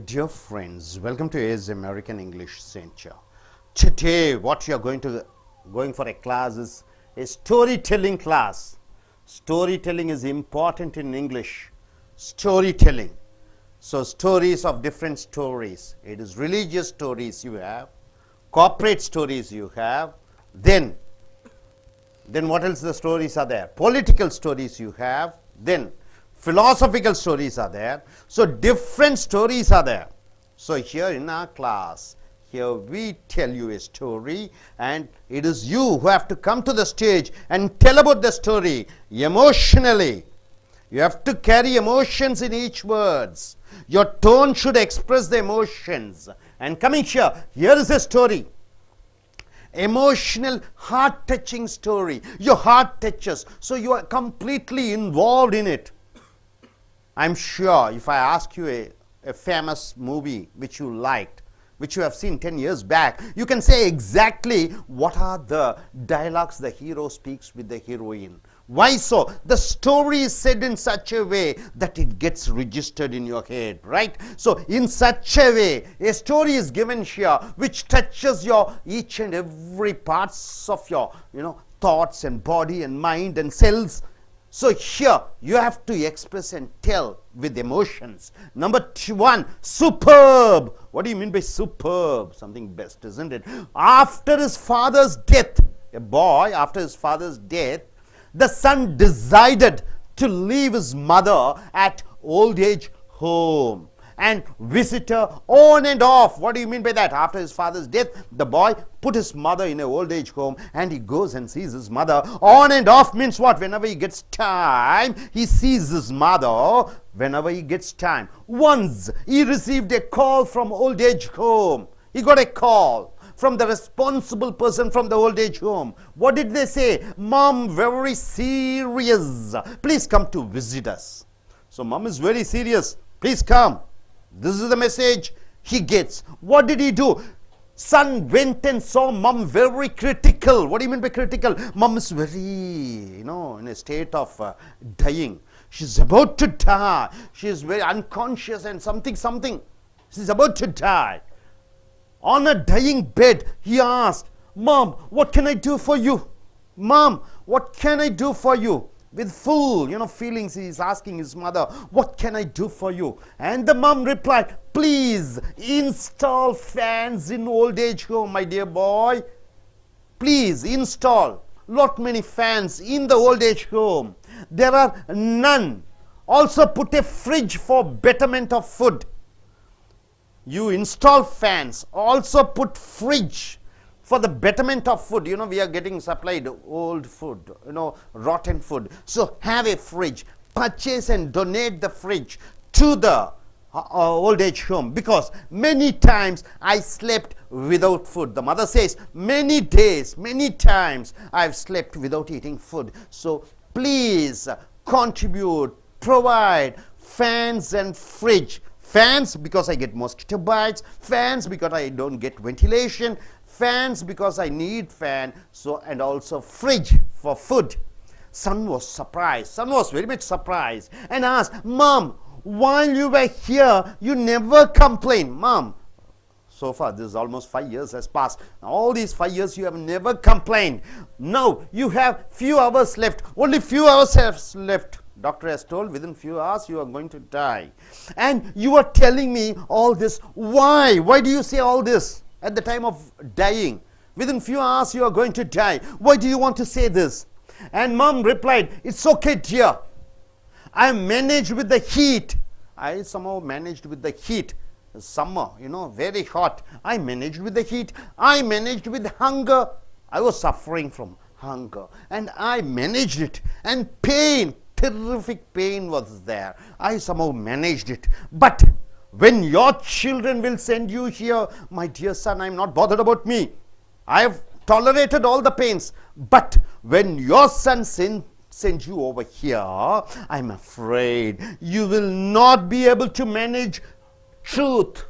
Dear friends, welcome to AS American English Center. Today, what you are going for a class is a storytelling class. Storytelling is important in English. Storytelling. So, stories of different stories. It is religious stories you have, corporate stories you have. Then what else the stories are there? Political stories you have. Then philosophical stories are there. So different stories are there. So here in our class, here we tell you a story, and it is you who have to come to the stage and tell about the story emotionally. You have to carry emotions in each words. Your tone should express the emotions. And coming here is a story. Emotional, heart-touching story. Your heart touches, so you are completely involved in it. I'm sure if I ask you a famous movie which you liked, which you have seen 10 years back, you can say exactly what are the dialogues the hero speaks with the heroine. Why so? The story is said in such a way that it gets registered in your head, right? So in such a way, a story is given here which touches your each and every parts of your, thoughts and body and mind and cells. So here you have to express and tell with emotions. Number one, superb. What do you mean by superb? Something best, isn't it? After his father's death, a boy, after his father's death, the son decided to leave his mother at old age home and visit her on and off. What do you mean by that? After his father's death, the boy put his mother in an old age home and he goes and sees his mother. On and off means what? Whenever he gets time, he sees his mother whenever he gets time. Once he received a call from old age home. He got a call from the responsible person from the old age home. What did they say? Mom, very serious. Please come to visit us. So mom is very serious. Please come. This is the message he gets. What did he do? Son went and saw mom very critical. What do you mean by critical? Mom is very, in a state of dying. She's about to die. She is very unconscious and something. She's about to die. On a dying bed, he asked, Mom, what can I do for you? Mom, what can I do for you? With full, feelings, he is asking his mother, what can I do for you? And the mom replied, please install fans in old age home, my dear boy. Please install lot many fans in the old age home. There are none. Also put a fridge for betterment of food. You install fans. Also put fridge for the betterment of food. We are getting supplied old food, rotten food. So have a fridge. Purchase and donate the fridge to the old age home, because many times I slept without food. The mother says, many days, many times I've slept without eating food. So please contribute, provide fans and fridge. Fans because I get mosquito bites. Fans because I don't get ventilation. Fans because I need fan. So, and also fridge for food. Son was surprised. Son was very much surprised and asked, Mom, while you were here, you never complained. Mom, so far this is almost 5 years has passed. All these 5 years you have never complained. Now you have few hours left. Only few hours have left. Doctor has told within few hours you are going to die. And you are telling me all this. Why? Why do you say all this at the time of dying? Within few hours you are going to die. Why do you want to say this? And mom replied, it's okay, dear. I managed with the heat. I somehow managed with the heat. Summer, very hot. I managed with the heat. I managed with hunger. I was suffering from hunger. And I managed it. And pain. Terrific pain was there. I somehow managed it. But when your children will send you here, my dear son, I am not bothered about me. I have tolerated all the pains. But when your son sends you over here, I am afraid you will not be able to manage truth.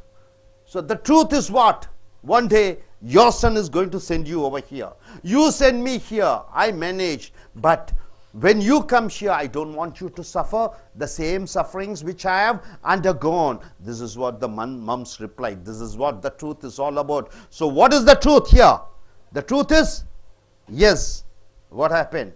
So the truth is what? One day your son is going to send you over here. You send me here. I managed. But When you come here, I don't want you to suffer the same sufferings which I have undergone. This is what the mums replied. This is what the truth is all about. So what is the truth here? The truth is, yes, what happened?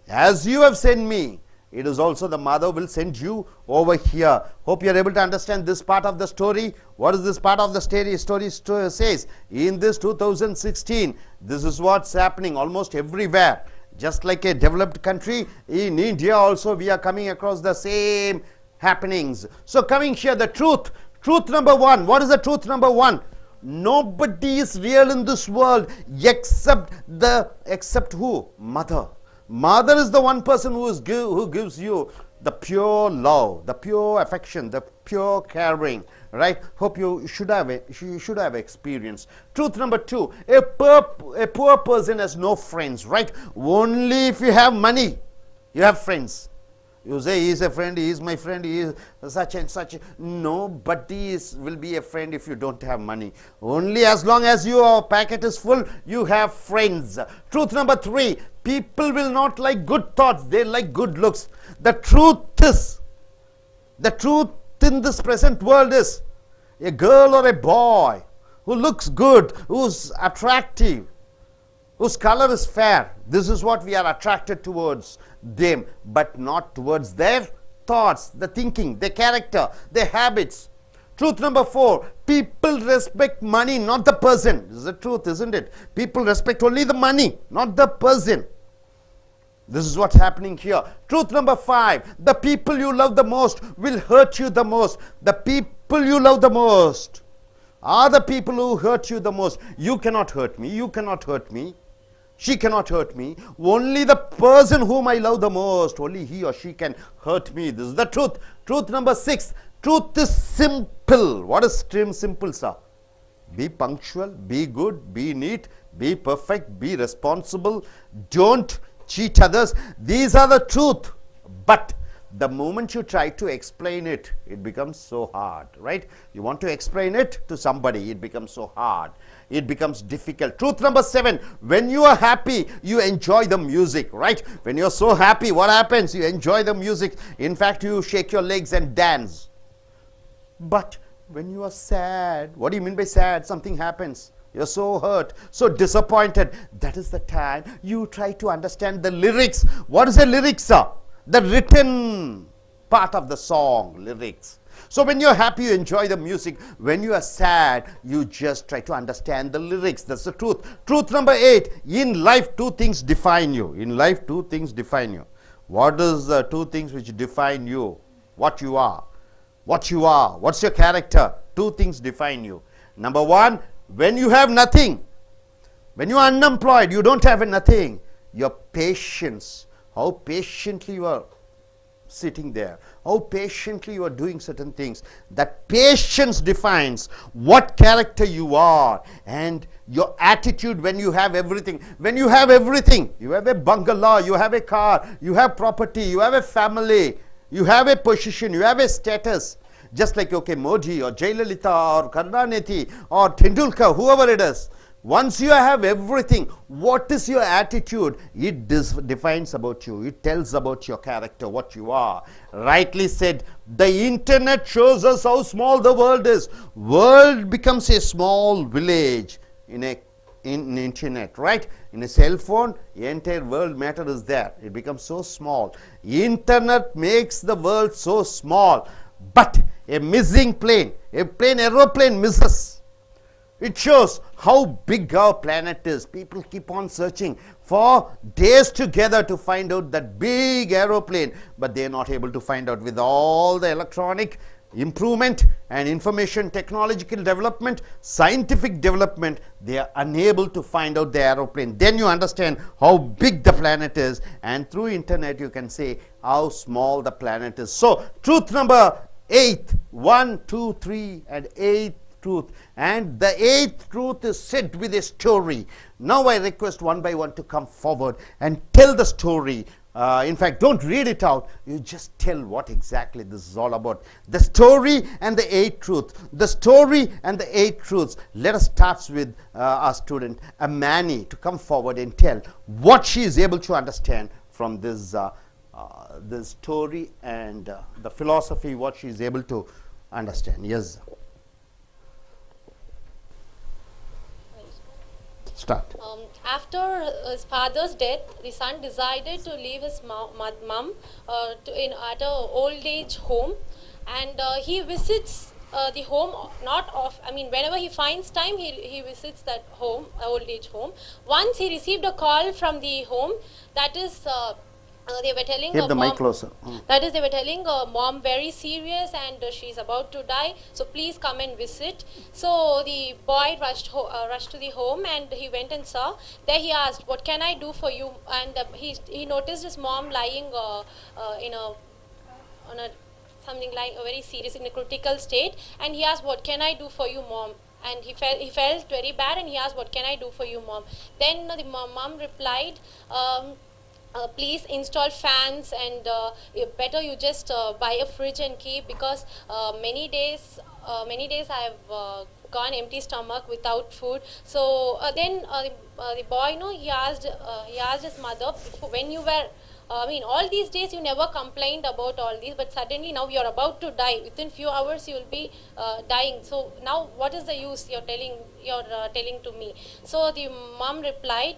As you have sent me, it is also the mother will send you over here. Hope you are able to understand this part of the story. What is this part of the story says? In this 2016, this is what's happening almost everywhere. Just like a developed country, in India also we are coming across the same happenings. So coming here, the truth. Truth number one. What is the truth number one? Nobody is real in this world except who? Mother. Mother is the one person who gives you the pure love, the pure affection, the pure caring, right? Hope you should have experience. Truth number two, a poor person has no friends, right? Only if you have money, you have friends. You say he is a friend, he is my friend, he is such and such. Nobody will be a friend if you don't have money. Only as long as your packet is full, you have friends. Truth number three, people will not like good thoughts, they like good looks. The truth in this present world is, a girl or a boy who looks good, who's attractive, whose color is fair, this is what we are attracted towards them, but not towards their thoughts, the thinking, their character, their habits. Truth number four, people respect money, not the person. This is the truth, isn't it? People respect only the money, not the person. This is what's happening here. Truth number five, the people you love the most will hurt you the most. The people you love the most are the people who hurt you the most. You cannot hurt me, you cannot hurt me. She cannot hurt me. Only the person whom I love the most, only he or she can hurt me. This is the truth. Truth number six, truth is simple. What is simple, sir? Be punctual, be good, be neat, be perfect, be responsible. Don't cheat others. These are the truth. But the moment you try to explain it, it becomes so hard, right? You want to explain it to somebody, it becomes so hard. It becomes difficult. Truth number seven, when you are happy, you enjoy the music, right? When you're so happy, what happens? You enjoy the music. In fact, you shake your legs and dance. But when you are sad, what do you mean by sad? Something happens. You're so hurt, so disappointed. That is the time you try to understand the lyrics. What is the lyrics, sir? The written part of the song, lyrics. So when you're happy, you enjoy the music. When you are sad, you just try to understand the lyrics. That's the truth. Truth number eight, in life, two things define you. In life, two things define you. What is the two things which define you? What you are. What you are. What's your character? Two things define you. Number one, when you have nothing, when you are unemployed, you don't have nothing, your patience, how patiently you are sitting there, how patiently you are doing certain things, that patience defines what character you are. And your attitude when you have everything. When you have everything, you have a bungalow, you have a car, you have property, you have a family, you have a position, you have a status. Just like, okay, Modi or Jayalalitha or Karunanidhi or Tendulkar, whoever it is, once you have everything, what is your attitude? It defines about you. It tells about your character, what you are. Rightly said, the internet shows us how small the world is. World becomes a small village in internet, right? In a cell phone, the entire world matter is there. It becomes so small. Internet makes the world so small. But a missing plane, aeroplane misses. It shows how big our planet is. People keep on searching for days together to find out that big aeroplane, but they are not able to find out. With all the electronic improvement and information technological development, scientific development, they are unable to find out the aeroplane. Then you understand how big the planet is, and through internet you can say how small the planet is. So truth number 8, 1, 2, 3 and 8th truth, and the 8th truth is said with a story. Now I request one by one to come forward and tell the story. In fact, don't read it out, you just tell what exactly this is all about. The story and the 8th truth. The story and the 8 truths. Let us start with our student Amani to come forward and tell what she is able to understand from this story and the philosophy what she is able to understand. Yes. Start. After his father's death, the son decided to leave his mom at a old age home, and he visits the home not off. I mean, whenever he finds time, he visits that home, old age home. Once he received a call from the home, that is. They were telling Keep the mom, mic closer. that is, they were telling mom very serious and she's about to die, so please come and visit. So the boy rushed to the home and he went and saw. There he asked, "What can I do for you?" And he noticed his mom lying in a on a something like a very serious in a critical state, and he asked, "What can I do for you, mom?" And he felt very bad and he asked, "What can I do for you, mom?" Then the mom replied. Please install fans and better you just buy a fridge and keep, because many days I've gone empty stomach without food. So then the boy, he asked his mother, when you were all these days you never complained about all these, but suddenly now you're about to die. Within few hours you will be dying. So now what is the use you're telling to me? So the mom replied,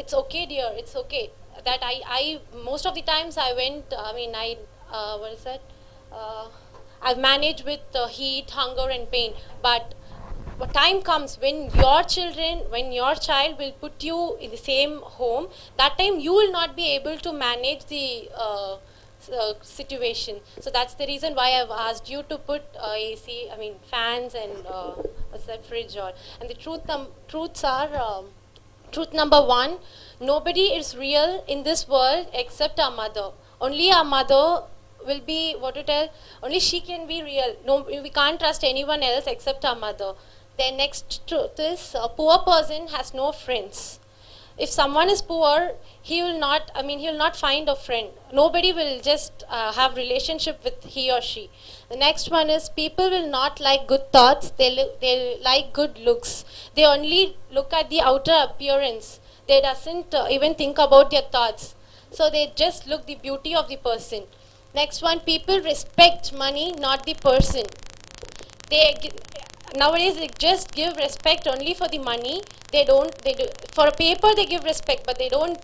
it's okay, dear, it's okay. That I most of the times I went, what is that? I've managed with heat, hunger and pain. But time comes when your child will put you in the same home, that time you will not be able to manage the situation. So that's the reason why I've asked you to put AC, fans and what's that, fridge on. And the truths are, truth number one, nobody is real in this world except our mother. Only our mother will be, only she can be real. No, we can't trust anyone else except our mother. Then next truth is, a poor person has no friends. If someone is poor, he will not find a friend. Nobody will just have relationship with he or she. The next one is, people will not like good thoughts, they like good looks. They only look at the outer appearance. They doesn't even think about their thoughts. So they just look the beauty of the person. Next one, people respect money, not the person. Nowadays they just give respect only for the money. For a paper they give respect, but they don't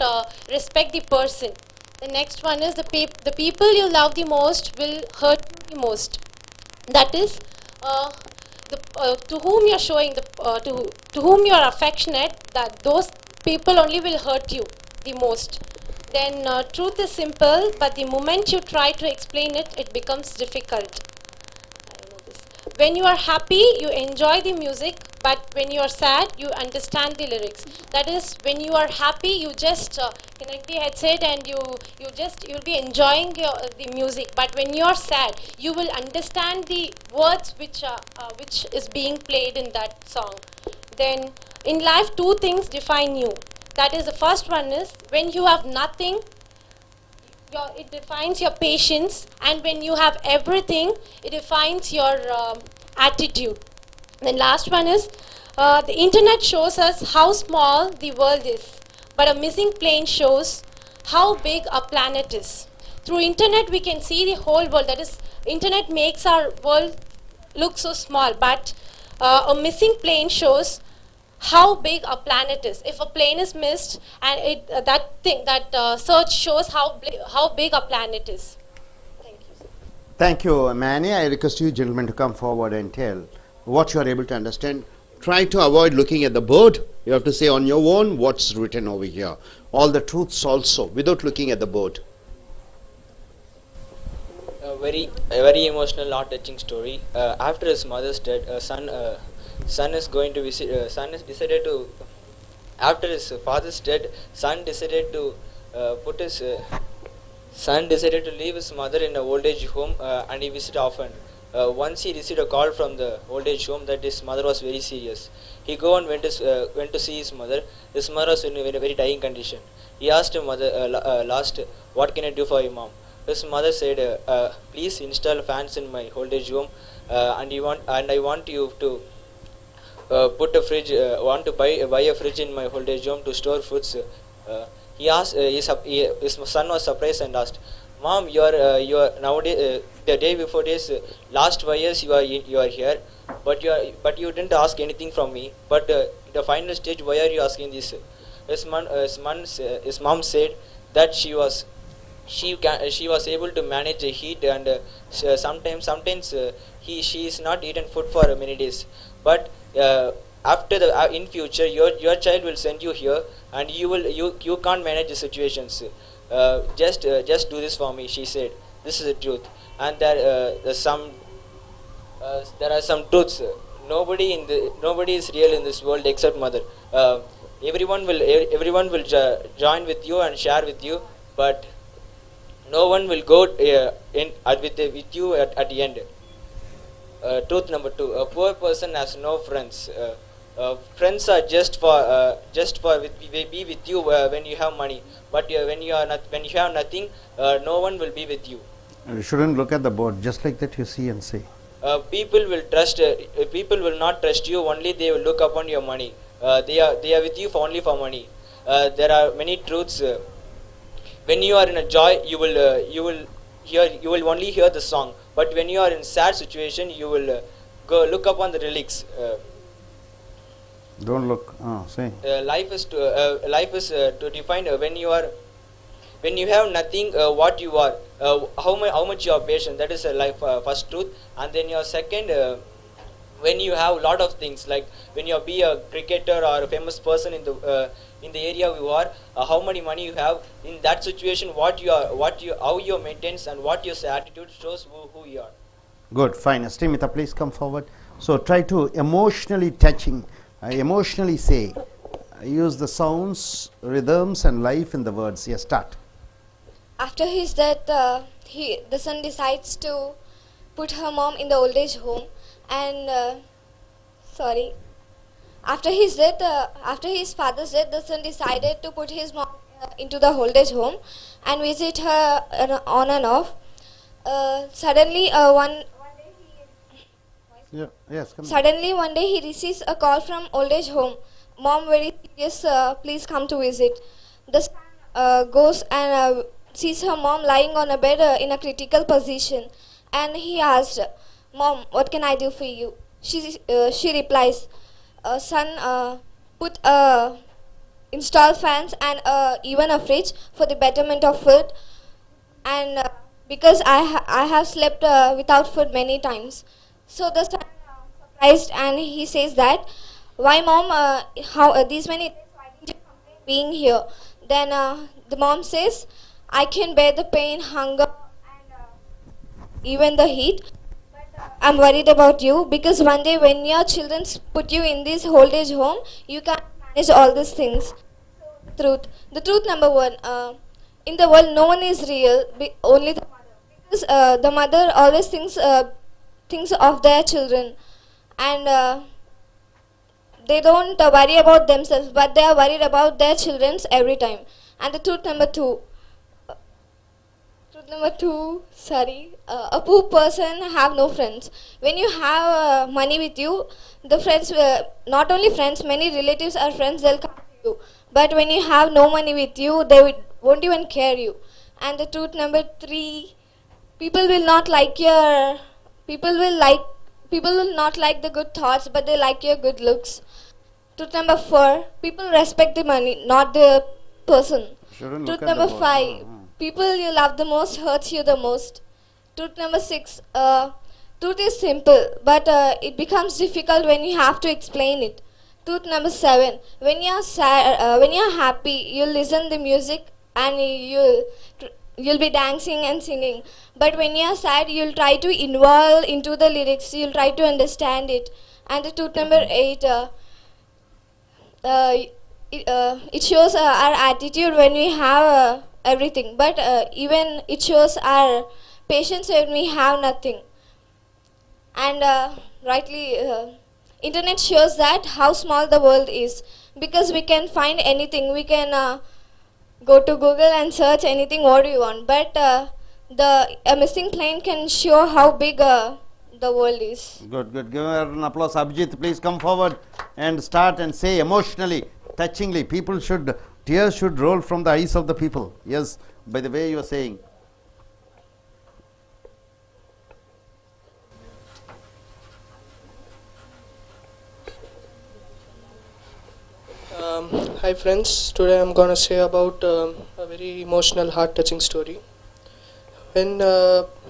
respect the person. The next one is, the people you love the most will hurt you the most. That is, to whom you're showing to whom you are affectionate, that those people only will hurt you the most. Then truth is simple, but the moment you try to explain it, it becomes difficult. When you are happy, you enjoy the music, but when you are sad, you understand the lyrics. That is, when you are happy, you just connect the headset and you'll be enjoying the music. But when you are sad, you will understand the words which is being played in that song. Then, in life, two things define you. That is, the first one is, when you have nothing, it defines your patience, and when you have everything, it defines your attitude. Then last one is, the internet shows us how small the world is, but a missing plane shows how big our planet is. Through internet we can see the whole world. That is, internet makes our world look so small, but a missing plane shows how big a planet is. If a plane is missed, and that search shows how big a planet is. Thank you. Thank you, Manny. I request you gentlemen to come forward and tell what you are able to understand. Try to avoid looking at the board. You have to say on your own what's written over here. All the truths also, without looking at the board. A very emotional, heart-touching story. After his mother's death, son is going to visit. Son has decided to. After his father's death, son decided to son decided to leave his mother in an old age home, and he visited often. Once he received a call from the old age home that his mother was very serious. He went to see his mother. His mother was in a very dying condition. He asked his mother, what can I do for you, mom? His mother said, please install fans in my old age home, and I want you to put a fridge. Want to buy a fridge in my old age home to store foods. He asked, his son was surprised and asked, "Mom, you are nowadays the day before this last 5 years you are here, but you didn't ask anything from me. But the final stage, why are you asking this?" His mom said that she was able to manage the heat, and sometimes she is not eaten food for many days. But after the in future, your child will send you here, and you can't manage the situations. Just do this for me, she said. This is the truth. And there are some truths. Nobody is real in this world except mother. Everyone will join with you and share with you, but no one will go with you at the end. Truth number 2: a poor person has no friends. Friends are just for be with you when you have money, but when you have nothing, no one will be with you. You shouldn't look at the board, just like that you see and say. People will not trust you, only they will look upon your money. They are with you only for money. There are many truths. When you are in a joy, you will only hear the song, but when you are in sad situation, you will go look upon the lyrics. Don't look. Say. Life is to define when you have nothing, what you are, how much you are patient. That is a life first truth. And then your second, when you have a lot of things, like when you be a cricketer or a famous person in the area you are, how many money you have. In that situation, how you maintain and what your attitude shows who you are. Good, fine. Srimita, please come forward. So try to emotionally say. Use the sounds, rhythms, and life in the words. Yes, start. After his death, the son decides to put her mom in the old age home, and after his father's death, the son decided to put his mom into the old age home and visit her on and off. Suddenly, one day he receives a call from old age home. Mom, very serious. Please come to visit. The son goes and sees her mom lying on a bed in a critical position, and he asked, "Mom, what can I do for you?" She replies, "Son, put install fans and even a fridge for the betterment of food, and because I have slept without food many times." So the son surprised, and he says that, "Why, Mom? How these many days? Why didn't you complain being here?" Then the mom says, "I can bear the pain, hunger, and even the heat. But I'm worried about you, because one day when your children put you in this old age home, you can't manage all these things." The truth number 1: in the world, no one is real, only the mother, because the mother always thinks of their children, and they don't worry about themselves, but they are worried about their children every time. And the truth number 2. A poor person have no friends. When you have money with you, the friends, not only friends, many relatives or friends, they'll come to you. But when you have no money with you, they won't even care you. And the truth number 3, people will not like the good thoughts, but they like your good looks. Truth number 4, people respect the money, not the person. Truth number 5, people you love the most hurts you the most. Truth number 6, truth is simple, but it becomes difficult when you have to explain it. Truth number 7, when you are sad, when you are happy, you'll listen the music and you'll be dancing and singing. But when you are sad, you'll try to involve into the lyrics, you'll try to understand it. And the truth number 8, it shows our attitude when we have everything, but even it shows our patience when we have nothing. And internet shows that how small the world is, because we can find anything. We can go to Google and search anything what we want, but a missing plane can show how big the world is. Good. Give her an applause. Abhijit, please come forward and start and say emotionally, touchingly. People should Tears should roll from the eyes of the people. Yes, by the way you are saying. Hi friends, today I'm gonna say about a very emotional, heart-touching story. When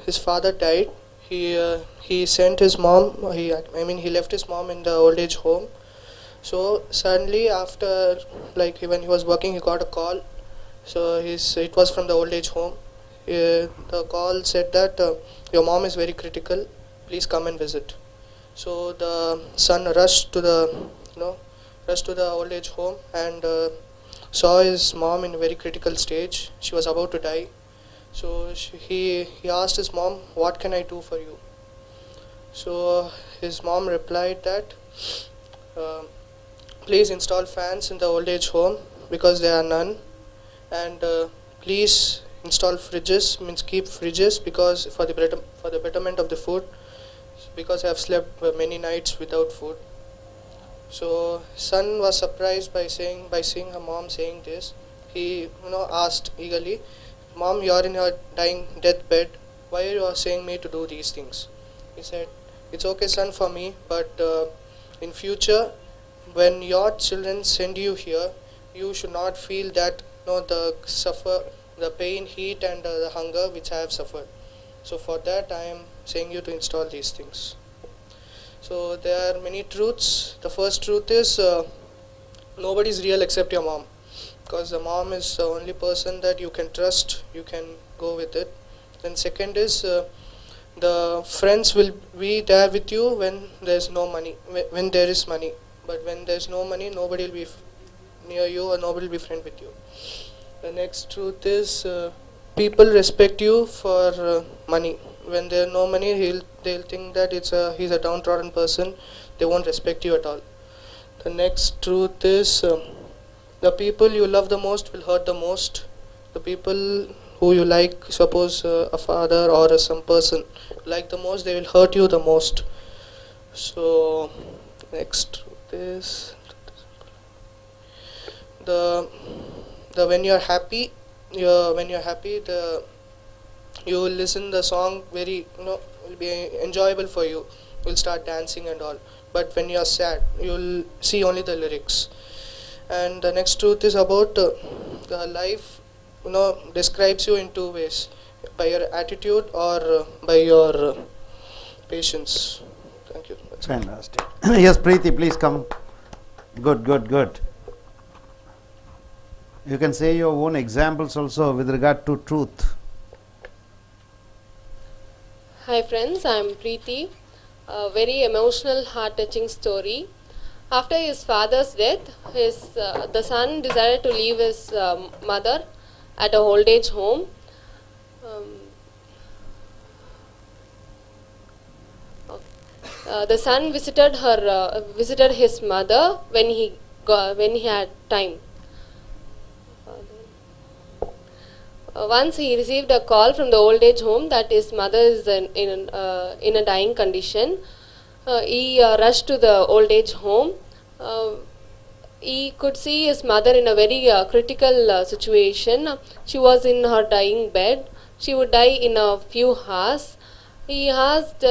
his father died, he sent his mom. He left his mom in the old age home. So suddenly, after when he was working, he got a call. So it was from the old age home. The call said that your mom is very critical. Please come and visit. So the son rushed to the old age home and saw his mom in a very critical stage. She was about to die. So he asked his mom, "What can I do for you?" So his mom replied that, uh, "Please install fans in the old age home because there are none, and please install fridges, means keep fridges because for the betterment of the food, because I have slept many nights without food." So son was surprised by seeing her mom saying this. He asked eagerly, "Mom, you are in your dying deathbed. Why are you saying me to do these things?" He said, "It's okay, son, for me, but in future, when your children send you here, you should not feel that the pain, heat, and the hunger which I have suffered. So for that, I am saying you to install these things." So there are many truths. The first truth is nobody is real except your mom, because the mom is the only person that you can trust. You can go with it. Then second is the friends will be there with you when there is no money. When there is money, but when there is no money, nobody will be near you or nobody will be friend with you. The next truth is people respect you for money. When there is no money, they'll think that he's a downtrodden person. They won't respect you at all. The next truth is the people you love the most will hurt the most. The people who you like, suppose a father or some person like the most, they will hurt you the most. So next truth is the when you're happy, you will listen the song very will be enjoyable for you. You'll start dancing and all. But when you're sad, you'll see only the lyrics. And the next truth is about the life describes you in two ways: by your attitude or by your patience. Thank you. That's all. Fantastic. Yes, Preeti, please come. Good. You can say your own examples also with regard to truth. Hi friends, I am Preeti. A very emotional, heart-touching story. After his father's death, the son decided to leave his mother at a old age home. The son visited his mother when he had time. Once he received a call from the old age home that his mother is in a dying condition. He rushed to the old age home. He could see his mother in a very critical situation. She was in her dying bed. She would die in a few hours. He asked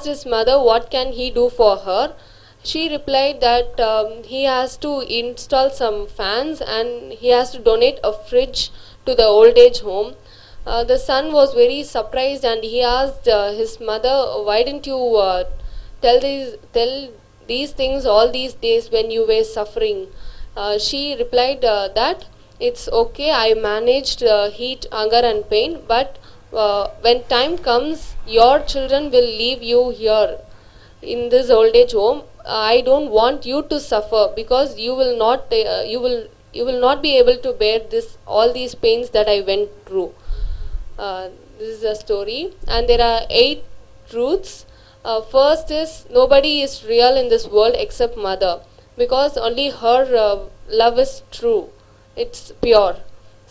his mother what can he do for her. She replied that he has to install some fans and he has to donate a fridge to the old age home. The son was very surprised and he asked his mother, "Why didn't you tell these things all these days when you were suffering?" She replied that it's okay, I managed heat, hunger and pain, but when time comes, your children will leave you here in this old age home. I don't want you to suffer because you will not be able to bear all these pains that I went through. This is a story, and there are 8 truths. First is nobody is real in this world except mother, because only her love is true. It's pure.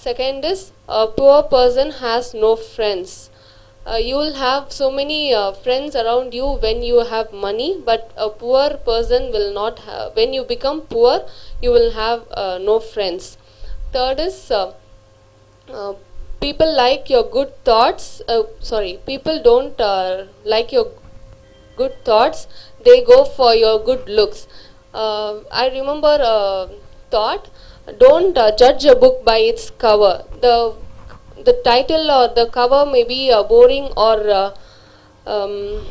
Second is a poor person has no friends. You will have so many friends around you when you have money, but a poor person will not have. When you become poor, you will have no friends. third is people like your good thoughts. People don't like your good thoughts. They go for your good looks. I remember a thought: don't judge a book by its cover. The title or the cover may be boring or um,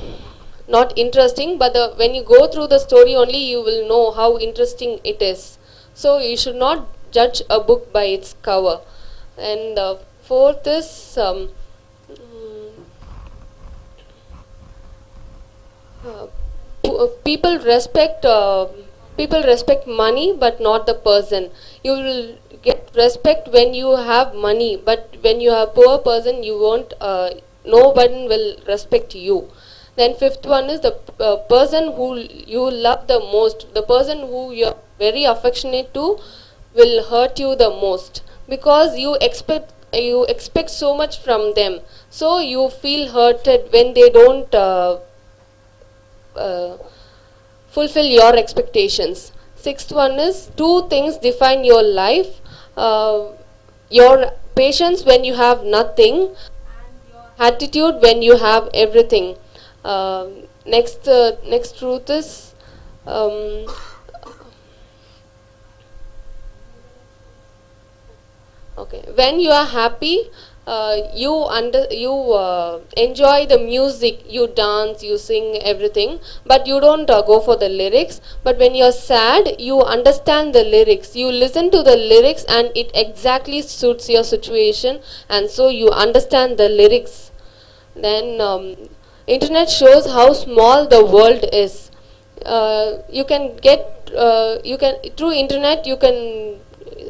not interesting, but when you go through the story only, you will know how interesting it is. So you should not judge a book by its cover. And fourth is people respect money but not the person. You will get respect when you have money, but when you are a poor person, you won't. No one will respect you. Then fifth one is the person who you love the most, the person who you are very affectionate to, will hurt you the most, because you expect so much from them, so you feel hurted when they don't fulfill your expectations. Sixth one is two things define your life: your patience when you have nothing, attitude when you have everything. Next truth is okay. When you are happy, you enjoy the music, you dance, you sing everything, but you don't go for the lyrics. But when you are sad, you understand the lyrics, you listen to the lyrics, and it exactly suits your situation, and so you understand the lyrics. Then internet shows how small the world is. You can through internet you can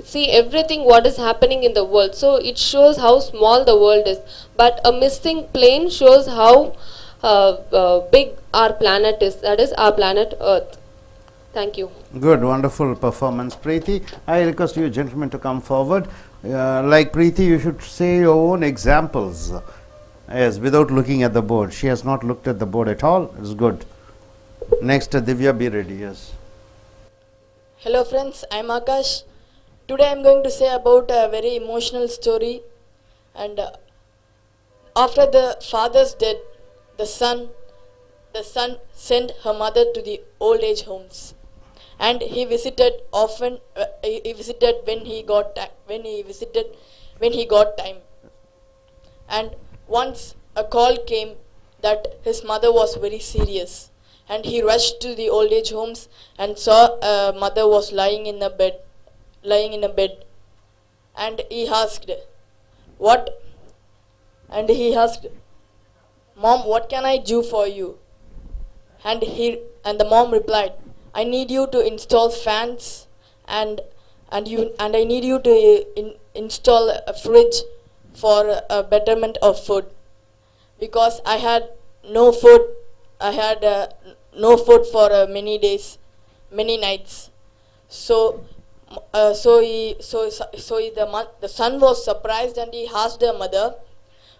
see everything what is happening in the world, so it shows how small the world is. But a missing plane shows how big our planet is, that is our planet Earth. Thank you. Good, wonderful performance, Preeti. I request you gentlemen to come forward. Like Preeti, you should say your own examples. Yes, without looking at the board. She has not looked at the board at all. It's good. Next, Divya, be ready. Yes. Hello friends, I am Akash. Today I am going to say about a very emotional story. And after the father's death, the son sent her mother to the old age homes, and he visited often. He visited when he got time. And once a call came that his mother was very serious, and he rushed to the old age homes and saw a mother was lying in a bed, and he asked, "What?" And he asked, "Mom, what can I do for you?" And the mom replied, "I need you to install fans, and I need you to install a fridge for a betterment of food, because I had no food. I had no food for many days, many nights." So the son was surprised, and he asked the mother,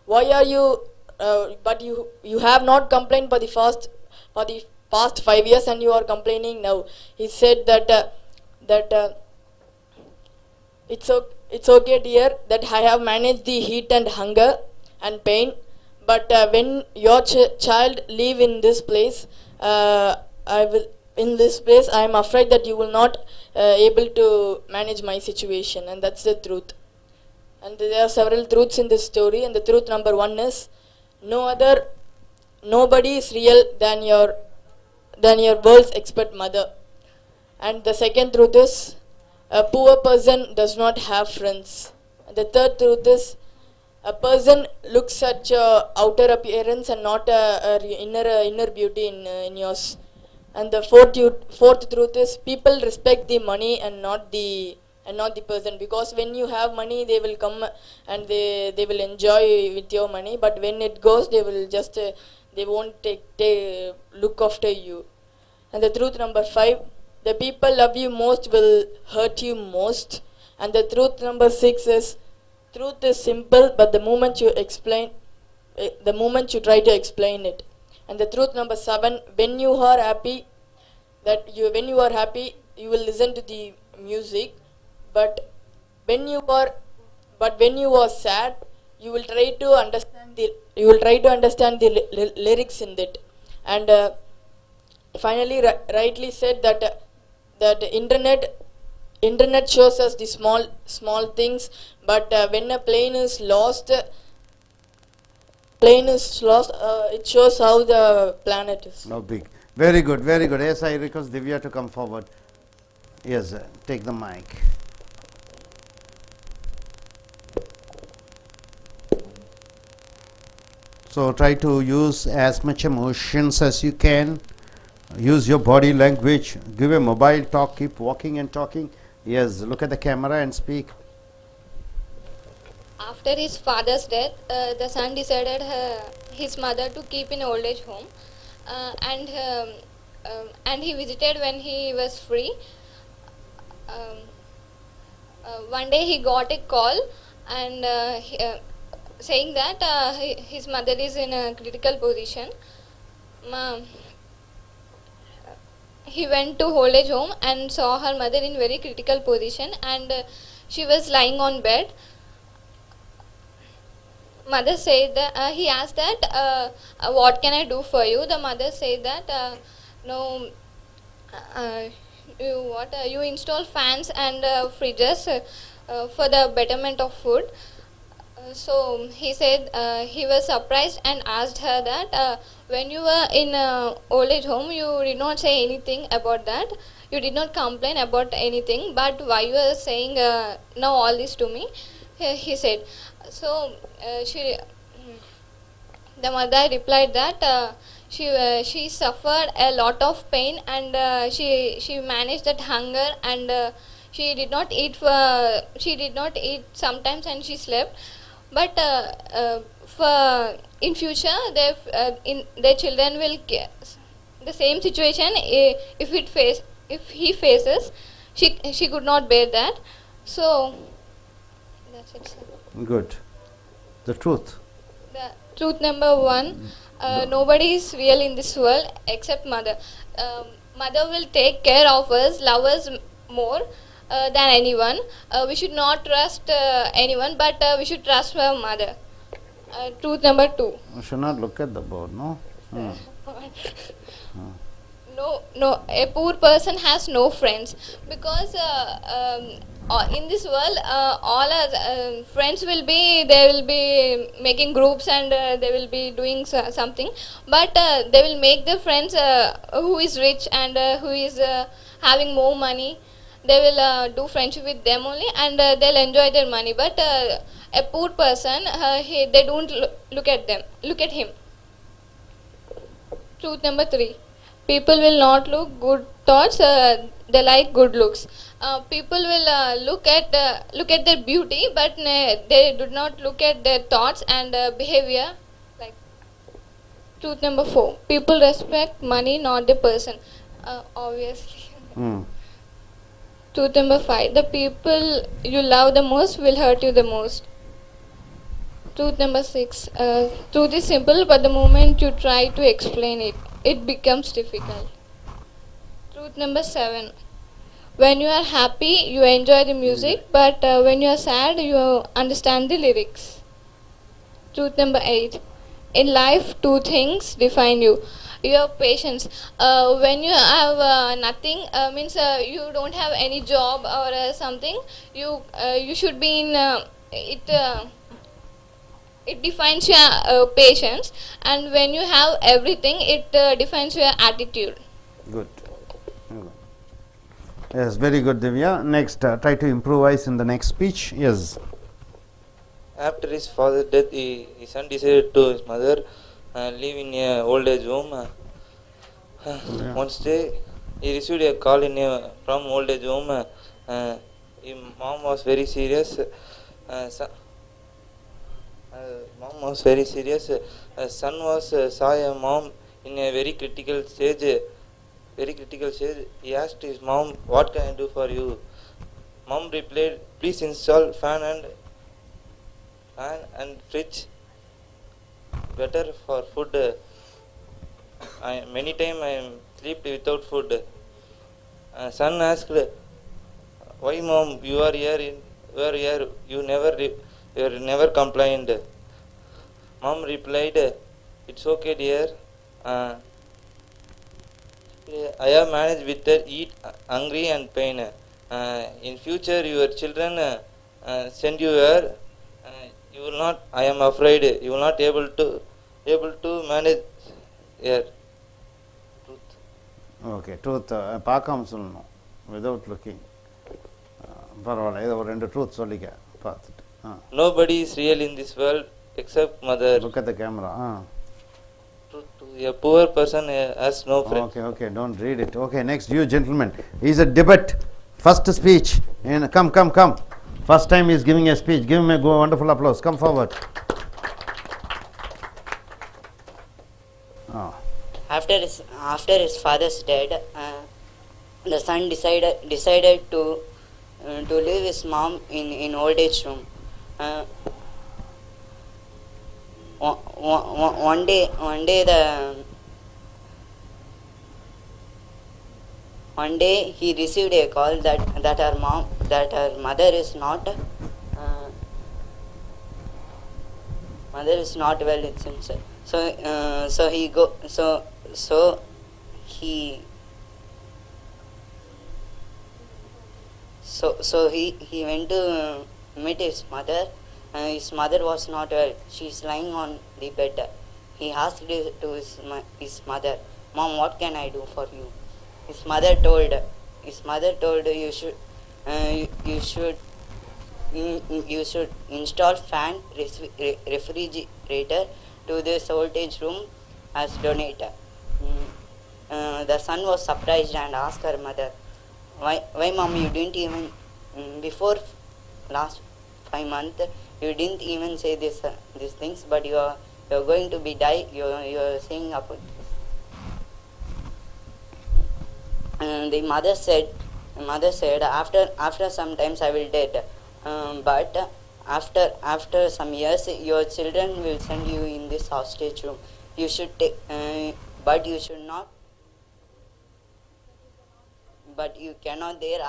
"Why are you? But you have not complained for the past 5 years, and you are complaining now." He said that it's okay, dear, that I have managed the heat and hunger and pain, but when your child live in this place, I am afraid that you will not able to manage my situation." And that's the truth. And there are several truths in this story, and the truth number 1 is nobody is real than your world's expert mother. And the second truth is a poor person does not have friends. And the third truth is a person looks at your outer appearance and not inner beauty in yours. And the fourth truth is people respect the money and not the person, because when you have money, they will come and they will enjoy with your money, but when it goes, they will just they won't look after you. And the truth number 5, the people love you most will hurt you most. And the truth number 6 is truth is simple, but the moment you try to explain it. And the truth number 7, when you are happy, you will listen to the music, but when you are, but when you are sad, you will try to understand the lyrics in it. And finally, rightly said that that internet shows us the small things, but when a plane is lost, it shows how the planet is. No big. Very good, very good. Yes, I request Divya to come forward. Yes, take the mic. So try to use as much emotions as you can. Use your body language. Give a mobile talk. Keep walking and talking. Yes, look at the camera and speak. After his father's death, the son decided his mother to keep in old age home, and he visited when he was free. One day he got a call and saying that his mother is in a critical position. He went to old age home and saw her mother in very critical position, and she was lying on bed. Mother said that he asked that what can I do for you. The mother said that no, you install fans and fridges for the betterment of food. So he said he was surprised and asked her that when you were in old age home, you did not say anything about that. You did not complain about anything, but why you are saying now all this to me? He said. So the mother replied that she suffered a lot of pain, and she managed that hunger, and she did not eat sometimes, and she slept. But for in future, their children will get the same situation. If he faces, she could not bear that. So that's it, sir. Good. The truth. The truth number one, nobody is real in this world except mother. Mother will take care of us, love us more than anyone. We should not trust anyone, but we should trust our mother. Truth number two. You should not look at the board, no? No, a poor person has no friends, because in this world, all our friends will be making groups, and they will be doing something, but they will make the friends who is rich and who is having more money. They will do friendship with them only, and they'll enjoy their money. But a poor person, they don't look at him. Truth number three. People will not look good thoughts, they like good looks. People will look at their beauty, but they do not look at their thoughts and behavior. Like truth number four. People respect money, not the person. Obviously. Truth number five. The people you love the most will hurt you the most. Truth number six. Truth is simple, but the moment you try to explain it becomes difficult. Truth number seven. When you are happy, you enjoy the music, but when you are sad, you understand the lyrics. Truth number eight. In life, two things define you. Your patience. When you have nothing, means you don't have any job or something, you should be in it defines your patience, and when you have everything, it defines your attitude. Good. Yes, very good, Divya. Next, try to improvise in the next speech. Yes. After his father's death, his son decided to his mother live in a old age home. One day, he received a call from old age home. His mom was very serious. Mom was very serious. Son saw a mom in a very critical stage. He asked his mom, "What can I do for you?" Mom replied, "Please install fan and fridge. Better for food. Many times I am slept without food." Son asked, "Why, mom? You are here were here, you never complained. Mom replied, "It's okay, dear. Uh, I have managed with the eat, hungry and pain. In future, your children send you here. You will not. I am afraid you will not able to manage here." Truth. Okay truth பார்க்காம சொல்லணும் without looking பரவாயில்ல ஏதோ ஒரு 2 truth சொல்லிக்க பார்த்துட்டு Nobody is real in this world except mother. Look at the camera Truth. A poor person has no friend. Okay, don't read it. Okay, next, you gentlemen. Is a debate, first speech. And come. First time he is giving a speech. Give him a wonderful applause. Come forward. After his father's death, the son decided to leave his mom in old age room. One day he received a call that her mother is not well, it seems. So he went to meet his mother. His mother was not well. She is lying on the bed. He asked to his mother, "Mom, what can I do for you?" His mother told you should install fan, refrigerator to this old age room as donate. The son was surprised and asked her mother, why mom, you didn't even before last 5 months you didn't even say these things, but you're going to be die, you're saying about this. The mother said after sometimes I will dead, but after some years your children will send you in this hostage room. You should take, but you should not, but you cannot there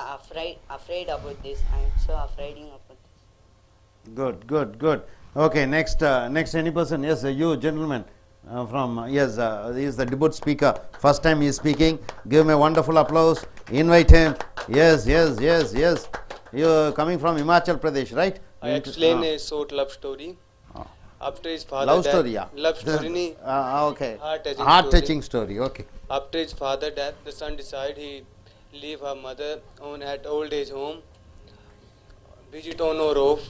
afraid about this. I am so afraid about this. Good. Okay, next any person? Yes, you gentleman from yes, he is the debate speaker. First time he is speaking. Give him a wonderful applause. Invite him. Yes. You are coming from Himachal Pradesh, right? I explain a short love story. After his father Love died, story, yeah. Love story, okay. Heart-touching story. Okay. After his father death, the son decided he leave her mother on at old age home, visit on or off.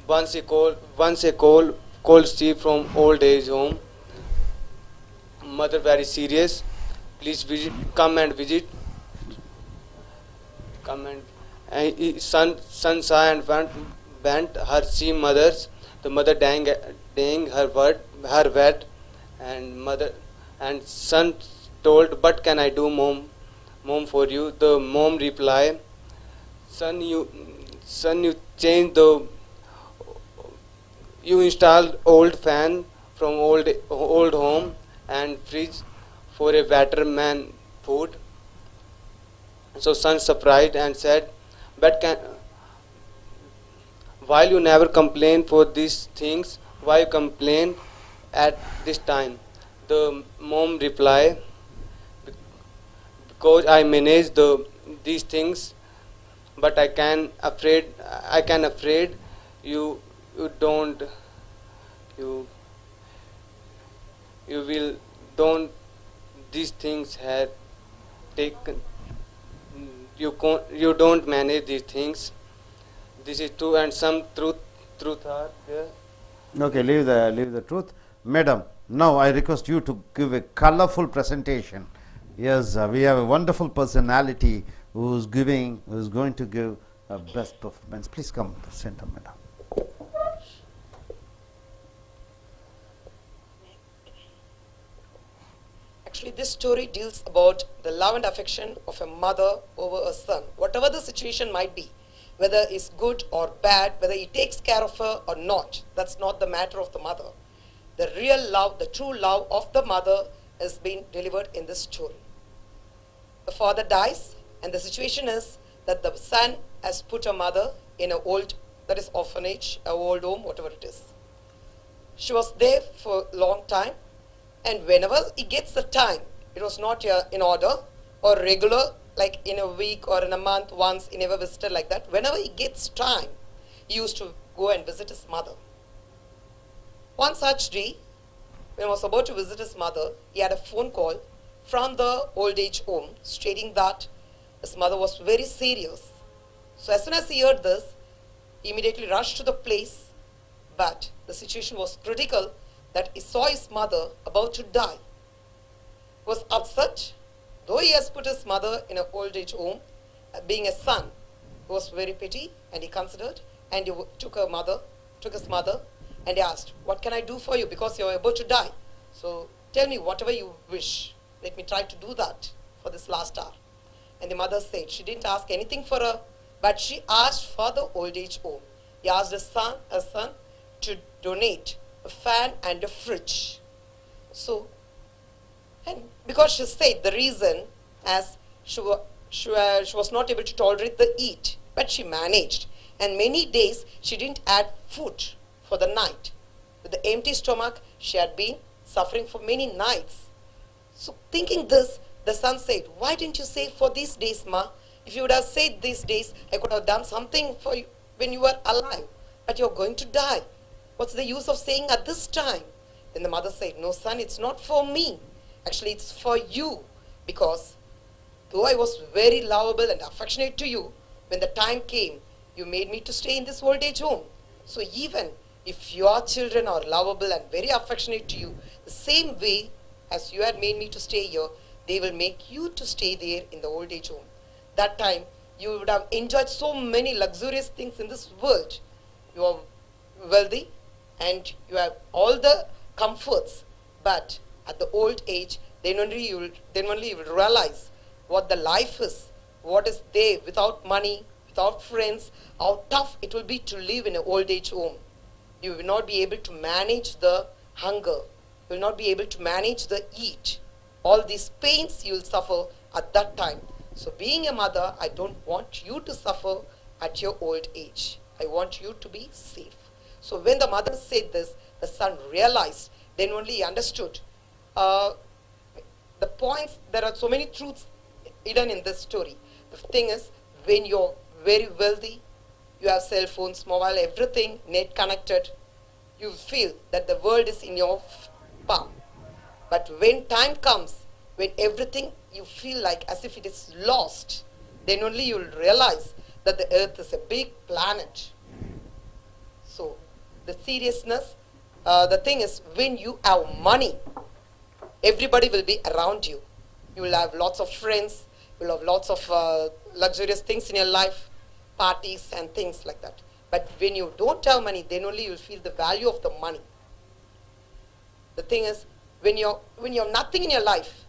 Once a call Steve from old age home. Mother very serious. Please come and visit. Son saw and went her see mothers. The mother dying her wet, and son told, "What can I do, mom for you?" The mom reply, son you change you installed old fan from old home and fridge for a better man food. So son surprised and said, "But while you never complain for these things, why you complain at this time?" The mom reply, "Because I manage these things, but I can afraid you don't these things have taken you don't manage these things." This is true, and some truth are there. Okay, leave the truth. Madam, now I request you to give a colorful presentation. Yes, we have a wonderful personality who is going to give a best performance. Please come to the center, madam. Actually, this story deals about the love and affection of a mother over a son. Whatever the situation might be, whether it's good or bad, whether he takes care of her or not, that's not the matter of the mother. The real love, the true love of the mother is being delivered in this story. The father dies, and the situation is that the son has put a mother in an old, that is orphanage, a old home, whatever it is. She was there for a long time, and whenever he gets the time, it was not in order or regular, like in a week or in a month once, he never visited like that. Whenever he gets time, he used to go and visit his mother. One such day, when he was about to visit his mother, he had a phone call from the old age home stating that his mother was very serious. So as soon as he heard this, he immediately rushed to the place, but the situation was critical that he saw his mother about to die. He was upset, though he has put his mother in an old age home, being a son, he was very pity, and he considered, and he took his mother, and he asked, "What can I do for you? Because you are about to die. So tell me whatever you wish. Let me try to do that for this last hour." And the mother said she didn't ask anything for her, but she asked for the old age home. He asked her son to donate a fan and a fridge. So, and because she said the reason as she was not able to tolerate the heat, but she managed. And many days she didn't add food for the night. With the empty stomach, she had been suffering for many nights. So thinking this, the son said, "Why didn't you say for these days, Ma? If you would have said these days, I could have done something for you when you were alive. But you're going to die. What's the use of saying at this time?" Then the mother said, "No, son, it's not for me. Actually, it's for you. Because though I was very lovable and affectionate to you, when the time came, you made me to stay in this old age home. So even if your children are lovable and very affectionate to you, the same way as you had made me to stay here, they will make you to stay there in the old age home. That time, you would have enjoyed so many luxurious things in this world. You are wealthy and you have all the comforts, but at the old age, then only you will realize what the life is, what is there without money, without friends, how tough it will be to live in an old age home. You will not be able to manage the hunger, you will not be able to manage the heat. All these pains you will suffer at that time. So being a mother, I don't want you to suffer at your old age. I want you to be safe. So when the mother said this, the son realized, then only he understood the points. There are so many truths hidden in this story. The thing is, when you're very wealthy, you have cell phones, mobile, everything, net connected, you feel that the world is in your palm. But when time comes, when everything you feel like as if it is lost, then only you will realize that the earth is a big planet. So the seriousness, the thing is, when you have money, everybody will be around you. You will have lots of friends, you will have lots of luxurious things in your life, parties and things like that. But when you don't have money, then only you will feel the value of the money. The thing is, when you have nothing in your life,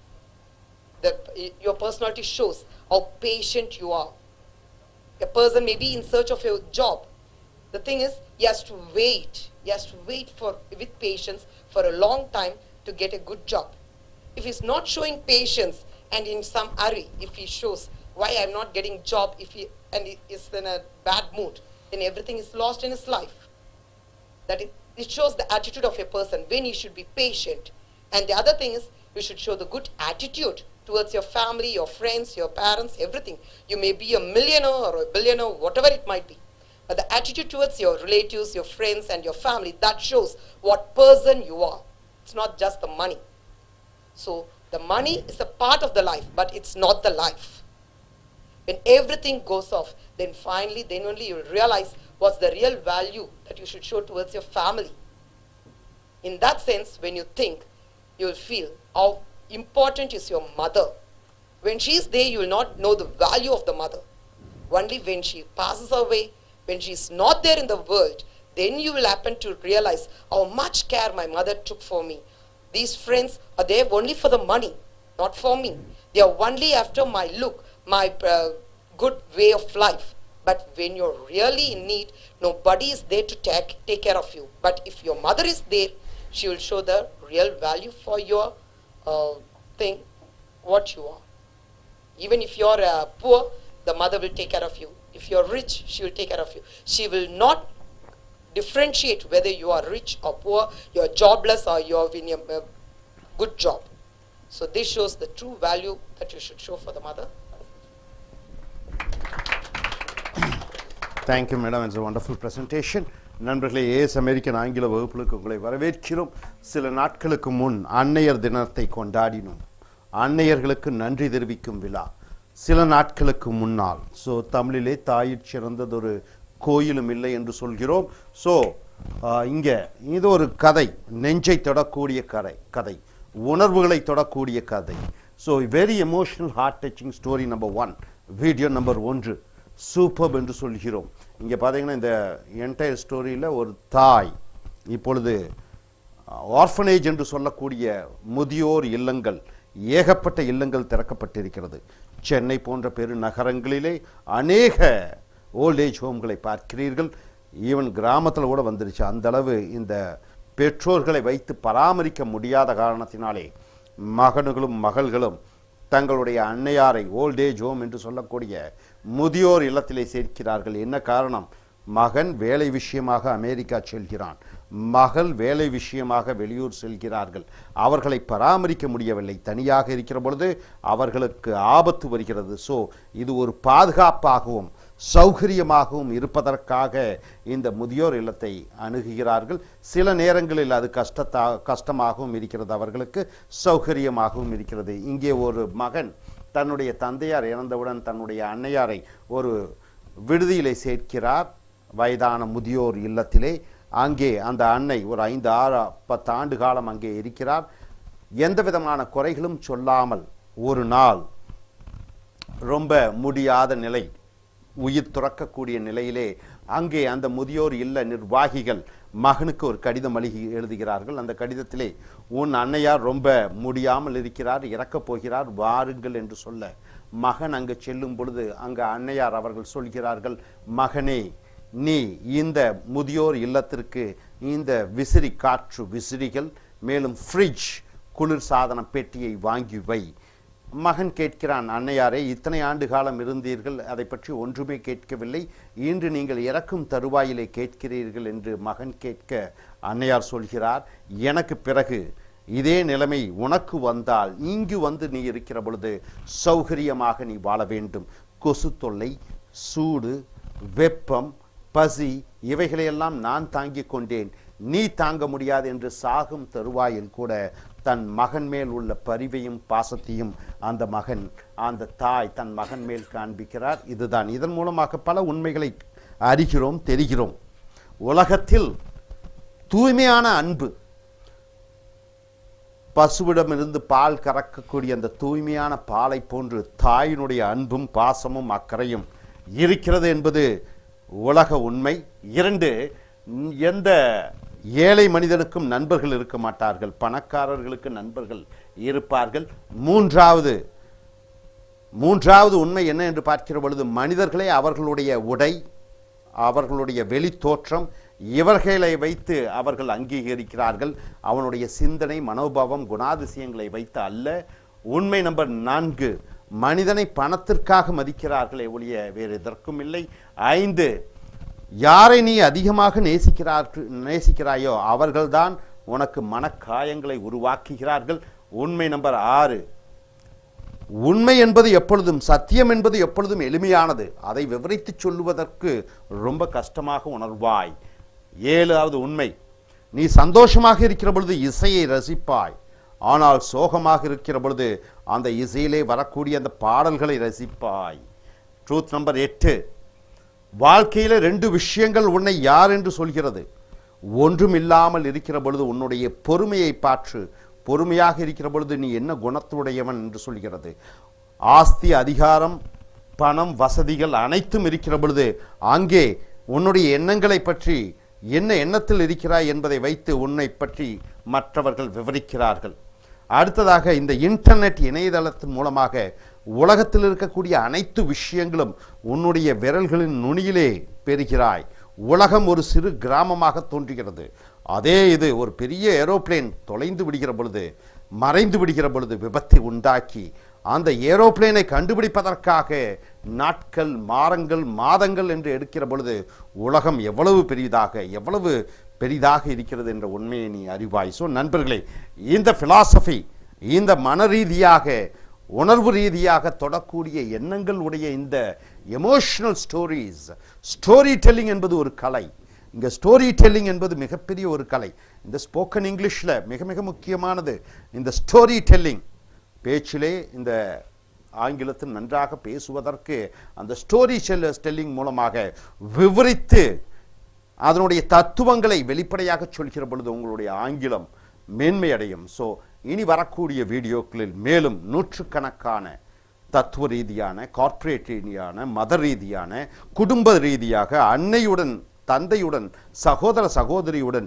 your personality shows how patient you are. A person may be in search of a job. The thing is, he has to wait. He has to wait with patience for a long time to get a good job. If he's not showing patience and in some hurry, if he shows why I'm not getting job, and he is in a bad mood, then everything is lost in his life. That it shows the attitude of a person when he should be patient. And the other thing is, you should show the good attitude towards your family, your friends, your parents, everything. You may be a millionaire or a billionaire, whatever it might be. But the attitude towards your relatives, your friends, and your family, that shows what person you are. It's not just the money. So the money is a part of the life, but it's not the life. When everything goes off, then finally, then only you will realize what's the real value that you should show towards your family. In that sense, when you think, you will feel how important is your mother. When she is there, you will not know the value of the mother. Only when she passes away, when she is not there in the world, then you will happen to realize how much care my mother took for me. These friends are there only for the money, not for me. They are only after my look, my good way of life. But when you're really in need, nobody is there to take care of you. But if your mother is there, she will show the real value for your what you are. Even if you're poor, the mother will take care of you. If you're rich, she will take care of you. She will not differentiate whether you are rich or poor, you're jobless or you're in a good job. So this shows the true value that you should show for the mother. Thank you, madam. It's a wonderful presentation. நண்பர்களே, as American ஆங்கில வகுப்புகளுக்கு உங்களை வரவேற்கிறோம். சில நாட்களுக்கு முன் அன்னையர் தினத்தை கொண்டாடினோம். அன்னையர்களுக்கு நன்றி தெரிவிக்கும் விழா சில நாட்களுக்கு முன்னால். ஸோ தமிழிலே தாயிற் சிறந்ததொரு கோயிலும் இல்லை என்று சொல்கிறோம். ஸோ இங்கே இது ஒரு கதை, நெஞ்சை தொடக்கூடிய கதை, உணர்வுகளை தொடக்கூடிய கதை. So very emotional heart touching story number 1, video number 1, super என்று சொல்கிறோம். இங்கே பார்த்தீங்கன்னா இந்த என்டையர் ஸ்டோரியில் ஒரு தாய் இப்பொழுது ஆர்ஃபனேஜ் என்று சொல்லக்கூடிய முதியோர் இல்லங்கள், ஏகப்பட்ட இல்லங்கள் திறக்கப்பட்டிருக்கிறது. சென்னை போன்ற பெருநகரங்களிலே அநேக ஓல்டேஜ் ஹோம்களை பார்க்கிறீர்கள். ஈவன் கிராமத்தில் கூட வந்துருச்சு. அந்தளவு இந்த பெற்றோர்களை வைத்து பராமரிக்க முடியாத காரணத்தினாலே மகன்களும் மகள்களும் தங்களுடைய அன்னையாரை ஓல்டேஜ் ஹோம் என்று சொல்லக்கூடிய முதியோர் இல்லத்திலே சேர்க்கிறார்கள். என்ன காரணம்? மகன் வேலை விஷயமாக அமெரிக்கா செல்கிறான், மகள் வேலை விஷயமாக வெளியூர் செல்கிறார்கள். அவர்களை பராமரிக்க முடியவில்லை. தனியாக இருக்கிற பொழுது அவர்களுக்கு ஆபத்து வருகிறது. ஸோ இது ஒரு பாதுகாப்பாகவும் சௌகரியமாகவும் இருப்பதற்காக இந்த முதியோர் இல்லத்தை அணுகுகிறார்கள். சில நேரங்களில் அது கஷ்டமாகவும் இருக்கிறது, அவர்களுக்கு சௌகரியமாகவும் இருக்கிறது. இங்கே ஒரு மகன் தன்னுடைய தந்தையார் இறந்தவுடன் தன்னுடைய அன்னையாரை ஒரு விடுதியிலே சேர்க்கிறார், வயதான முதியோர் இல்லத்திலே. அங்கே அந்த அன்னை ஒரு 5, 6, 10 ஆண்டு காலம் அங்கே இருக்கிறார். எந்த விதமான குறைகளும் சொல்லாமல் ஒரு நாள் ரொம்ப முடியாத நிலை, உயிர் துறக்கக்கூடிய நிலையிலே அங்கே அந்த முதியோர் இல்ல நிர்வாகிகள் மகனுக்கு ஒரு கடிதம் எழுதுகிறார்கள். அந்த கடிதத்திலே, உன் அன்னையார் ரொம்ப முடியாமல் இருக்கிறார், இறக்கப் போகிறார், வாருங்கள் என்று சொல்ல மகன் அங்கு செல்லும் பொழுது அங்கு அன்னையார் அவர்கள் சொல்கிறார்கள், மகனே, நீ இந்த முதியோர் இல்லத்திற்கு இந்த விசிறி காற்று விசிறிகள், மேலும் ஃப்ரிட்ஜ் குளிர் சாதன பெட்டியை வாங்கி வை. மகன் கேட்கிறான், அன்னையாரே, இத்தனை ஆண்டு காலம் இருந்தீர்கள், அதை பற்றி ஒன்றுமே கேட்கவில்லை, இன்று நீங்கள் இறக்கும் தருவாயிலே கேட்கிறீர்கள் என்று மகன் கேட்க அன்னையார் சொல்கிறார், எனக்கு பிறகு இதே நிலைமை உனக்கு வந்தால் இங்கு வந்து நீ இருக்கிற பொழுது சௌகரியமாக நீ வாழ வேண்டும். கொசு தொல்லை, சூடு, வெப்பம், பசி இவைகளையெல்லாம் நான் தாங்கிக் கொண்டேன், நீ தாங்க முடியாது என்று சாகும் தருவாயில் கூட தன் மகன் மேல் உள்ள பரிவையும் பாசத்தையும் அந்த தாய் தன் மகன் மேல் காண்பிக்கிறார். இதுதான். இதன் மூலமாக பல உண்மைகளை அறிகிறோம், தெரிகிறோம். உலகத்தில் தூய்மையான அன்பு, பசுவிடமிருந்து பால் கறக்கக்கூடிய அந்த தூய்மையான பாலை போன்று தாயினுடைய அன்பும் பாசமும் அக்கறையும் இருக்கிறது என்பது உலக உண்மை. 2, எந்த ஏழை மனிதனுக்கும் நண்பர்கள் இருக்க மாட்டார்கள், பணக்காரர்களுக்கு நண்பர்கள் இருப்பார்கள். மூன்றாவது உண்மை என்ன என்று பார்க்கிற பொழுது, மனிதர்களே அவர்களுடைய உடை, அவர்களுடைய வெளி தோற்றம் இவர்களை வைத்து அவர்கள் அங்கீகரிக்கிறார்கள். அவனுடைய சிந்தனை, மனோபாவம், குணாதிசயங்களை வைத்து அல்ல. உண்மை நம்பர் 4, மனிதனை பணத்திற்காக மதிக்கிறார்களே ஒழிய வேறு எதற்கும் இல்லை. 5, யாரை நீ அதிகமாக நேசிக்கிறாயோ அவர்கள்தான் உனக்கு மனக்காயங்களை உருவாக்குகிறார்கள். உண்மை நம்பர் 6, உண்மை என்பது எப்பொழுதும், சத்தியம் என்பது எப்பொழுதும் எளிமையானது, அதை விவரித்து சொல்லுவதற்கு ரொம்ப கஷ்டமாக உணர்வாய். 7வது உண்மை, நீ சந்தோஷமாக இருக்கிற பொழுது இசையை ரசிப்பாய், ஆனால் சோகமாக இருக்கிற பொழுது அந்த இசையிலே வரக்கூடிய அந்த பாடல்களை ரசிப்பாய். ட்ரூத் நம்பர் 8, வாழ்க்கையில 2 விஷயங்கள் உன்னை யார் என்று சொல்கிறது. ஒன்றும் இல்லாமல் இருக்கிற பொழுது உன்னுடைய பொறுமையை பாற்று, பொறுமையாக இருக்கிற பொழுது நீ என்ன குணத்துடையவன் என்று சொல்கிறது. ஆஸ்தி, அதிகாரம், பணம், வசதிகள் அனைத்தும் இருக்கிற பொழுது அங்கே உன்னுடைய எண்ணங்களை பற்றி, என்ன எண்ணத்தில் இருக்கிறாய் என்பதை வைத்து உன்னை பற்றி மற்றவர்கள் விவரிக்கிறார்கள். அடுத்ததாக, இந்த இன்டர்நெட் இணையதளத்தின் மூலமாக உலகத்தில் இருக்கக்கூடிய அனைத்து விஷயங்களும் உன்னுடைய விரல்களின் நுனியிலே பெறுகிறாய். உலகம் ஒரு சிறு கிராமமாக தோன்றுகிறது. அதே இது ஒரு பெரிய ஏரோப்ளேன் தொலைந்து விடுகிற பொழுது, மறைந்து விடுகிற பொழுது விபத்தை உண்டாக்கி அந்த ஏரோப்ளேனை கண்டுபிடிப்பதற்காக நாட்கள், மாதங்கள், மாதங்கள் என்று எடுக்கிற பொழுது உலகம் எவ்வளவு பெரிதாக இருக்கிறது என்ற உண்மையை நீ அறிவாய். ஸோ நண்பர்களே, இந்த ஃபிலாசபி, இந்த மன ரீதியாக, உணர்வு ரீதியாக தொடக்கூடிய எண்ணங்கள் உடைய இந்த எமோஷனல் ஸ்டோரிஸ், ஸ்டோரி டெல்லிங் என்பது ஒரு கலை. இங்கே ஸ்டோரி டெல்லிங் என்பது மிகப்பெரிய ஒரு கலை. இந்த ஸ்போக்கன் இங்கிலீஷில் மிக மிக முக்கியமானது இந்த ஸ்டோரி டெல்லிங். பேச்சிலே இந்த ஆங்கிலத்தில் நன்றாக பேசுவதற்கு அந்த ஸ்டோரி டெல்லிங் மூலமாக விவரித்து அதனுடைய தத்துவங்களை வெளிப்படையாக சொல்கிற பொழுது உங்களுடைய ஆங்கிலம் மேன்மையடையும். ஸோ இனி வரக்கூடிய வீடியோக்களில் மேலும் நூற்றுக்கணக்கான தத்துவ ரீதியான, கார்ப்பரேட் ரீதியான, மத ரீதியான, குடும்ப ரீதியாக, அன்னையுடன், தந்தையுடன், சகோதர சகோதரியுடன்,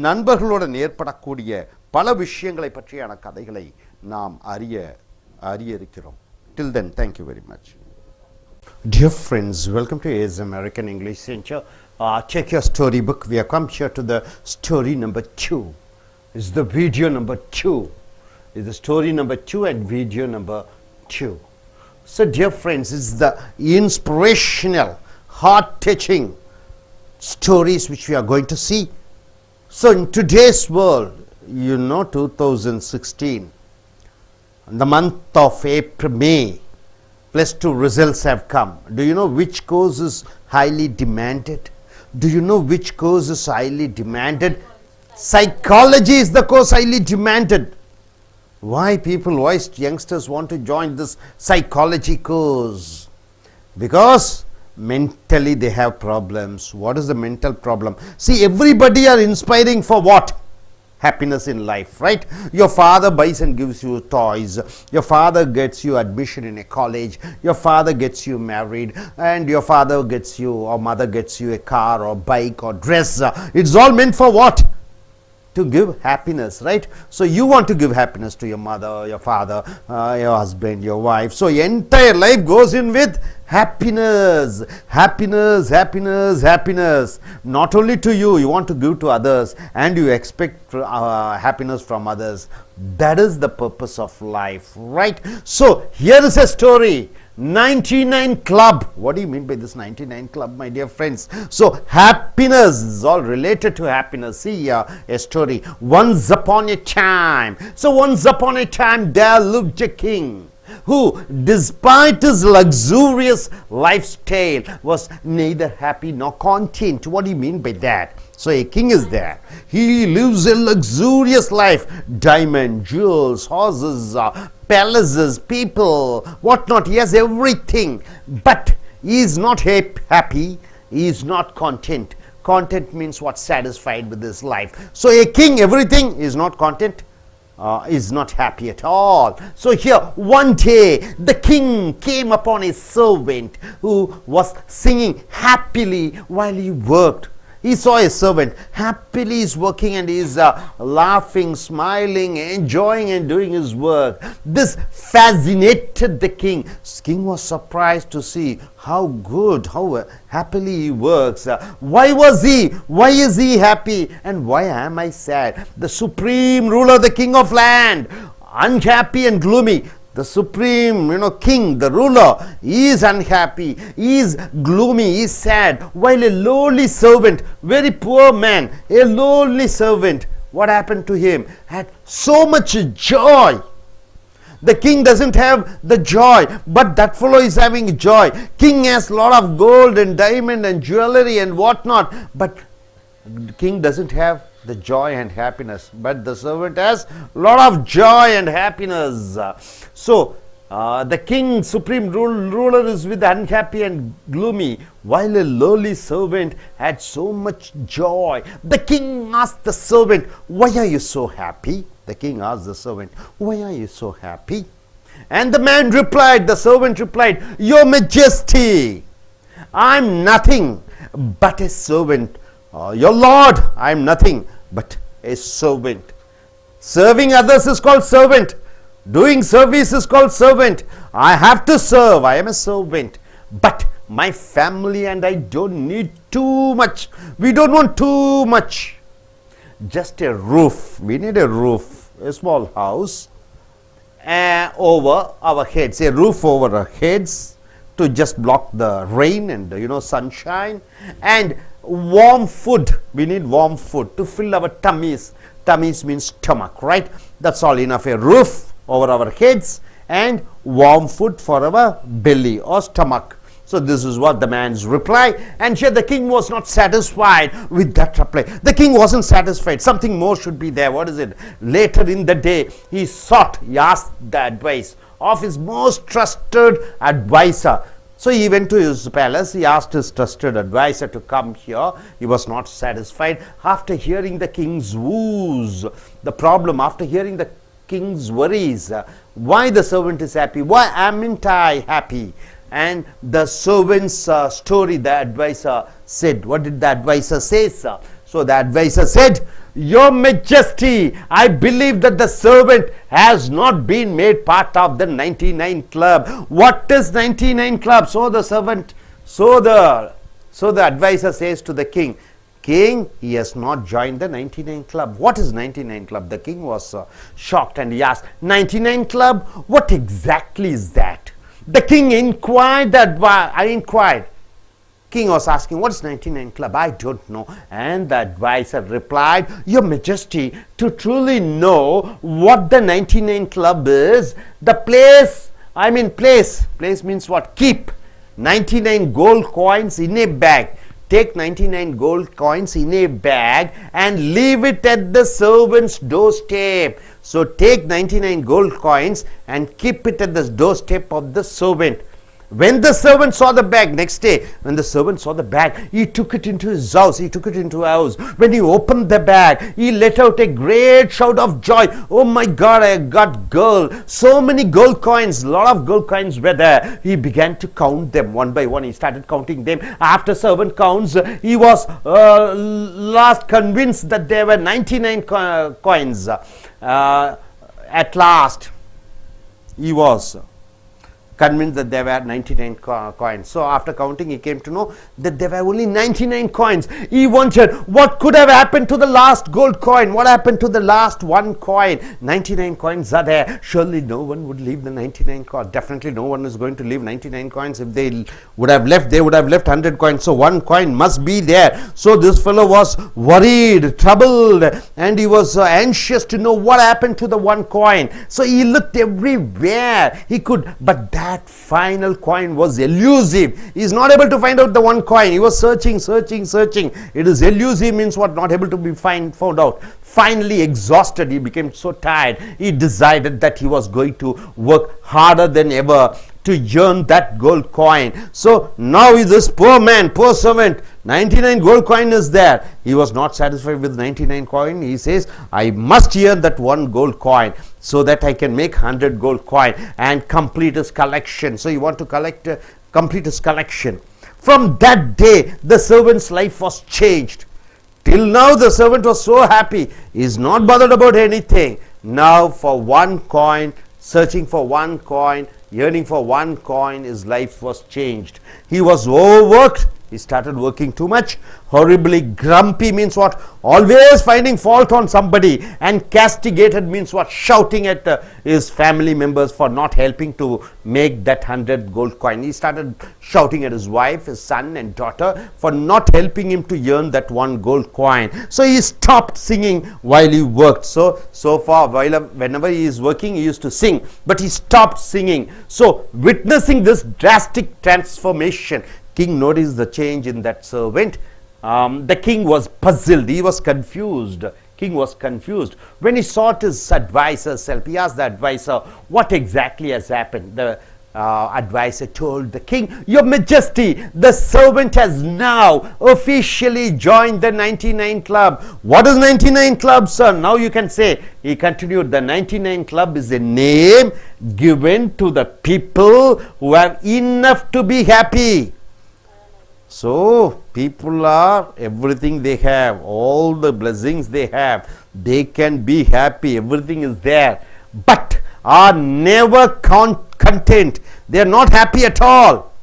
நண்பர்களுடன் ஏற்படக்கூடிய பல விஷயங்களை பற்றியான கதைகளை நாம் அறிய இருக்கிறோம். Till then, thank you very much. Dear friends, welcome to AS American English Center. Check your storybook. We have come here to the story number 2. It's the video number 2. It's the story number 2 and video number 2. So dear friends, it's the inspirational, heart-touching stories which we are going to see. So in today's world, 2016, in the month of April, May, +2 results have come. Do you know which course is highly demanded? Do you know which course is highly demanded? Psychology is the course highly demanded. Why youngsters want to join this psychology course? Because mentally they have problems. What is the mental problem? See, everybody are inspiring for what? Happiness in life, right? Your father buys and gives you toys. Your father gets you admission in a college. Your father gets you married, and your father gets you, or mother gets you a car or bike or dress. It's all meant for what? To give happiness, right? So you want to give happiness to your mother, your father, your husband, your wife. So entire life goes in with happiness, happiness, happiness, happiness. Not only to you, you want to give to others, and you expect happiness from others. That is the purpose of life, right? So here is a story. 99 Club. What do you mean by this 99 Club, my dear friends? So happiness is all related to happiness. See a story. Once upon a time. So once upon a time there lived a king who, despite his luxurious lifestyle, was neither happy nor content. What do you mean by that? So a king is there. He lives a luxurious life. Diamond, jewels, horses, palaces, people, whatnot. He has everything. But he is not happy. He is not content. Content means what? Satisfied with his life. So a king, everything, is not content. Is not happy at all. So here one day the king came upon a servant who was singing happily while he worked. He saw a servant happily is working, and he is laughing, smiling, enjoying and doing his work. This fascinated the king. King was surprised to see how good, how happily he works. Why is he happy, and why am I sad? The supreme ruler, the king of land, unhappy and gloomy. The supreme, king, the ruler, he is unhappy, he is gloomy, he is sad, while a lowly servant, very poor man, a lowly servant, what happened to him? Had so much joy. The king doesn't have the joy, but that fellow is having joy. King has a lot of gold and diamond and jewelry and whatnot, but king doesn't have the joy and happiness, but the servant has a lot of joy and happiness. So the king, supreme ruler, is with unhappy and gloomy, while a lowly servant had so much joy. The king asked the servant, why are you so happy? The king asked the servant, why are you so happy? And the man replied, the servant replied, your majesty, I'm nothing but a servant. Your lord, I am nothing but a servant. Serving others is called servant. Doing service is called servant. I have to serve. I am a servant. But my family and I don't need too much. We don't want too much. Just a roof. We need a roof, a small house over our heads, a roof over our heads, to just block the rain and sunshine, and warm food. We need warm food to fill our tummies. Tummies means stomach, right? That's all. Enough a roof over our heads and warm food for our belly or stomach. So this is what the man's reply, and here the king was not satisfied with that reply. The king wasn't satisfied. Something more should be there. What is it? Later in the day, he asked the advice of his most trusted advisor. So he went to his palace. He asked his trusted advisor to come here. He was not satisfied. After hearing the king's woes, the problem, after hearing the king's worries, why the servant is happy, why amn't I happy? And the servant's story, the advisor said. What did the advisor say, sir? So the advisor said, Your Majesty, I believe that the servant has not been made part of the 99 club. What is 99 club? So the advisor says to the king, King, he has not joined the 99 club. What is 99 club? The king was shocked and he asked, 99 club? What exactly is that? The king inquired. King was asking, what is 99 club? I don't know. And the advisor replied, Your Majesty, to truly know what the 99 club is, the place means what? Keep 99 gold coins in a bag. Take 99 gold coins in a bag and leave it at the servant's doorstep. So take 99 gold coins and keep it at the doorstep of the servant. When the servant saw the bag, next day, when the servant saw the bag, he took it into his house. When he opened the bag, he let out a great shout of joy. Oh my God, I got gold. So many gold coins, a lot of gold coins were there. He began to count them one by one. He started counting them. After servant counts, he was last convinced that there were 99 coins. At last, he was convinced that there were 99 coins. So after counting, he came to know that there were only 99 coins. He wondered what could have happened to the last gold coin. What happened to the last one coin? 99 coins are there. Surely no one would leave the 99 coins. Definitely no one is going to leave 99 coins. If they would have left, they would have left 100 coins. So one coin must be there. So this fellow was worried, troubled, and he was anxious to know what happened to the one coin. So he looked everywhere he could, but that final coin was elusive. He is not able to find out the one coin. He was searching. It is elusive means what? Not able to be found out. Finally exhausted, he became so tired. He decided that he was going to work harder than ever to earn that gold coin. So now this poor man, poor servant, 99 gold coin is there. He was not satisfied with 99 coin. He says, I must earn that one gold coin so that I can make 100 gold coin and complete his collection. So he want to complete his collection. From that day, the servant's life was changed. Till now, the servant was so happy. He is not bothered about anything. Now for one coin, searching for one coin, yearning for one coin, his life was changed. He was overworked. He started working too much. Horribly grumpy means what? Always finding fault on somebody. And castigated means what? Shouting at his family members for not helping to make that 100 gold coin. He started shouting at his wife, his son and daughter for not helping him to earn that one gold coin. So he stopped singing while he worked. So far, whenever he is working, he used to sing. But he stopped singing. So witnessing this drastic transformation, king noticed the change in that servant. The king was puzzled. He was confused. King was confused. When he sought his advisor's help, he asked the advisor, what exactly has happened? The advisor told the king, Your Majesty, the servant has now officially joined the 99 club. What is 99 club, sir? Now you can say, he continued, the 99 club is a name given to the people who have enough to be happy. So people are everything they have, all the blessings they have, they can be happy, everything is there, but are never content. They are not happy at all.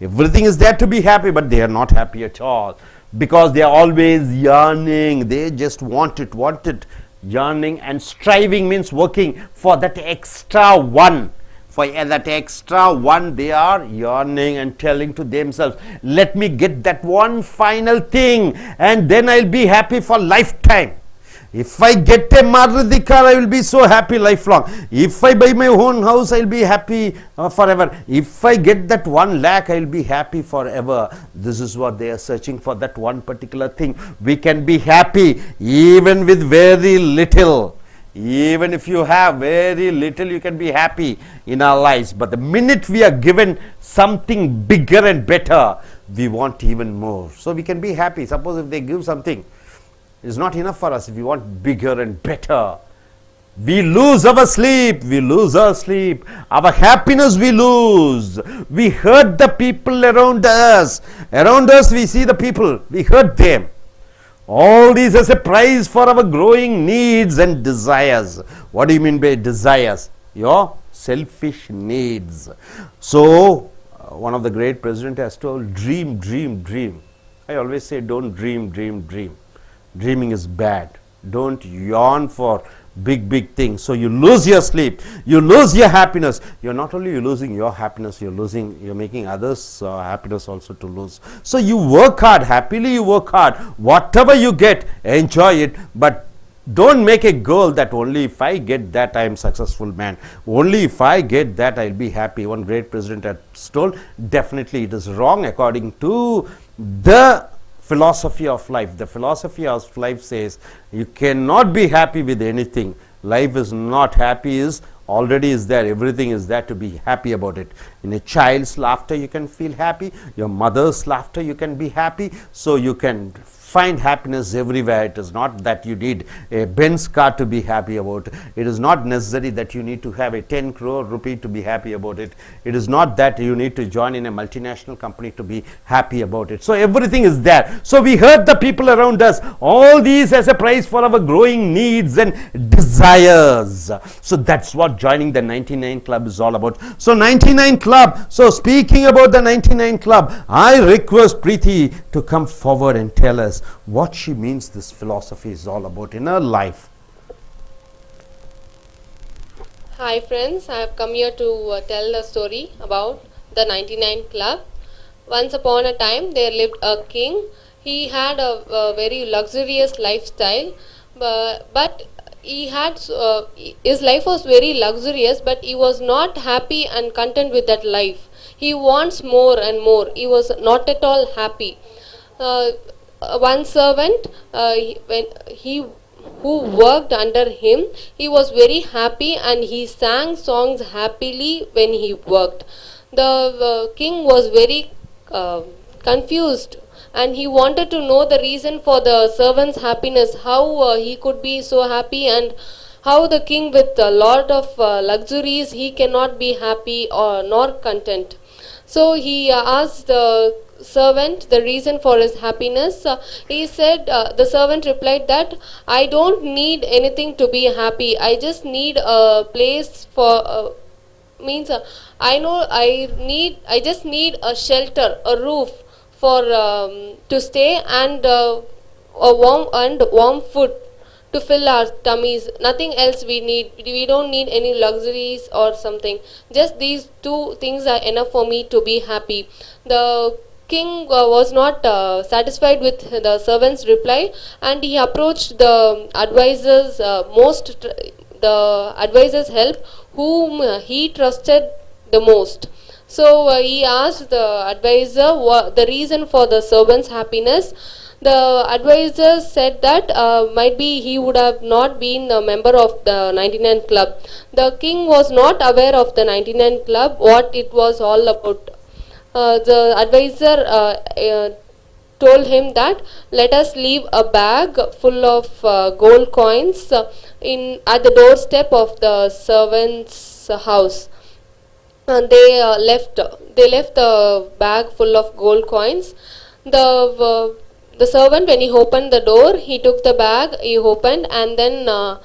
Everything is there to be happy, but they are not happy at all, because they are always yearning. They just want it. Yearning and striving means working for that extra one, For that extra one, they are yearning and telling to themselves, let me get that one final thing and then I'll be happy for lifetime. If I get a Maruti car, I will be so happy lifelong. If I buy my own house, I will be happy forever. If I get that 1 lakh, I will be happy forever. This is what they are searching for, that one particular thing. We can be happy even with very little. Even if you have very little, you can be happy in our lives. But the minute we are given something bigger and better, we want even more. So we can be happy. Suppose if they give something, it's not enough for us. If we want bigger and better, we lose our sleep, we lose our sleep, our happiness we lose, we hurt the people around us. Around us we see the people, we hurt them. All these as a price for our growing needs and desires. What do you mean by desires? Your selfish needs. So, one of the great presidents has told, dream, dream, dream. I always say, don't dream, dream, dream. Dreaming is bad. Don't yawn for big things. So you lose your sleep, you lose your happiness. You're not only losing your happiness, you're making others happiness also to lose. So you work hard, happily you work hard. Whatever you get, enjoy it, but don't make a goal that only if I get that I am successful man. Only if I get that I'll be happy. One great president has told, definitely it is wrong according to the philosophy of life. The philosophy of life says you cannot be happy with anything. Life is not happy, is already is there. Everything is there to be happy about it. In a child's laughter you can feel happy. Your mother's laughter you can be happy. So you can find happiness everywhere. It is not that you need a Benz car to be happy about. It is not necessary that you need to have a 10 crore rupee to be happy about it. It is not that you need to join in a multinational company to be happy about it. So everything is there. So we hurt the people around us. All these as a price for our growing needs and desires. So that's what joining the 99 Club is all about. So 99 Club. So speaking about the 99 Club, I request Preeti to come forward and tell us what she means this philosophy is all about in her life. Hi friends, I have come here to tell a story about the 99 Club. Once upon a time there lived a king. He had a very luxurious lifestyle, but he had his life was very luxurious, but he was not happy and content with that life. He wants more and more. He was not at all happy. One servant, who worked under him, he was very happy and he sang songs happily when he worked. The king was very confused and he wanted to know the reason for the servant's happiness, how he could be so happy and how the king with a lot of luxuries, he cannot be happy or nor content. So he asked the servant the reason for his happiness. He said, the servant replied that I don't need anything to be happy. I just need a place for I just need a shelter, a roof for to stay and a warm food to fill our tummies. Nothing else we need. We don't need any luxuries or something. Just these two things are enough for me to be happy. The king was not satisfied with the servant's reply and he approached the advisors, the advisors' help, whom he trusted the most. So he asked the advisor the reason for the servant's happiness. The advisor said that might be he would have not been a member of the 99 Club. The king was not aware of the 99 Club, what it was all about. The advisor told him that let us leave a bag full of gold coins at the doorstep of the servant's house. And they left the bag full of gold coins. The servant, when he opened the door, he took the bag, he opened, and then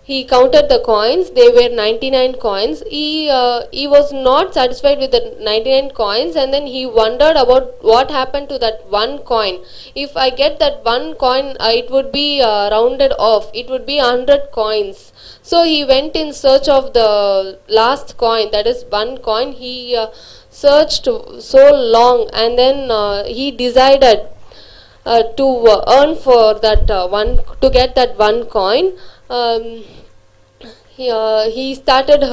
he counted the coins. They were 99 coins. He was not satisfied with the 99 coins, and then he wondered about what happened to that one coin. If I get that one coin, it would be rounded off. It would be 100 coins. So he went in search of the last coin, that is one coin. He searched so long, and then he decided to earn for that to get that one coin. He started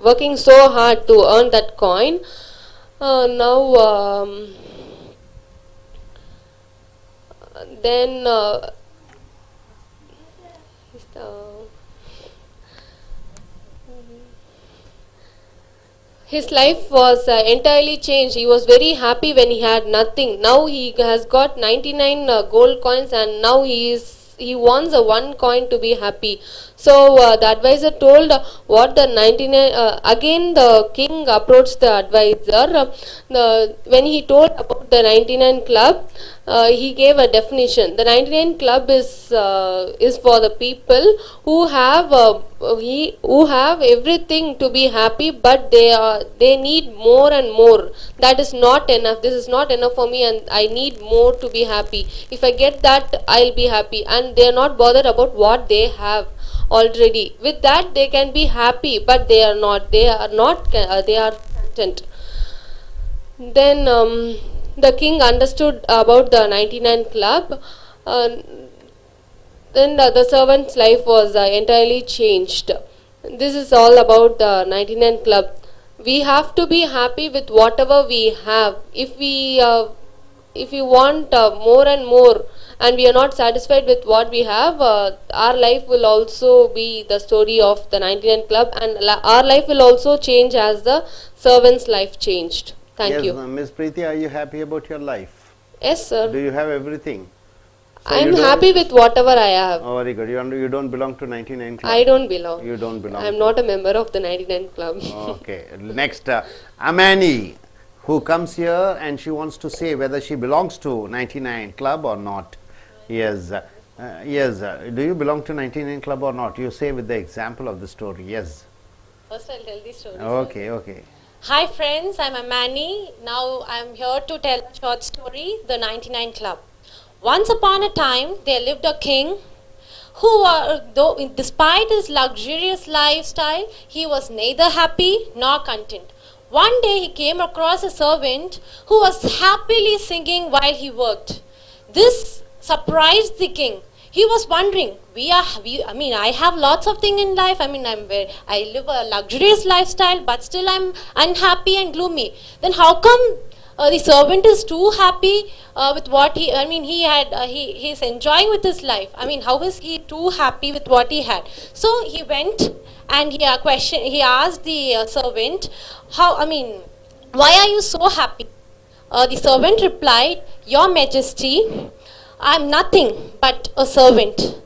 working so hard to earn that coin. Now then his life was entirely changed. He was very happy when he had nothing. Now he has got 99 gold coins, and now he wants a one coin to be happy. So the advisor told what the 99. Again, the king approached the advisor. When he told about the 99 club, he gave a definition. The 99 club is for the people who have who have everything to be happy, but they need more and more. That is not enough. This is not enough for me, and I need more to be happy. If I get that, I'll be happy. And they are not bothered about what they have already. With that, they can be happy, but they are not. They are content. Then the king understood about the 99 club. Then the servant's life was entirely changed. This is all about the 99 club. We have to be happy with whatever we have. If we want more and more, and we are not satisfied with what we have, our life will also be the story of the 99 club, and our life will also change as the servant's life changed. Thank you. Ms. Preeti, are you happy about your life? Yes, sir. Do you have everything? So I am happy with whatever I have. Oh, very good. You don't belong to 99 club? I don't belong. You don't belong. I am not a member of the 99 club. Okay. Next, Amani, who comes here and she wants to say whether she belongs to 99 club or not. Yes. Yes. Do you belong to 99 club or not? You say with the example of the story. Yes. First I'll tell the story. Okay, okay. Hi friends, I'm Amani. Now I'm here to tell a short story, The 99 Club. Once upon a time, there lived a king who, despite his luxurious lifestyle, he was neither happy nor content. One day he came across a servant who was happily singing while he worked. This surprised the king. He was wondering, I have lots of things in life. I live a luxurious lifestyle, but still I'm unhappy and gloomy. Then how come the servant is too happy with what he's enjoying with his life? How is he too happy with what he had? So he went and he asked the servant, why are you so happy? The servant replied, Your Majesty, I am nothing but a servant.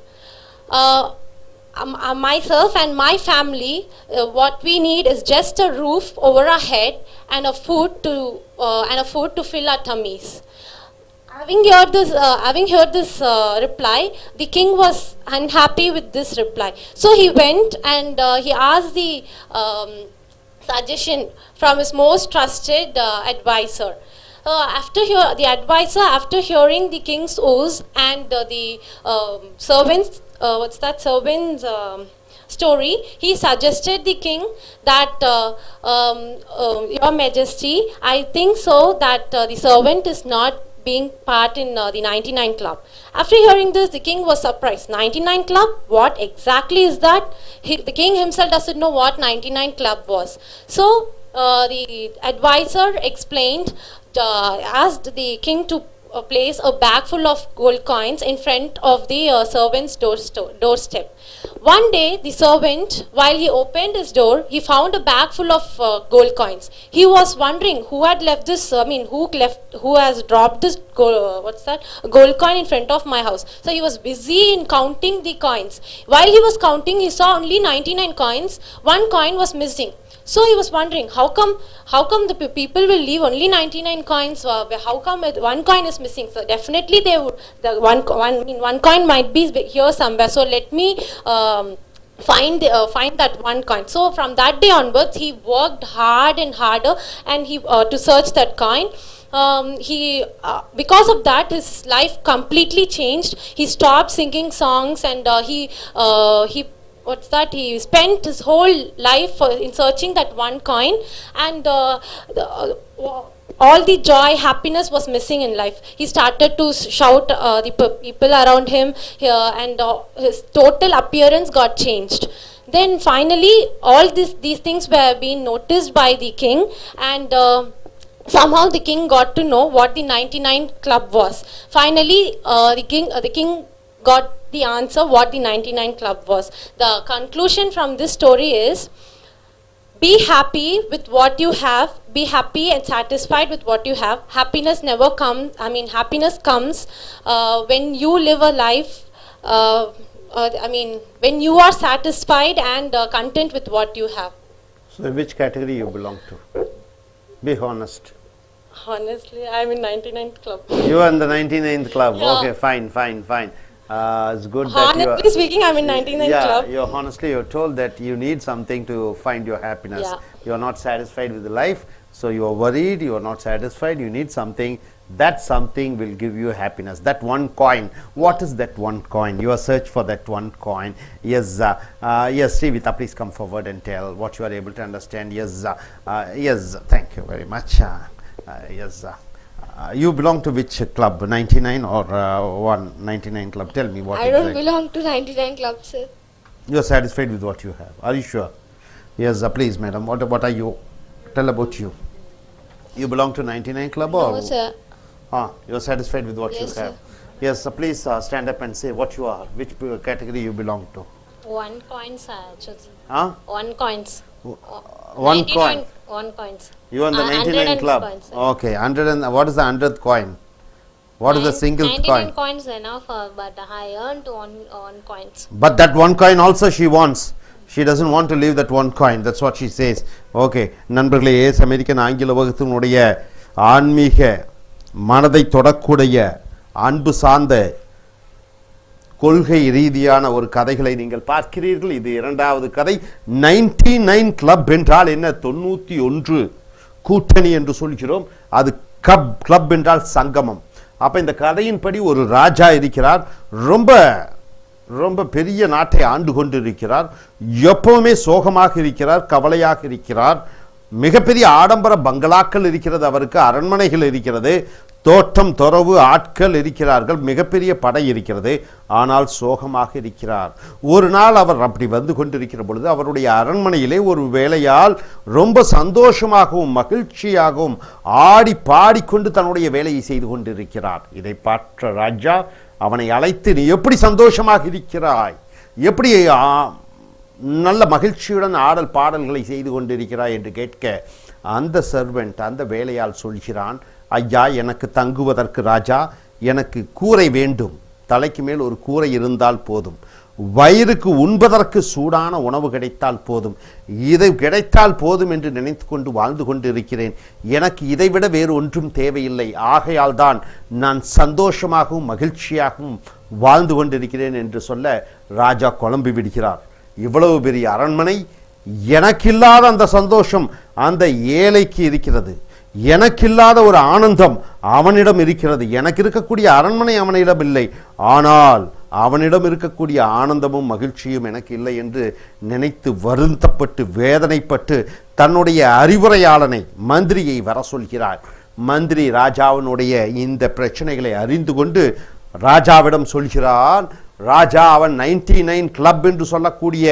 Myself and my family, what we need is just a roof over our head and a food to fill our tummies. Having heard this reply, the king was unhappy with this reply. So he went and he asked the suggestion from his most trusted advisor. After hearing the king's oaths and the servant's story, he suggested the king that, Your Majesty, I think so that the servant is not being part in the 99 club. After hearing this, the king was surprised. 99 club? What exactly is that? The king himself doesn't know what 99 club was. So the advisor explained, asked the king to place a bag full of gold coins in front of the servant's doorstep. One day, the servant, while he opened his door, he found a bag full of gold coins. He was wondering who had left this. Who has dropped this gold coin in front of my house? So he was busy in counting the coins. While he was counting, he saw only 99 coins. One coin was missing. So he was wondering, how come the people will leave only 99 coins? How come one coin is missing? So definitely one coin might be here somewhere. So let me find that one coin. So from that day onwards, he worked hard and harder, and to search that coin. Because of that, his life completely changed. He stopped singing songs, and he what's that? He spent his whole life in searching that one coin, and all the joy, happiness was missing in life. He started to shout the people around him, and his total appearance got changed. Then finally, all these things were being noticed by the king, and somehow the king got to know what the 99 club was. Finally, the king got the answer what the 99 club was. The conclusion from this story is, be happy with what you have. Be happy and satisfied with what you have. Happiness never comes. Happiness comes when you live a life. When you are satisfied and content with what you have. So, in which category you belong to? Be honest. Honestly, I'm in 99th club. You are in the 99th club. Yeah. Okay, fine. It's good Honestly that you are. speaking, I'm in 99th club. You're told that you need something to find your happiness. Yeah. You are not satisfied with life, so you are worried. You are not satisfied. You need something. That something will give you happiness. That one coin. What is that one coin? You are search for that one coin. Yes, Srivita, please come forward and tell what you are able to understand. Yes, thank you very much. You belong to which club? 99 or 199 club? Tell me what. I don't belong to 99 club, sir. You are satisfied with what you have. Are you sure? Yes, please, madam. What are you? Tell about you. You belong to 99 club or? No, sir. You are satisfied with what you have. Sir. Yes, please stand up and say what you are. Which category you belong to? 1 coins actually. 1 coins. 1 coin. 1 coins. You are in the 99 club. Coins, Okay, 100 and what is the 100th coin? What is the single 99 coin? coins enough, but I earned 1 coins. But that 1 coin also she wants. She doesn't want to leave that 1 coin. That's what she says. Okay, நண்பர்களே, Ace American ஆங்கில வகுப்பினுடைய ஆன்மீக மனதை தொடக்கூடிய அன்பு சார்ந்த கொள்கை ரீதியான ஒரு கதைகளை நீங்கள் பார்க்கிறீர்கள். இது இரண்டாவது கதை. 99 கிளப் என்றால் என்ன? 91 கூட்டணி என்று சொல்கிறோம். அது கிளப் என்றால் சங்கமம். அப்ப இந்த கதையின்படி ஒரு ராஜா இருக்கிறார். ரொம்ப பெரிய நாட்டை ஆண்டு கொண்டிருக்கிறார். எப்பவுமே சோகமாக இருக்கிறார், கவலையாக இருக்கிறார். மிகப்பெரிய ஆடம்பர பங்களாக்கள் இருக்கிறது, அவருக்கு அரண்மனைகள் இருக்கிறது, தோட்டம் துறவு ஆட்கள் இருக்கிறார்கள், மிகப்பெரிய படை இருக்கிறது. ஆனால் சோகமாக இருக்கிறார். ஒரு நாள் அவர் அப்படி வந்து கொண்டிருக்கிற பொழுது அவருடைய அரண்மனையிலே ஒரு வேலையால் ரொம்ப சந்தோஷமாகவும் மகிழ்ச்சியாகவும் ஆடி பாடிக்கொண்டு தன்னுடைய வேலையை செய்து கொண்டிருக்கிறார். இதை பார்த்த ராஜா அவனை அழைத்து, நீ எப்படி சந்தோஷமாக இருக்கிறாய், எப்படி நல்ல மகிழ்ச்சியுடன் ஆடல் பாடல்களை செய்து கொண்டிருக்கிறாய் என்று கேட்க, அந்த சர்வெண்ட் அந்த வேலையால் சொல்கிறான், ஐயா, எனக்கு தங்குவதற்கு ராஜா எனக்கு கூரை வேண்டும். தலைக்கு மேல் ஒரு கூரை இருந்தால் போதும். வயிறுக்கு உண்பதற்கு சூடான உணவு கிடைத்தால் போதும். இது கிடைத்தால் போதும் என்று நினைத்து கொண்டு வாழ்ந்து கொண்டு இருக்கிறேன். எனக்கு இதைவிட வேறு ஒன்றும் தேவையில்லை. ஆகையால் தான் நான் சந்தோஷமாகவும் மகிழ்ச்சியாகவும் வாழ்ந்து கொண்டிருக்கிறேன் என்று சொல்ல ராஜா குழம்பி விடுகிறார். இவ்வளவு பெரிய அரண்மனை, எனக்கில்லாத அந்த சந்தோஷம் அந்த ஏழைக்கு இருக்கிறது. எனக்கில்லாத ஒரு ஆனந்தம் அவனிடம் இருக்கிறது. எனக்கு இருக்கக்கூடிய அரண்மனை அவனிடம் இல்லை, ஆனால் அவனிடம் இருக்கக்கூடிய ஆனந்தமும் மகிழ்ச்சியும் எனக்கு இல்லை என்று நினைத்து வருத்தப்பட்டு வேதனைப்பட்டு தன்னுடைய அறிவுரையாளனை மந்திரியை வர சொல்கிறார். மந்திரி ராஜாவினுடைய இந்த பிரச்சனைகளை அறிந்து கொண்டு ராஜாவிடம் சொல்கிறான். ராஜா, அவன் 99 கிளப் என்று சொல்லக்கூடிய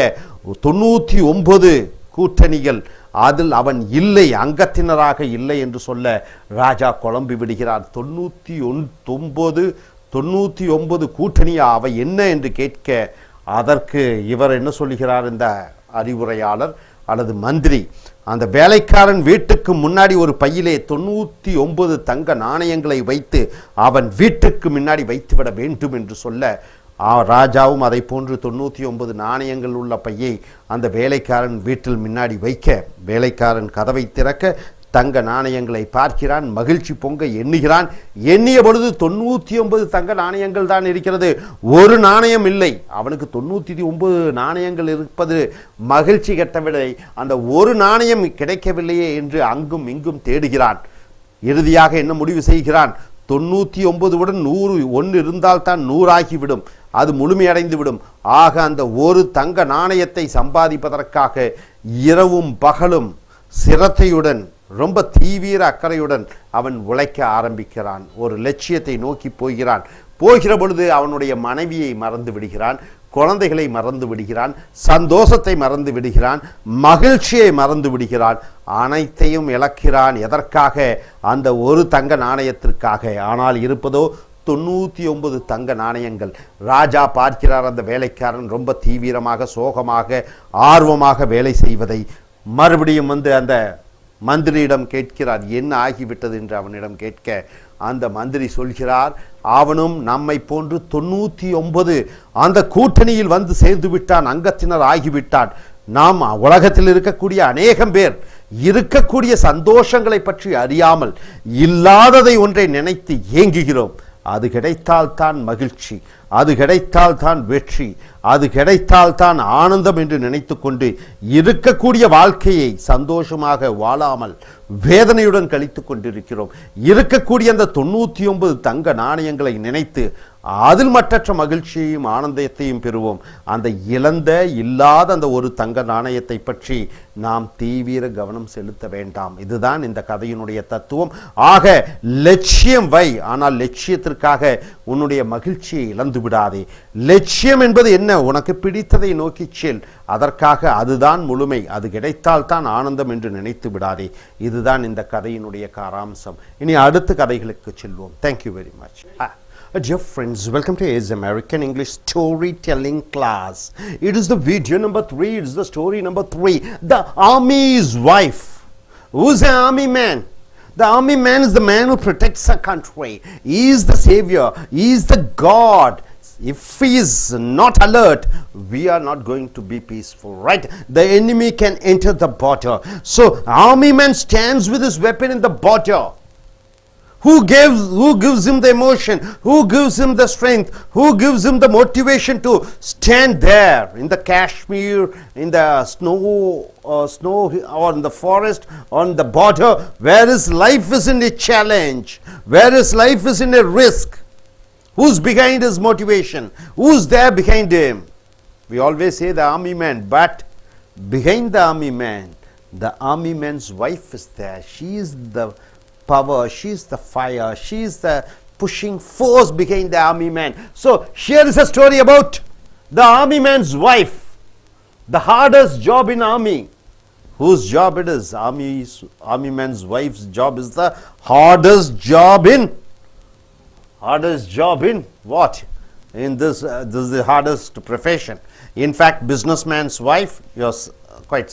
99 கூட்டணிகள், அதில் அவன் இல்லை, அங்கத்தினராக இல்லை என்று சொல்ல ராஜா குழம்பி விடுகிறார். 99 கூட்டணியா, அவை என்ன என்று கேட்க, அதற்கு இவர் என்ன சொல்கிறார், இந்த அறிவுரையாளர் அல்லது மந்திரி, அந்த வேலைக்காரன் வீட்டுக்கு முன்னாடி ஒரு பையிலே 99 தங்க நாணயங்களை வைத்து அவன் வீட்டுக்கு முன்னாடி வைத்துவிட வேண்டும் என்று சொல்ல, ராஜாவும் அதை போன்று 99 நாணயங்கள் உள்ள பையை அந்த வேலைக்காரன் வீட்டில் முன்னாடி வைக்க, வேலைக்காரன் கதவை திறக்க தங்க நாணயங்களை பார்க்கிறான், மகிழ்ச்சி பொங்க எண்ணுகிறான். எண்ணிய பொழுது 99 தங்க நாணயங்கள் தான் இருக்கிறது, ஒரு நாணயம் இல்லை. அவனுக்கு 99 நாணயங்கள் இருப்பது மகிழ்ச்சி கட்டவில்லை, அந்த ஒரு நாணயம் கிடைக்கவில்லையே என்று அங்கும் இங்கும் தேடுகிறான். இறுதியாக என்ன முடிவு செய்கிறான், 99 உடன் 100 இருந்தால் தான் 100 ஆகிவிடும். அது முழுமையடைந்து விடும். ஆக அந்த ஒரு தங்க நாணயத்தை சம்பாதிப்பதற்காக இரவும் பகலும் சிரத்தையுடன் ரொம்ப தீவிர அக்கறையுடன் அவன் உழைக்க ஆரம்பிக்கிறான். ஒரு லட்சியத்தை நோக்கி போகிறான். போகிற பொழுது அவனுடைய மனைவியை மறந்து விடுகிறான், குழந்தைகளை மறந்து விடுகிறான், சந்தோஷத்தை மறந்து விடுகிறான், மகிழ்ச்சியை மறந்து விடுகிறான், அனைத்தையும் இழக்கிறான். எதற்காக? அந்த ஒரு தங்க நாணயத்திற்காக. ஆனால் இருப்பதோ 99 தங்க நாணயங்கள். ராஜா பார்க்கிறார் அந்த வேலைக்காரன் ரொம்ப தீவிரமாக, சோகமாக, ஆர்வமாக வேலை செய்வதை. மறுபடியும் அந்த மந்திரியிடம் கேட்கிறார், என்ன ஆகிவிட்டது என்று அவனிடம் கேட்க அந்த மந்திரி சொல்கிறார், அவனும் நம்மை போன்று 99 அந்த கூட்டணியில் வந்து சேர்ந்து விட்டான், அங்கத்தினர் ஆகிவிட்டான். நாம் உலகத்தில் இருக்கக்கூடிய அநேகம் பேர் இருக்கக்கூடிய சந்தோஷங்களை பற்றி அறியாமல் இல்லாததை ஒன்றை நினைத்து ஏங்குகிறோம். அது கிடைத்தால்தான் மகிழ்ச்சி, அது கிடைத்தால்தான் வெற்றி, அது கிடைத்தால்தான் ஆனந்தம் என்று நினைத்து கொண்டு இருக்கக்கூடிய வாழ்க்கையை சந்தோஷமாக வாழாமல் வேதனையுடன் கழித்து கொண்டிருக்கிறோம். இருக்கக்கூடிய அந்த 99 தங்க நாணயங்களை நினைத்து அதில் மற்றற்ற மகிழ்ச்சியையும் ஆனந்தத்தையும் பெறுவோம். அந்த இல்லாத அந்த ஒரு தங்க நாணயத்தை பற்றி நாம் தீவிர கவனம் செலுத்த வேண்டாம். இதுதான் இந்த கதையினுடைய தத்துவம். ஆக லட்சியம் வை, ஆனால் லட்சியத்திற்காக உன்னுடைய மகிழ்ச்சியை இழந்து விடாதே. லட்சியம் என்பது என்ன? உனக்கு பிடித்ததை நோக்கி செல். அதற்காக அதுதான் முழுமை, அது கிடைத்தால் தான் ஆனந்தம் என்று நினைத்து விடாதே. இதுதான் இந்த கதையினுடைய காராம்சம். இனி அடுத்த கதைகளுக்கு செல்வோம். Thank you very much. Dear friends, welcome to AS American English storytelling class. It is the video number 3. It is the story number 3. The Army's Wife. Who's an army man? The army man is the man who protects a country. He is the savior. He is the God. If he is not alert, we are not going to be peaceful, right? The enemy can enter the border. So army man stands with his weapon in the border. Who gives him the emotion? Who gives him the strength? Who gives him the motivation to stand there in the Kashmir, in the snow or in the forest, on the border, where his life is in a challenge, where his life is in a risk? Who's behind his motivation? Who's there behind him? We always say the army man, but behind the army man's wife is there. She is the power, she is the fire, she is the pushing force behind the army man. So here is a story about the army man's wife, the hardest job in army. Whose job it is? Army man's wife's job is the hardest job in what? In this is the hardest profession. In fact, businessman's wife, you're quite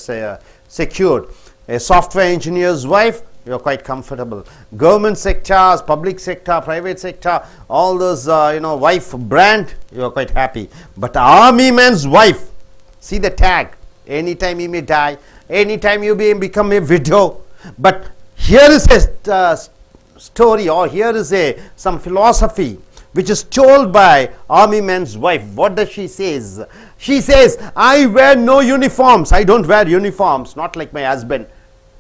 secured. A software engineer's wife, you're quite comfortable. Government sectors, public sector, private sector, all those wife brand, you're quite happy. But army man's wife, see the tag, anytime he may die, anytime you may become a widow. But here is a story, or here is some philosophy which is told by army man's wife. What does she says? She says, I wear no uniforms. I don't wear uniforms, not like my husband.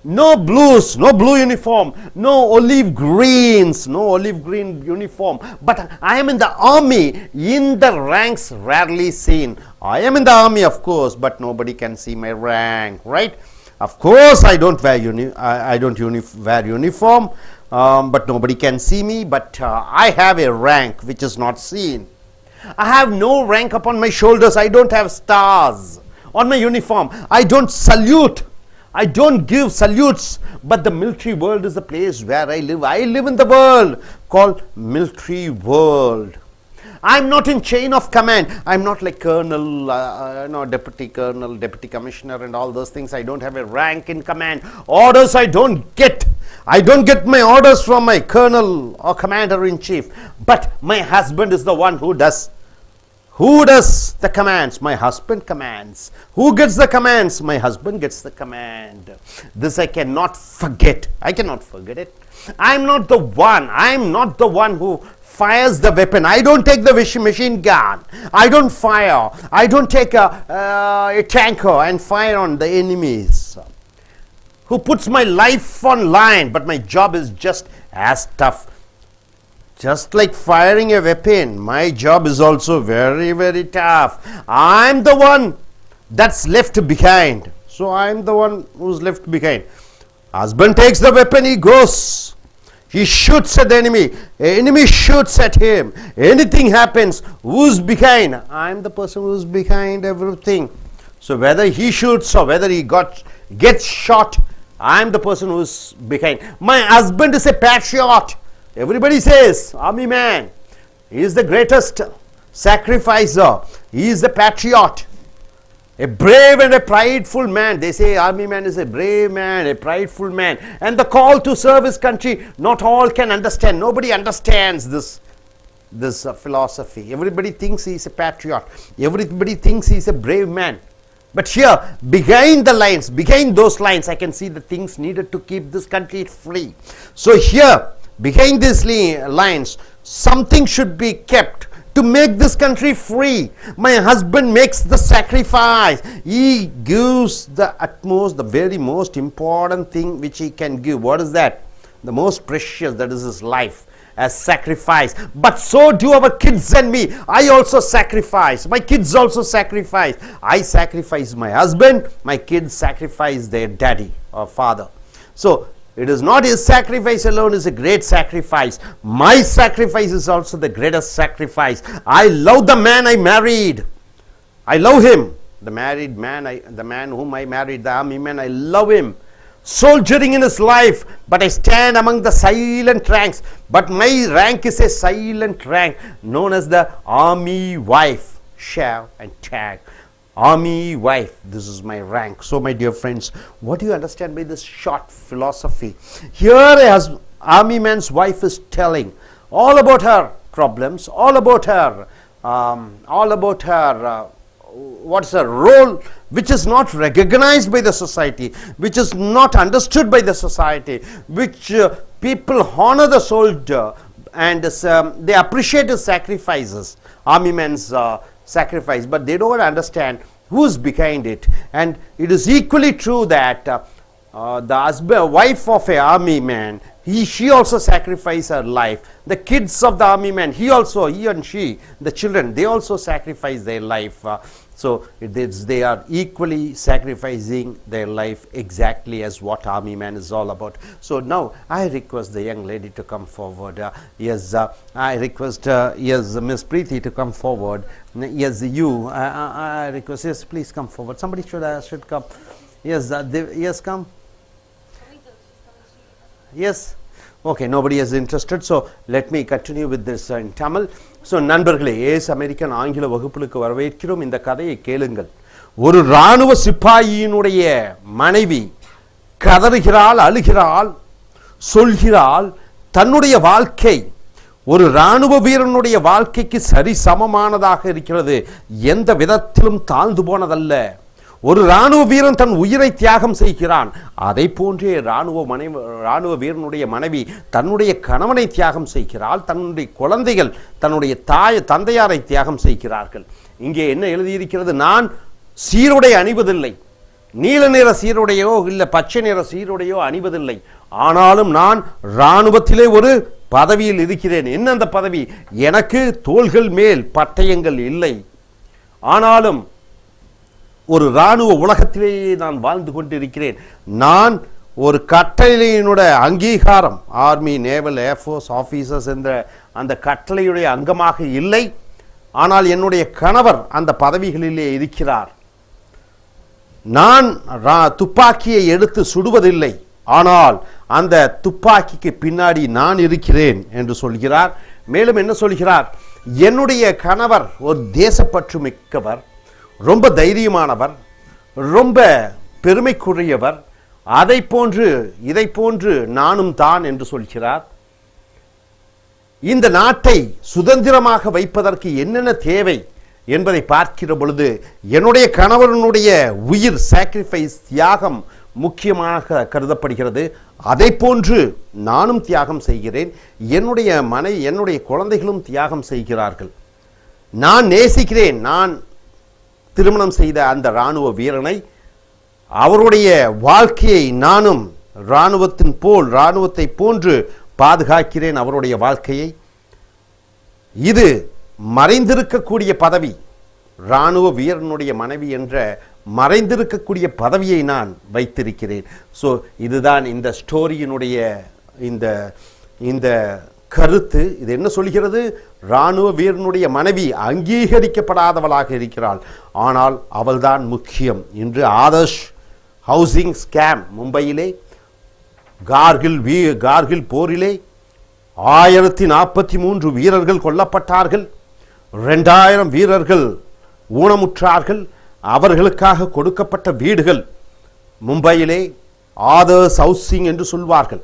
No blues, no blue uniform, no olive green uniform. But I am in the army, in the ranks rarely seen. I am in the army, of course, but nobody can see my rank, right? Of course, I don't wear uniform, but nobody can see me. But I have a rank which is not seen. I have no rank upon my shoulders. I don't have stars on my uniform. I don't salute. I don't give salutes, but the military world is the place where I live. I live in the world called military world. I'm not in chain of command. I'm not like colonel, deputy colonel, deputy commissioner and all those things. I don't have a rank in command. Orders I don't get. I don't get my orders from my colonel or commander in chief. But my husband is the one who does. Who does the commands? My husband commands. Who gets the commands? My husband gets the command. This I cannot forget. I cannot forget it. I'm not the one who fires the weapon. I don't take the machine gun. I don't fire. I don't take a tanker and fire on the enemies. Who puts my life on line, but my job is just as tough. Just like firing a weapon, my job is also very, very tough. I'm the one that's left behind. So I'm the one who's left behind. Husband takes the weapon, he goes. He shoots at the enemy. Enemy shoots at him. Anything happens, who's behind? I'm the person who's behind everything. So whether he shoots or whether he gets shot, I'm the person who's behind. My husband is a patriot. Everybody says, army man. He is the greatest sacrificer. He is the patriot. A brave and a prideful man. They say army man is a brave man, a prideful man. And the call to serve his country, not all can understand. Nobody understands this philosophy. Everybody thinks he is a patriot. Everybody thinks he is a brave man. But here, behind the lines, behind those lines, I can see the things needed to keep this country free. So here, behind these lines, something should be kept to make this country free. My husband makes the sacrifice. He gives the utmost, the very most important thing which he can give. What is that? The most precious, that is his life, as sacrifice. But so do our kids and me. I also sacrifice. My kids also sacrifice. I sacrifice my husband. My kids sacrifice their daddy or father. So it is not his sacrifice alone is a great sacrifice. My sacrifice is also the greatest sacrifice. I love the man I married. I love him. The married man, the man whom I married, the army man, I love him. Soldiering in his life, but I stand among the silent ranks. But my rank is a silent rank known as the army wife. Share and tag. Army wife, this is my rank. So my dear friends, what do you understand by this short philosophy? Here as army man's wife is telling all about her problems, all about her what's her role, which is not recognized by the society, which is not understood by the society, which people honor the soldier and they appreciate his sacrifices, army man's sacrifice, but they don't understand who's behind it. And it is equally true that the husband, wife of an army man, she also sacrificed her life. The kids of the army man, he and she, the children, they also sacrifice their life. So they are equally sacrificing their life exactly as what army man is all about. So now I request the young lady to come forward. I request Miss Preeti to come forward. Yes, you. I request. Yes, please come forward. Somebody should come. Yes, yes, come. Yes. Okay, nobody is interested. So let me continue with this in Tamil. So நண்பர்களே, Ace American ஆங்கில வகுப்புகளுக்கு வரவேற்கிறோம். இந்த கதையை கேளுங்கள். ஒரு இராணுவ சிப்பாயியினுடைய மனைவி கதறுகிறாள், அழுகிறாள், சொல்கிறாள், தன்னுடைய வாழ்க்கை ஒரு இராணுவ வீரனுடைய வாழ்க்கைக்கு சரி சமமானதாக இருக்கிறது, எந்த விதத்திலும் தாழ்ந்து போனதல்ல. ஒரு இராணுவ வீரன் தன் உயிரை தியாகம் செய்கிறான், அதை போன்றே இராணுவ வீரனுடைய மனைவி தன்னுடைய கணவனை தியாகம் செய்கிறாள், தன்னுடைய குழந்தைகள் தன்னுடைய தந்தையாரை தியாகம் செய்கிறார்கள். இங்கே என்ன எழுதியிருக்கிறது? நான் சீருடை அணிவதில்லை, நீல நிற சீருடையோ இல்லை பச்சை நிற சீருடையோ அணிவதில்லை, ஆனாலும் நான் இராணுவத்திலே ஒரு பதவியில் இருக்கிறேன். என்ன அந்த பதவி? எனக்கு தோள்கள் மேல் பட்டயங்கள் இல்லை, ஆனாலும் ஒரு இராணுவ உலகத்திலேயே நான் வாழ்ந்து கொண்டிருக்கிறேன். நான் ஒரு கட்டளையினுடைய அங்கீகாரம், ஆர்மி, நேவல், ஏர்ஃபோர்ஸ் ஆஃபீஸர்ஸ் என்ற அந்த கட்டளையுடைய அங்கமாக இல்லை, ஆனால் என்னுடைய கணவர் அந்த பதவிகளிலே இருக்கிறார். நான் துப்பாக்கியை எடுத்து சுடுவதில்லை, ஆனால் அந்த துப்பாக்கிக்கு பின்னாடி நான் இருக்கிறேன் என்று சொல்கிறார். மேலும் என்ன சொல்கிறார்? என்னுடைய கணவர் ஒரு தேசப்பற்று மிக்கவர், ரொம்ப தைரியமானவர், ரொம்ப பெருமைக்குரியவர், அதை போன்று இதை போன்று நானும் தான் என்று சொல்கிறார். இந்த நாட்டை சுதந்திரமாக வைப்பதற்கு என்னென்ன தேவை என்பதை பார்க்கிற பொழுது என்னுடைய கணவனுடைய உயிர் சாக்ரிஃபைஸ், தியாகம் முக்கியமாக கருதப்படுகிறது. அதை போன்று நானும் தியாகம் செய்கிறேன், என்னுடைய குழந்தைகளும் தியாகம் செய்கிறார்கள். நான் நேசிக்கிறேன், நான் திருமணம் செய்த அந்த இராணுவ வீரனை, அவருடைய வாழ்க்கையை நானும் இராணுவத்தை போன்று பாதுகாக்கிறேன் அவருடைய வாழ்க்கையை. இது மறைந்திருக்கக்கூடிய பதவி, இராணுவ வீரனுடைய மனைவி என்ற மறைந்திருக்கக்கூடிய பதவியை நான் வைத்திருக்கிறேன். ஸோ இதுதான் இந்த ஸ்டோரியினுடைய இந்த இந்த கருத்து. இது என்ன சொல்கிறது? இராணுவ வீரனுடைய மனைவி அங்கீகரிக்கப்படாதவளாக இருக்கிறாள், ஆனால் அவள்தான் முக்கியம். இன்று ஆதர்ஷ் ஹவுசிங் ஸ்கேம் மும்பையிலே கார்கில் போரிலே 1043 வீரர்கள் கொல்லப்பட்டார்கள், 2000 வீரர்கள் ஊனமுற்றார்கள். அவர்களுக்காக கொடுக்கப்பட்ட வீடுகள் மும்பையிலே ஆதர்ஸ் ஹவுசிங் என்று சொல்வார்கள்.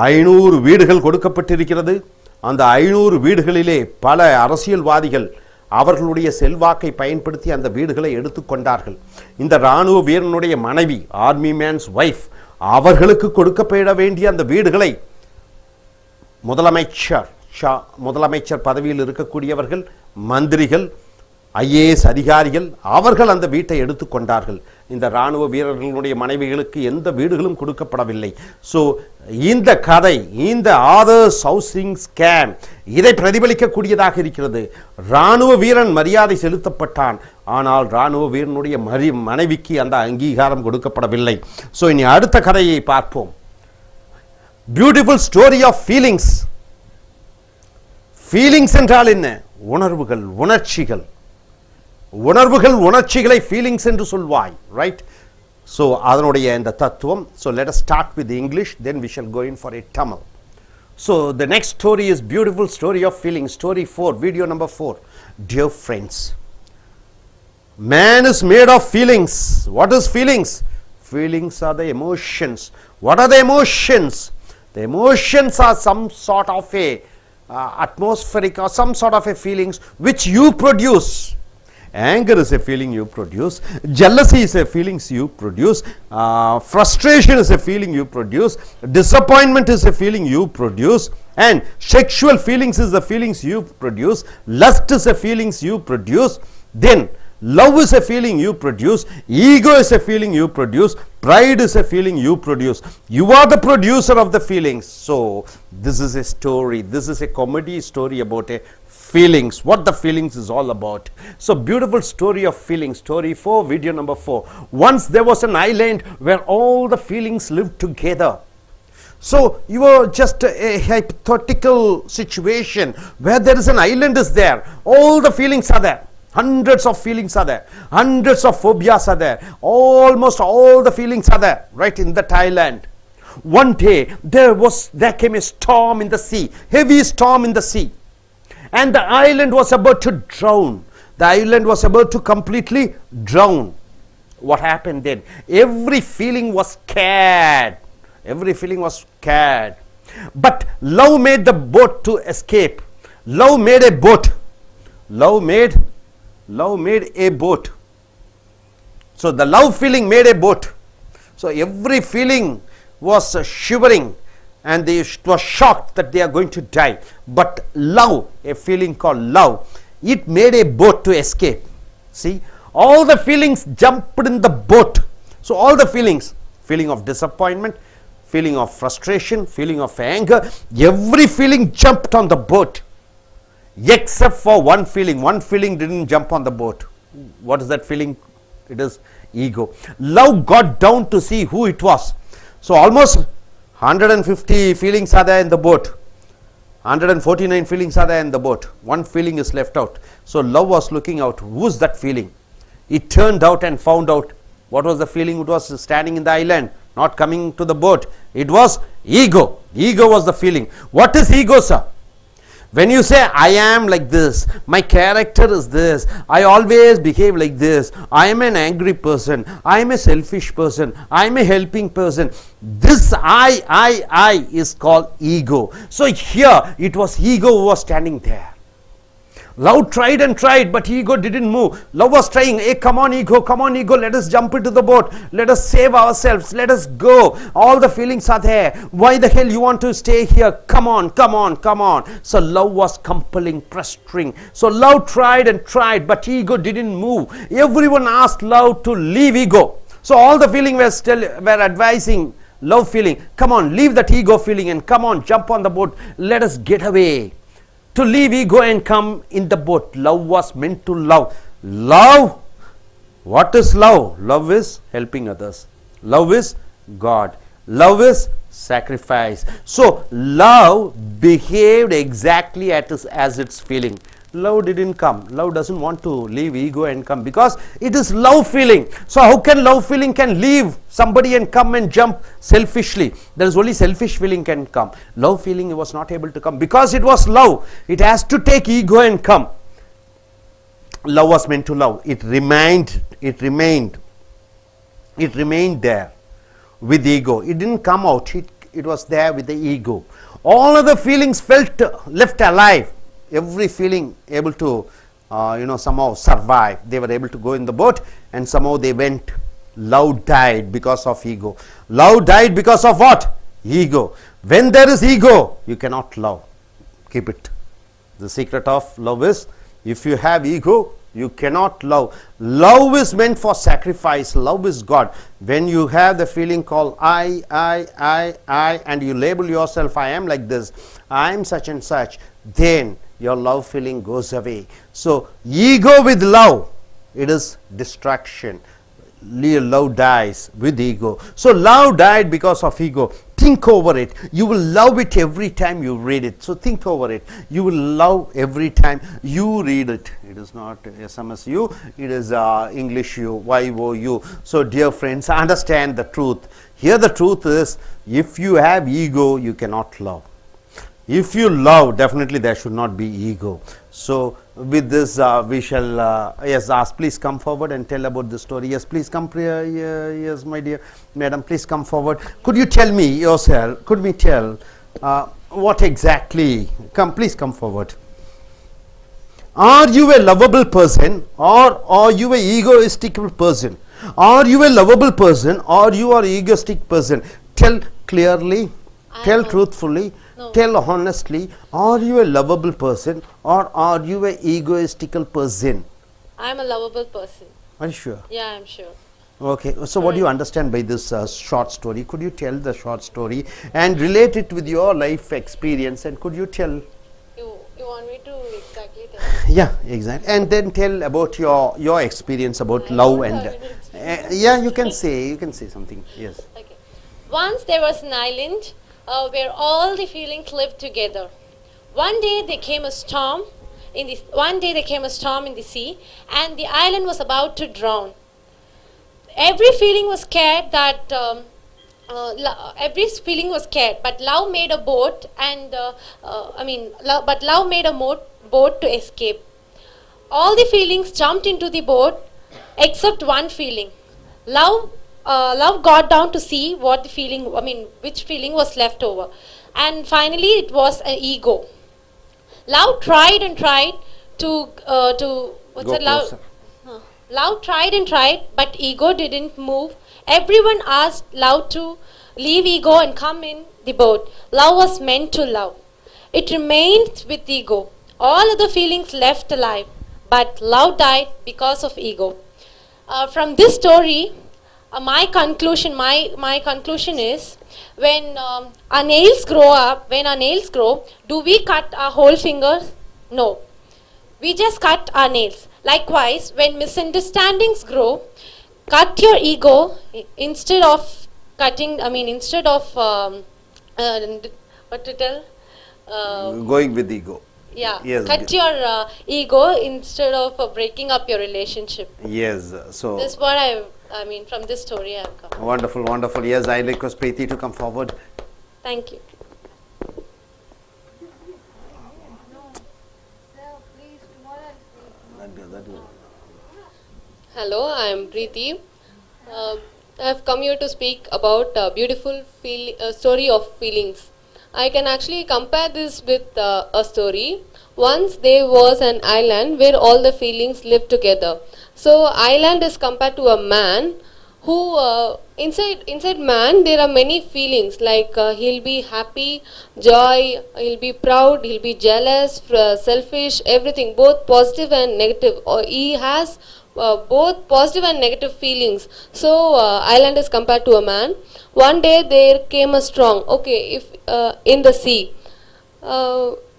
500 வீடுகள் கொடுக்கப்பட்டிருக்கிறது. அந்த 500 வீடுகளிலே பல அரசியல்வாதிகள் அவர்களுடைய செல்வாக்கை பயன்படுத்தி அந்த வீடுகளை எடுத்துக்கொண்டார்கள். இந்த இராணுவ வீரனுடைய மனைவி, ஆர்மி மேன்ஸ் வைஃப், அவர்களுக்கு கொடுக்கப்பட வேண்டிய அந்த வீடுகளை முதலமைச்சர் பதவியில் இருக்கக்கூடியவர்கள், மந்திரிகள், ஐஏஎஸ் அதிகாரிகள், அவர்கள் அந்த வீட்டை எடுத்துக்கொண்டார்கள். இந்த இராணுவ வீரர்களுடைய மனைவிகளுக்கு எந்த வீடுகளும் கொடுக்கப்படவில்லை. ஸோ இந்த கதை, இந்த ஆதர்ஸ் ஹவுசிங் ஸ்கேம் இதை பிரதிபலிக்கக்கூடியதாக இருக்கிறது. இராணுவ வீரன் மரியாதை செலுத்தப்பட்டான், ஆனால் இராணுவ வீரனுடைய மனைவிக்கு அந்த அங்கீகாரம் கொடுக்கப்படவில்லை. ஸோ இனி அடுத்த கதையை பார்ப்போம். Beautiful story of feelings. Feelings என்றால் என்ன? உணர்வுகள், உணர்ச்சிகள். உணர்ச்சிகளை ஃபீலிங்ஸ் என்று சொல்வாய், ரைட்? ஸோ அதனுடைய இந்த தத்துவம். So let us start with English, then we shall go in for a Tamil. So the next story is beautiful story of feelings. Story 4, video number 4. Dear friends, man is made of feelings. What is feelings? Feelings are the emotions. What are the emotions? The emotions are some sort of a atmospheric or some sort of a feelings which you produce. Anger is a feeling you produce. Jealousy is a feelings you produce. Frustration is a feeling you produce. Disappointment is a feeling you produce. And sexual feelings is the feelings you produce. Lust is a feelings you produce. Then love is a feeling you produce. Ego is a feeling you produce. Pride is a feeling you produce. You are the producer of the feelings. So this is a story. This is a comedy story about a feelings, what the feelings is all about. So beautiful story of feelings. Story 4, video number 4. Once there was an island where all the feelings lived together. So you are just a hypothetical situation where there is an island is there. All the feelings are there. Hundreds of feelings are there. Hundreds of phobias are there. Almost all the feelings are there, right, in that island. One day there came a storm in the sea, heavy storm in the sea. And the island was about to drown. The island was about to completely drown. What happened then? Every feeling was scared. Every feeling was scared. But love made the boat to escape. Love made a boat. Love made a boat. So the love feeling made a boat. So every feeling was shivering, and they were shocked that they are going to die. But love, a feeling called love, it made a boat to escape. See, all the feelings jumped in the boat. So all the feelings, feeling of disappointment, feeling of frustration, feeling of anger, every feeling jumped on the boat except for one feeling. One feeling didn't jump on the boat. What is that feeling? It is ego. Love got down to see who it was. So almost 150 feelings are there in the boat. 149 feelings are there in the boat. One feeling is left out. So love was looking out. Who's that feeling? It turned out and found out what was the feeling. It was standing in the island, not coming to the boat. It was ego. Ego was the feeling. What is ego, sir? When you say, I am like this, my character is this, I always behave like this, I am an angry person, I am a selfish person, I am a helping person, this I is called ego. So here it was ego who was standing there. Love tried and tried, but ego didn't move. Love was trying, hey, come on ego, let us jump into the boat, let us save ourselves, let us go. All the feelings are there. Why the hell you want to stay here? Come on. So love was compelling, pestering. So love tried and tried, but ego didn't move. Everyone asked love to leave ego. So all the feeling were advising love feeling, come on, leave that ego feeling and come on, jump on the boat, let us get away. to leave ego and come in the boat. Love was meant to love. Love, what is love? Love is helping others. Love is God. Love is sacrifice. So love behaved exactly as its feeling. Love didn't come. Love doesn't want to leave ego and come because it is love feeling. So how can love feeling can leave somebody and come and jump selfishly? There is only selfish feeling can come. Love feeling was not able to come because it was love. It has to take ego and come. Love was meant to love. It remained there with ego. It didn't come out. It was there with the ego. All other feelings left alive. Every feeling able to somehow survive. They were able to go in the boat and somehow they went. Love died because of ego. Love died because of what? Ego. When there is ego, you cannot love. Keep it. The secret of love is, if you have ego, you cannot love. Love is meant for sacrifice. Love is God. When you have the feeling called I, and you label yourself, I am like this, I am such and such, then your love feeling goes away. So ego with love, it is distraction. Love dies with ego. So love died because of ego. Think over it. You will love it every time you read it. So think over it. You will love every time you read it. It is not SMSU, it is English U, YOU. So dear friends, understand the truth. Here the truth is, if you have ego, you cannot love. If you love, definitely there should not be ego. So with this we shall ask, please come forward and tell about the story. Yes, please come. Yes, my dear madam, please come forward. Could you tell me yourself, could we tell what exactly, please come forward. Are you a lovable person, or are you a egoistical person? Are you a lovable person, or you are egoistic person? Tell clearly, tell truthfully. No. Tell honestly, are you a lovable person, or are you a egoistical person? I am a lovable person. Are you sure? Yeah, I am sure. Okay, so what do you understand by this short story? Could you tell the short story and relate it with your life experience, and could you tell? You want me to exactly tell? Yeah, exactly. And then tell about your experience about love and yeah, you can say something. Yes. Okay. Once there was an island where all the feelings lived together. One day there came a storm in the sea, and the island was about to drown. Every feeling was scared but love made a boat, and love made a boat to escape. All the feelings jumped into the boat except one feeling. Love got down to see which feeling was left over, and finally it was an ego. Love tried and tried Love tried and tried, but ego didn't move. Everyone asked love to leave ego and come in the boat. Love was meant to love. It remained with ego. All other feelings left alive, but love died because of ego. From this story, my conclusion is, when our nails grow, do we cut our whole fingers? No. We just cut our nails. Likewise, when misunderstandings grow, cut your ego instead of going with ego. Yeah, yes, cut your ego instead of breaking up your relationship. Yes, so this is what from this story I have come. Wonderful, wonderful. Yes, I request Preeti to come forward. Thank you. Hello, I am Preeti. I have come here to speak about a beautiful story of feelings. I can actually compare this with a story. Once there was an island where all the feelings lived together. So island is compared to a man who inside man there are many feelings, like he'll be happy, joy, he'll be proud, he'll be jealous, selfish, everything, both positive and negative. He has both positive and negative feelings. So island is compared to a man. One day there came a storm, in the sea.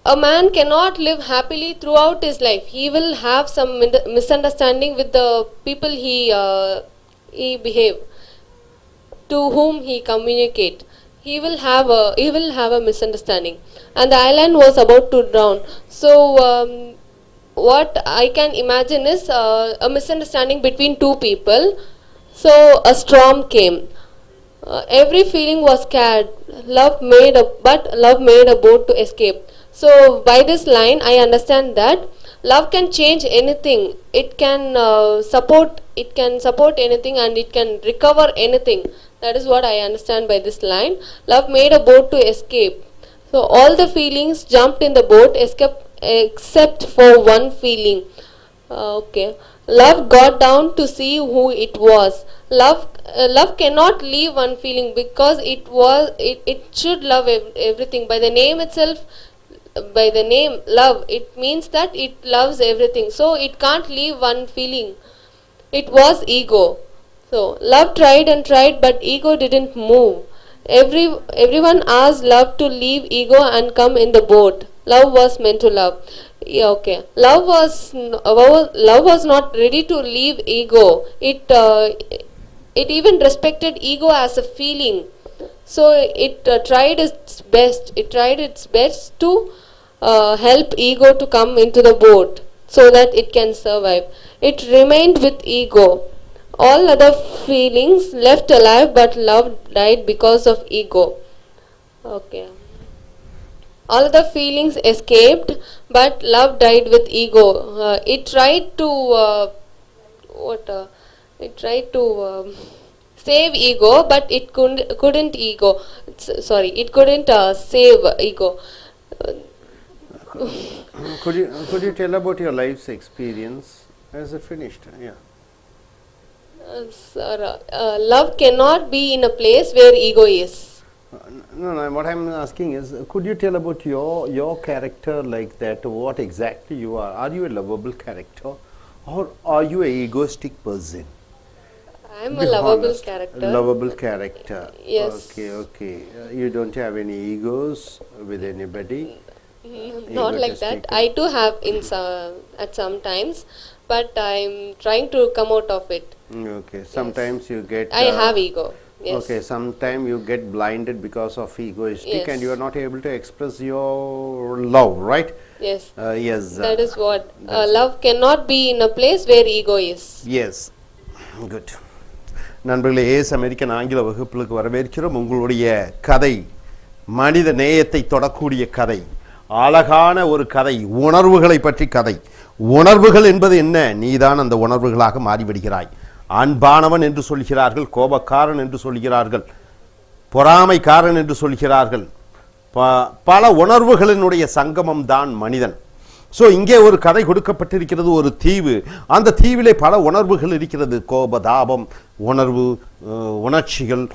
a man cannot live happily throughout his life. He will have some misunderstanding with the people he behave, to whom he communicate. He will have a misunderstanding, and the island was about to drown. So what I can imagine is a misunderstanding between two people. So a storm came. Every feeling was scared. But love made a boat to escape. So by this line, I understand that love can change anything. It can support anything, and it can recover anything. That is what I understand by this line. Love made a boat to escape. So all the feelings jumped in the boat, except for one feeling. Okay. Love got down to see who it was. Love cannot leave one feeling, because it should love everything. By the name itself, by the name love, it means that it loves everything. So it can't leave one feeling. It was ego. So love tried and tried, but ego didn't move. Everyone asked love to leave ego and come in the boat. Love was meant to love. Yeah, okay. Love was not ready to leave ego. It even respected ego as a feeling. So it tried its best. It tried its best to help ego to come into the boat so that it can survive. It remained with ego. All other feelings left alive, but love died because of ego. Okay. All the feelings escaped, but love died with ego. It tried to save ego, but it couldn't it couldn't save ego. Could you tell about your life's experience? As it finished? Yeah. Sir, love cannot be in a place where ego is. No, what I'm asking is, could you tell about your character like that? What exactly you are? Are you a lovable character, or are you an egoistic person? I'm Be a lovable honest. character. Lovable character. Yes. Okay. You don't have any egos with anybody? Not like that. I do have at some times, but I'm trying to come out of it. Okay. Sometimes you get. I have ego. Yes. Okay. Sometimes you get blinded because of egoistic, Yes. and you are not able to express your love, right? Yes. Yes. That is what. Love cannot be in a place where ego is. Yes. Good. நண்பர்களே, Ace American ஆங்கில வகுப்புகளுக்கு வரவேற்கிறோம். உங்களுடைய கதை மனித நேயத்தை தொடக்கூடிய கதை, அழகான ஒரு கதை, உணர்வுகளை பற்றி கதை. உணர்வுகள் என்பது என்ன? நீதான் அந்த உணர்வுகளாக மாறிவிடுகிறாய். அன்பானவன் என்று சொல்கிறார்கள், கோபக்காரன் என்று சொல்கிறார்கள், பொறாமைக்காரன் என்று சொல்கிறார்கள். பல உணர்வுகளினுடைய சங்கமம் தான் மனிதன். ஸோ இங்கே ஒரு கதை கொடுக்கப்பட்டிருக்கிறது, ஒரு தீவு. அந்த தீவிலே பல உணர்வுகள் இருக்கிறது. கோபதாபம் உணர்வு, உணர்ச்சிகள்,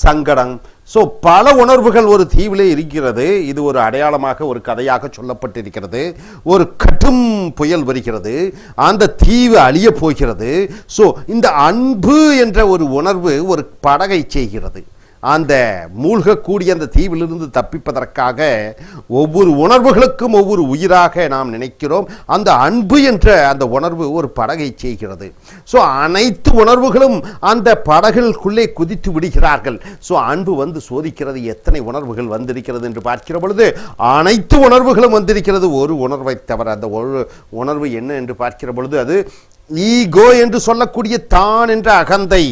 சங்கடம். ஸோ பல உணர்வுகள் ஒரு தீவிலே இருக்கிறது. இது ஒரு அடையாளமாக, ஒரு கதையாக சொல்லப்பட்டிருக்கிறது. ஒரு கடும் புயல் வருகிறது, அந்த தீவு அழிய போகிறது. ஸோ இந்த அன்பு என்ற ஒரு உணர்வு ஒரு படகை செய்கிறது. அந்த மூழ்கக்கூடிய அந்த தீவிலிருந்து தப்பிப்பதற்காக ஒவ்வொரு உணர்வுகளுக்கும் ஒவ்வொரு உயிராக நாம் நினைக்கிறோம். அந்த அன்பு என்ற அந்த உணர்வு ஒரு படகை செய்கிறது. ஸோ அனைத்து உணர்வுகளும் அந்த படகுக்குள்ளே குதித்து விடுகிறார்கள். ஸோ அன்பு வந்து சோதிக்கிறது, எத்தனை உணர்வுகள் வந்திருக்கிறது என்று பார்க்கிற பொழுது அனைத்து உணர்வுகளும் வந்திருக்கிறது, ஒரு உணர்வை தவிர. அந்த ஒரு உணர்வு என்ன என்று பார்க்கிற பொழுது அது ஈகோ என்று சொல்லக்கூடிய தான் என்ற அகந்தை.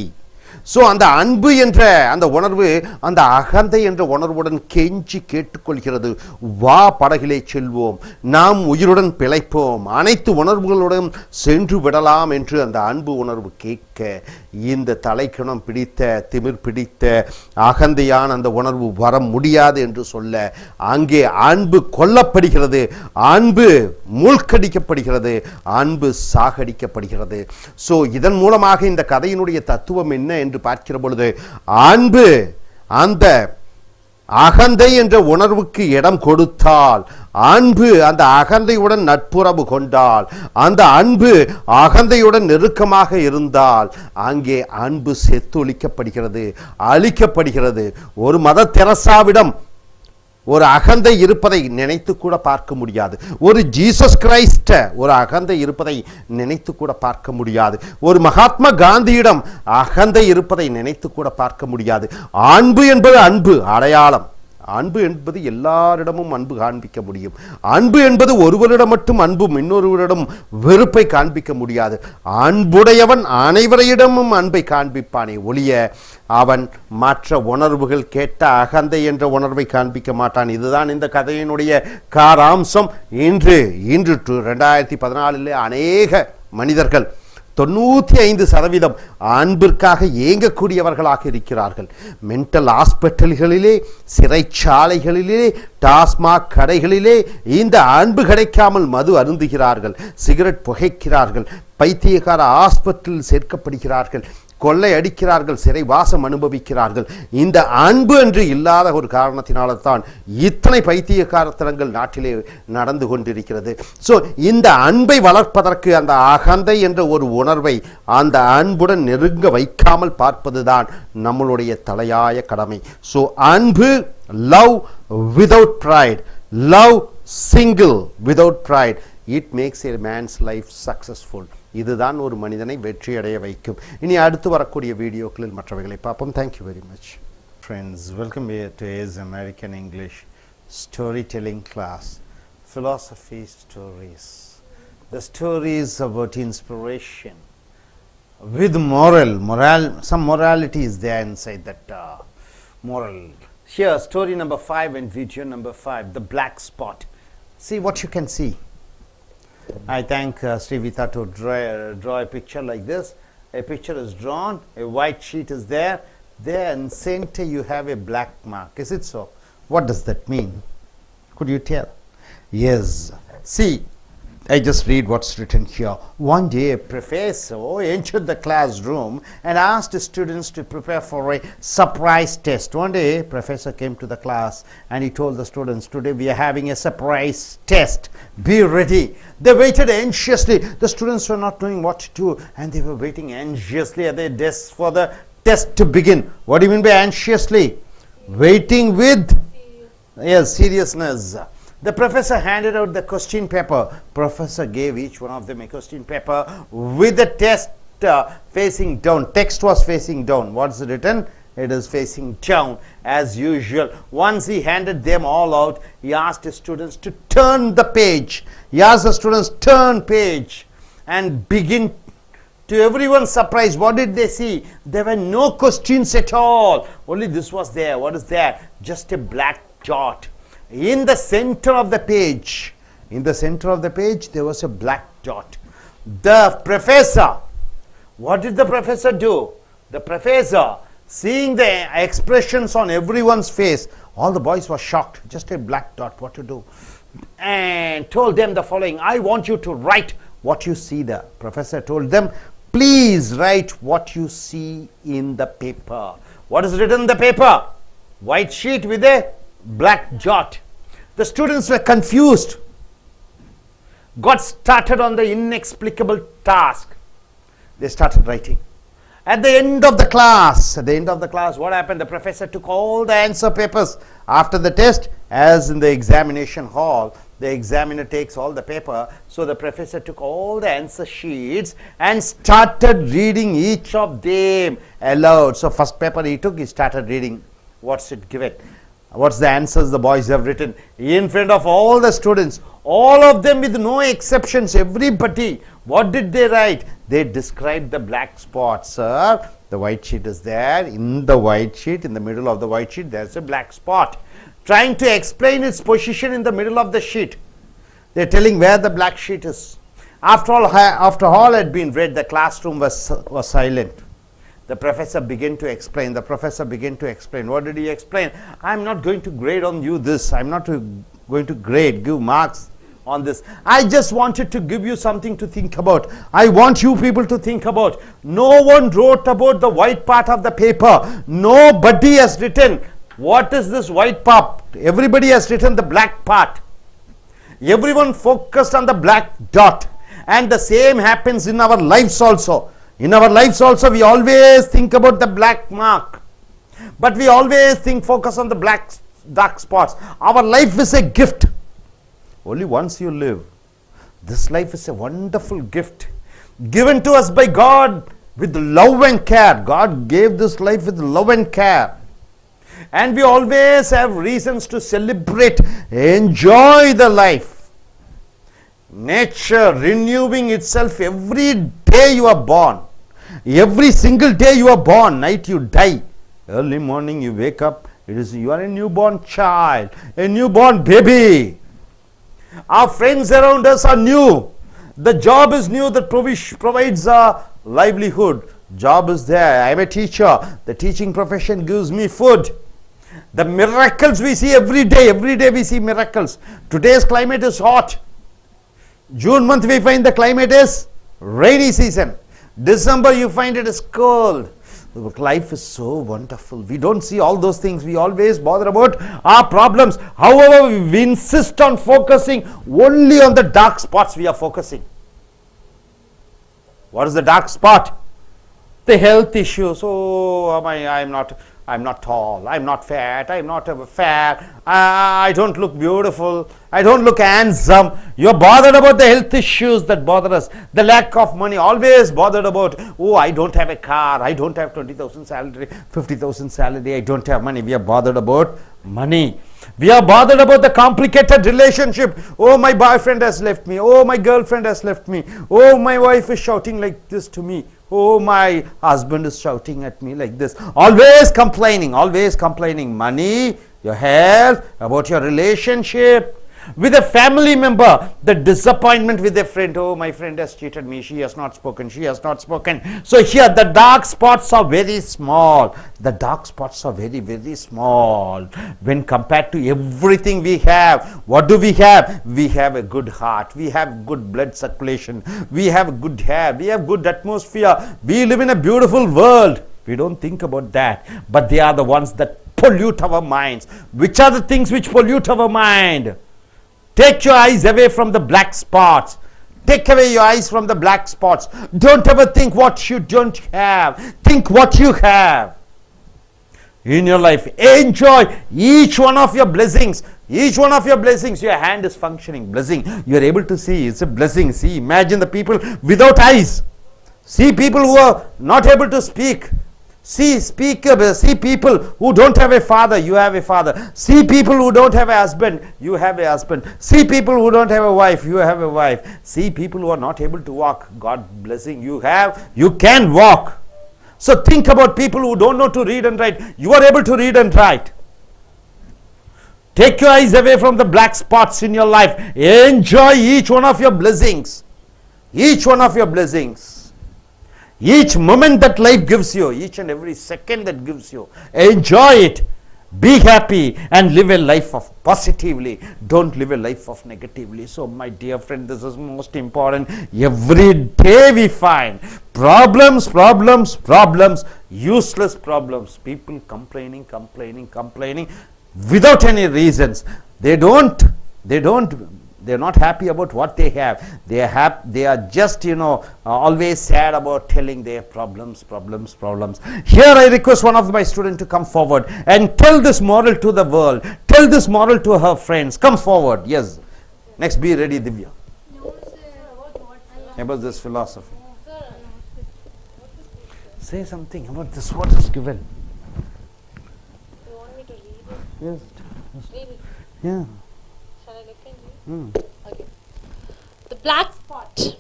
ஸோ அந்த அன்பு என்ற அந்த உணர்வு அந்த அகந்தை என்ற உணர்வுடன் கெஞ்சி கேட்டுக்கொள்கிறது, வா படகிலே செல்வோம், நாம் உயிருடன் பிழைப்போம், அனைத்து உணர்வுகளுடன் சென்று விடலாம் என்று அந்த அன்பு உணர்வு கேட்க, இந்த தலைக்கணம் பிடித்த திமிர் பிடித்த அகந்தையான அந்த உணர்வு வர முடியாது என்று சொல்ல அங்கே அன்பு கொல்லப்படுகிறது, அன்பு மூழ்கடிக்கப்படுகிறது, அன்பு சாகடிக்கப்படுகிறது. ஸோ இதன் மூலமாக இந்த கதையினுடைய தத்துவம் என்ன என்று பார்க்கிற பொழுது, அன்பு அந்த அகந்தை என்ற உணர்வுக்கு இடம் கொடுத்தால், அன்பு அந்த அகந்தையுடன் நட்புறவு கொண்டால், அந்த அன்பு அகந்தையுடன் நெருக்கமாக இருந்தால் அங்கே அன்பு செத்தொழிக்கப்படுகிறது, அழிக்கப்படுகிறது. ஒரு மதர் தெரசாவிடம் ஒரு அகந்தை இருப்பதை நினைத்து கூட பார்க்க முடியாது. ஒரு ஜீசஸ் கிரைஸ்ட ஒரு அகந்தை இருப்பதை நினைத்து கூட பார்க்க முடியாது. ஒரு மகாத்மா காந்தியிடம் அகந்தை இருப்பதை நினைத்து கூட பார்க்க முடியாது. அன்பு என்பது அன்பு அடையாளம். அன்பு என்பது எல்லாரிடமும் அன்பு காண்பிக்க முடியும். அன்பு என்பது ஒருவரிடம் மட்டும் அன்பும் இன்னொருவரிடம் வெறுப்பை காண்பிக்க முடியாது. அன்புடையவன் அனைவரிடமும் அன்பை காண்பிப்பானே ஒழிய அவன் மற்ற உணர்வுகள் கெட்ட அகந்தை என்ற உணர்வை காண்பிக்க மாட்டான். இதுதான் இந்த கதையினுடைய காராம்சம். இன்று 2014 அநேக மனிதர்கள் 95% அன்பிற்காக ஏங்கக்கூடியவர்களாக இருக்கிறார்கள். மென்டல் ஹாஸ்பிட்டல்களிலே, சிறைச்சாலைகளிலே, டாஸ்மாக் கடைகளிலே இந்த அன்பு கிடைக்காமல் மது அருந்துகிறார்கள், சிகரெட் புகைக்கிறார்கள், பைத்தியக்கார ஹாஸ்பிட்டலில் சேர்க்கப்படுகிறார்கள், கொள்ளை அடிக்கிறார்கள், சிறை வாசம் அனுபவிக்கிறார்கள். இந்த அன்பு என்று இல்லாத ஒரு காரணத்தினால்தான் இத்தனை பைத்தியக்காரத்தனங்கள் நாட்டிலே நடந்து கொண்டிருக்கிறது. ஸோ இந்த அன்பை வளர்ப்பதற்கு அந்த அகந்தை என்ற ஒரு உணர்வை அந்த அன்புடன் நெருங்க வைக்காமல் பார்ப்பதுதான் நம்மளுடைய தலையாய கடமை. ஸோ அன்பு, love without pride, love single without pride, it makes a man's life successful. இதுதான் ஒரு மனிதனை வெற்றி அடைய வைக்கும். இனி அடுத்து வரக்கூடிய வீடியோக்களில் மற்றவைகளை பார்ப்போம். Thank you very much friends. Welcome here to his American English storytelling class, philosophy stories. The stories about inspiration with some morality is there inside that moral. Here story number 5 and video number 5, the black spot. See what you can see. I thank Srivita to draw a picture like this. A picture is drawn, a white sheet is there. There in center you have a black mark. Is it so? What does that mean? Could you tell? Yes. See, I just read what's written here. One day a professor entered the classroom and asked the students to prepare for a surprise test. One day professor came to the class and he told the students, today we are having a surprise test. Be ready. They waited anxiously. The students were not knowing what to do and they were waiting anxiously at their desks for the test to begin. What do you mean by anxiously? Waiting with seriousness. The professor handed out the question paper. Professor gave each one of them a question paper with the test facing down. Text was facing down. What's written? It is facing down as usual. Once he handed them all out, he asked the students to turn the page. He asked the students, turn page and begin. To everyone's surprise, what did they see? There were no questions at all. Only this was there. What is there? Just a black dot. In the center of the page, there was a black dot. The professor, what did the professor do? The professor, seeing the expressions on everyone's face, all the boys were shocked. Just a black dot, what to do? And told them the following, I want you to write what you see there. Professor told them, please write what you see in the paper. What is written in the paper? White sheet with a black dot. The students were confused, got started on the inexplicable task. They started writing. At the end of the class, what happened? The professor took all the answer papers after the test. As in the examination hall, the examiner takes all the paper. So the professor took all the answer sheets and started reading each of them aloud. So first paper he took, he started reading. What's it given? What's the answers the boys have written in front of all the students, all of them with no exceptions, everybody. What did they write? They described the black spot. Sir, the white sheet is there. In the white sheet, in the middle of the white sheet, there's a black spot. Trying to explain its position in the middle of the sheet. They're telling where the black sheet is. After all had been read, the classroom was silent. The professor began to explain. What did he explain? I'm not going to grade on you this. I'm not going to give marks on this. I just wanted to give you something to think about. I want you people to think about. No one wrote about the white part of the paper. Nobody has written. What is this white part? Everybody has written the black part. Everyone focused on the black dot. And the same happens in our lives also. In our lives also, we always think about the black mark, but we always focus on the dark spots. Our life is a gift. Only once you live. This life is a wonderful gift given to us by God with love and care. God gave this life with love and care. And we always have reasons to celebrate, enjoy the life. Nature renewing itself every day you are born. Every single day you are born, night you die. Early morning you wake up, you are a newborn child, a newborn baby. Our friends around us are new. The job is new that provides a livelihood. Job is there. I am a teacher. The teaching profession gives me food. The miracles we see every day we see miracles. Today's climate is hot. June month we find the climate is rainy season. December you find it is cold. Life is so wonderful. We don't see all those things. We always bother about our problems. However, we insist on focusing only on the dark spots we are focusing. What is the dark spot? The health issues. Oh, I'm not tall, I'm not fat, I'm not fair, I don't look beautiful, I don't look handsome. You're bothered about the health issues that bother us. The lack of money, always bothered about, oh, I don't have a car, I don't have 20,000 salary, 50,000 salary, I don't have money. We are bothered about money. We are bothered about the complicated relationship. Oh, my boyfriend has left me. Oh, my girlfriend has left me. Oh, my wife is shouting like this to me. Oh, my husband is shouting at me like this. Always complaining, always complaining. Money, your health, about your relationship. With a family member, the disappointment with a friend. Oh, my friend has cheated me. She has not spoken. She has not spoken. So here the dark spots are very small. The dark spots are very, very small. When compared to everything we have, what do we have? We have a good heart. We have good blood circulation. We have good hair. We have good atmosphere. We live in a beautiful world. We don't think about that. But they are the ones that pollute our minds. Which are the things which pollute our mind? Take your eyes away from the black spots. Take away your eyes from the black spots. Don't ever think what you don't have. Think what you have in your life. Enjoy each one of your blessings. Each one of your blessings. Your hand is functioning. Blessing. You are able to see. It's a blessing. See, imagine the people without eyes. See people who are not able to speak. See people who don't have a father, you have a father. See people who don't have a husband, you have a husband. See people who don't have a wife, you have a wife. See people who are not able to walk, God blessing, you can walk. So think about people who don't know to read and write. You are able to read and write. Take your eyes away from the black spots in your life. Enjoy each one of your blessings. Each one of your blessings. Each moment that life gives you, each and every second that gives you, enjoy it. Be happy and live a life of positively. Don't live a life of negatively. So my dear friend, this is most important. Every day we find problems, useless problems. People complaining without any reasons. They're not happy about what they have. They are just, always sad about telling their problems. Here I request one of my students to come forward and tell this moral to the world. Tell this moral to her friends. Come forward. Yes. Next, be ready, Divya. About this philosophy. Say something about this. What is given? You want me to read it? Yes. Read it. Yeah. Shall I look into it? Okay. The black spot.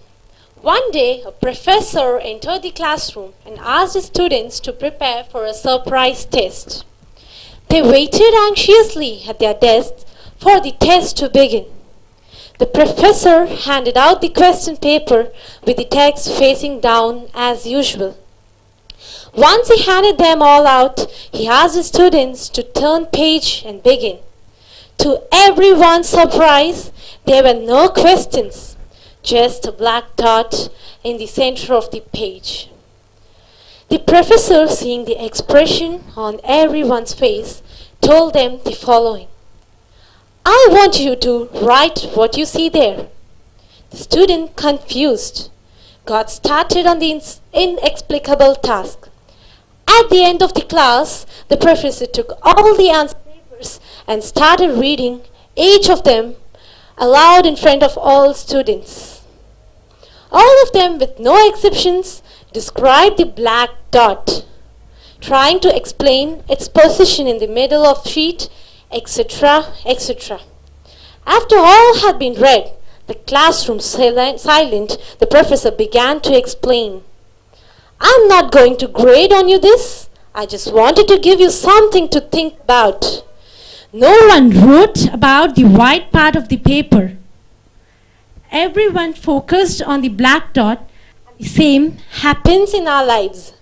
One day, a professor entered the classroom and asked his students to prepare for a surprise test. They waited anxiously at their desks for the test to begin. The professor handed out the question paper with the text facing down as usual. Once he handed them all out, he asked his students to turn page and begin. To everyone's surprise, there were no questions, just a black dot in the center of the page. The professor, seeing the expression on everyone's face, told them the following. I want you to write what you see there. The student, confused, got started on the inexplicable task. At the end of the class, the professor took all the answer papers and started reading, each of them aloud in front of all students. All of them, with no exceptions, described the black dot, trying to explain its position in the middle of sheet, etc., etc. After all had been read, the classroom silent, the professor began to explain. I'm not going to grade on you this. I just wanted to give you something to think about. No one wrote about the white part of the paper. Everyone focused on the black dot. The same happens in our lives.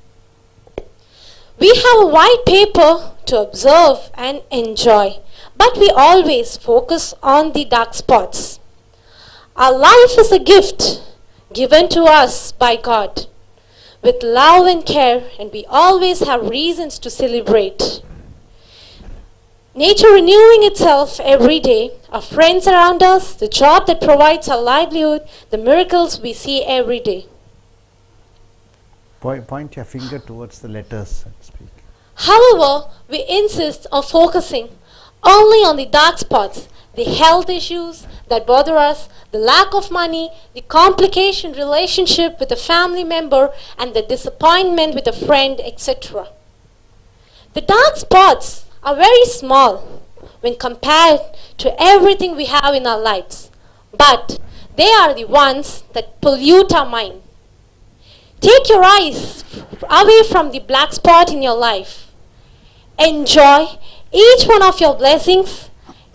We have a white paper to observe and enjoy, but we always focus on the dark spots. Our life is a gift given to us by God with love and care, and we always have reasons to celebrate. Nature renewing itself every day, our friends around us, the job that provides our livelihood, the miracles we see every day. Point your finger towards the letters and speak. However, we insist on focusing only on the dark spots, the health issues that bother us, the lack of money, the complication relationship with a family member, and the disappointment with a friend, etc. The dark spots are very small when compared to everything we have in our lives, but they are the ones that pollute our mind. Take your eyes away from the black spot in your life. Enjoy each one of your blessings,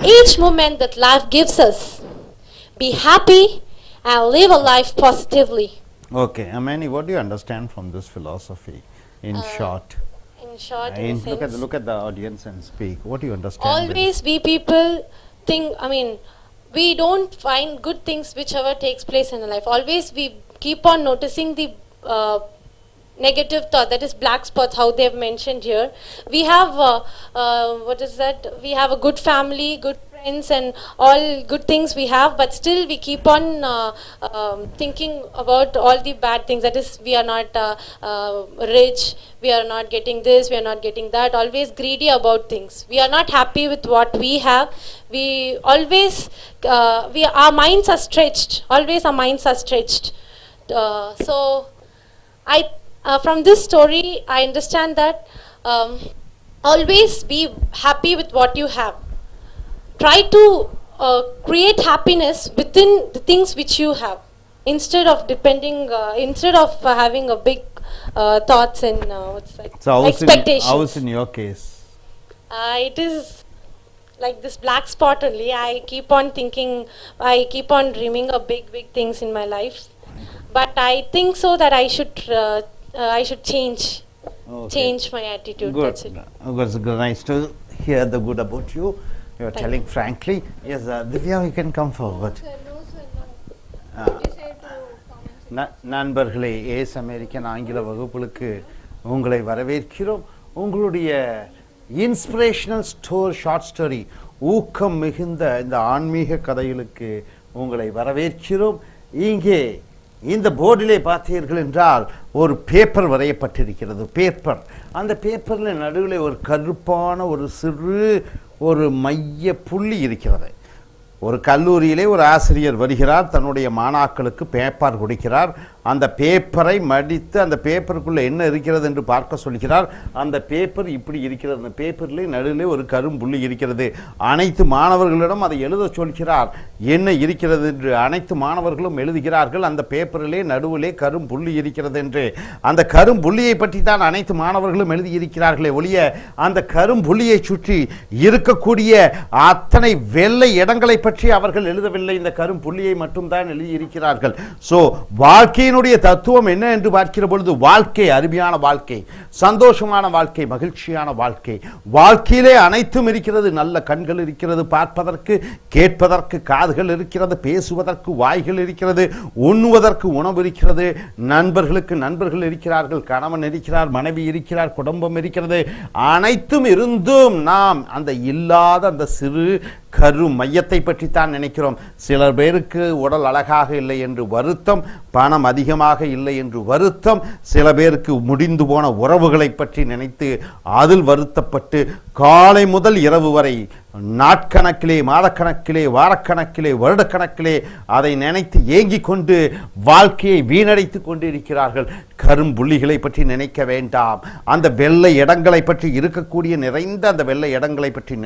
each moment that life gives us. Be happy and live a life positively. Okay, Amani, what do you understand from this philosophy in short? In short, in a sense, Look at the audience and speak. What do you understand? always we people think, we don't find good things whichever takes place in our life. Always we keep on noticing the negative thought, that is black spots, how they have mentioned here. We have we have a good family, good friends, and all good things we have, but still we keep on thinking about all the bad things, that is we are not rich, we are not getting this, we are not getting that, always greedy about things. We are not happy with what we have. We always our minds are stretched, always our minds are stretched. So from this story, I understand that always be happy with what you have. Try to create happiness within the things which you have, instead of having a big thoughts and So expectations. how is in your case? It is like this black spot only. I keep on thinking, I keep on dreaming of big things in my life. But I think so that I should change my attitude. Good. That's it. It's nice to hear the good about you. You are telling frankly. Yes, Divya, you can come forward. நண்பர்களே, Ace American ஆங்கில வகுப்புகளுக்கு உங்களை வரவேற்கிறோம். உங்களுடைய inspirational short story, ஊக்கம் மிகுந்த இந்த ஆன்மீக கதைகளுக்கு உங்களை வரவேற்கிறோம். இங்கே இந்த போர்டிலே பார்த்தீர்கள் என்றால் ஒரு பேப்பர் வரையப்பட்டிருக்கிறது. அந்த பேப்பரில் நடுவில் ஒரு கருப்பான ஒரு சிறு ஒரு மைய புள்ளி இருக்கிறது. ஒரு கல்லூரியிலே ஒரு ஆசிரியர் வருகிறார், தன்னுடைய மாணாக்களுக்கு பேப்பர் கொடுக்கிறார். அந்த பேப்பரை மடித்து அந்த பேப்பருக்குள்ளே என்ன இருக்கிறது என்று பார்க்க சொல்கிறார். அந்த பேப்பர் இப்படி இருக்கிறது. அந்த பேப்பரிலே நடுவிலே ஒரு கரும்புள்ளி இருக்கிறது. அனைத்து மாணவர்களிடம் அதை எழுத சொல்கிறார், என்ன இருக்கிறது என்று. அனைத்து மாணவர்களும் எழுதுகிறார்கள், அந்த பேப்பரிலே நடுவிலே கரும்புள்ளி இருக்கிறது என்று. அந்த கரும்புள்ளியை பற்றி தான் அனைத்து மாணவர்களும் எழுதியிருக்கிறார்களே ஒழிய அந்த கரும்புள்ளியை சுற்றி இருக்கக்கூடிய அத்தனை வெள்ளை இடங்களை பற்றி அவர்கள் எழுதவில்லை. இந்த கரும்புள்ளியை மட்டும்தான் எழுதியிருக்கிறார்கள். ஸோ வாழ்க்கையினுடைய தத்துவம் என்ன என்று பார்க்கிற பொழுது, வாழ்க்கை அருமையான வாழ்க்கை, சந்தோஷமான வாழ்க்கை, மகிழ்ச்சியான வாழ்க்கை. வாழ்க்கையிலே அனைத்தும் இருக்கிறது. நல்ல கண்கள் இருக்கிறது பார்ப்பதற்கு, கேட்பதற்கு காதுகள் இருக்கிறது, பேசுவதற்கு வாய்கள் இருக்கிறது, உண்ணுவதற்கு உணவு இருக்கிறது, நண்பர்களுக்கு நண்பர்கள் இருக்கிறார்கள், கணவன் இருக்கிறார், மனைவி இருக்கிறார், குடும்பம் இருக்கிறது. அனைத்தும் இருந்தும் நாம் அந்த இல்லாத அந்த சிறு கரு மையத்தை பற்றித்தான் நினைக்கிறோம். சிலர் பேருக்கு உடல் அழகாக இல்லை என்று வருத்தம், பணம் அதிகமாக இல்லை என்று வருத்தம், சில பேருக்கு முடிந்து போன உறவுகளை பற்றி நினைத்து அதில் வருத்தப்பட்டு காலை முதல் இரவு வரை நாட்கணக்கிலே, மாதக்கணக்கிலே, வாரக்கணக்கிலே, வருடக்கணக்கிலே அதை நினைத்து ஏங்கிக் கொண்டு வாழ்க்கையை வீணடைத்து கொண்டு இருக்கிறார்கள். கரும்புள்ளிகளை பற்றி நினைக்க வேண்டாம். அந்த வெள்ளை இடங்களை பற்றி, இருக்கக்கூடிய நிறைந்த அந்த வெள்ளை இடங்களை பற்றி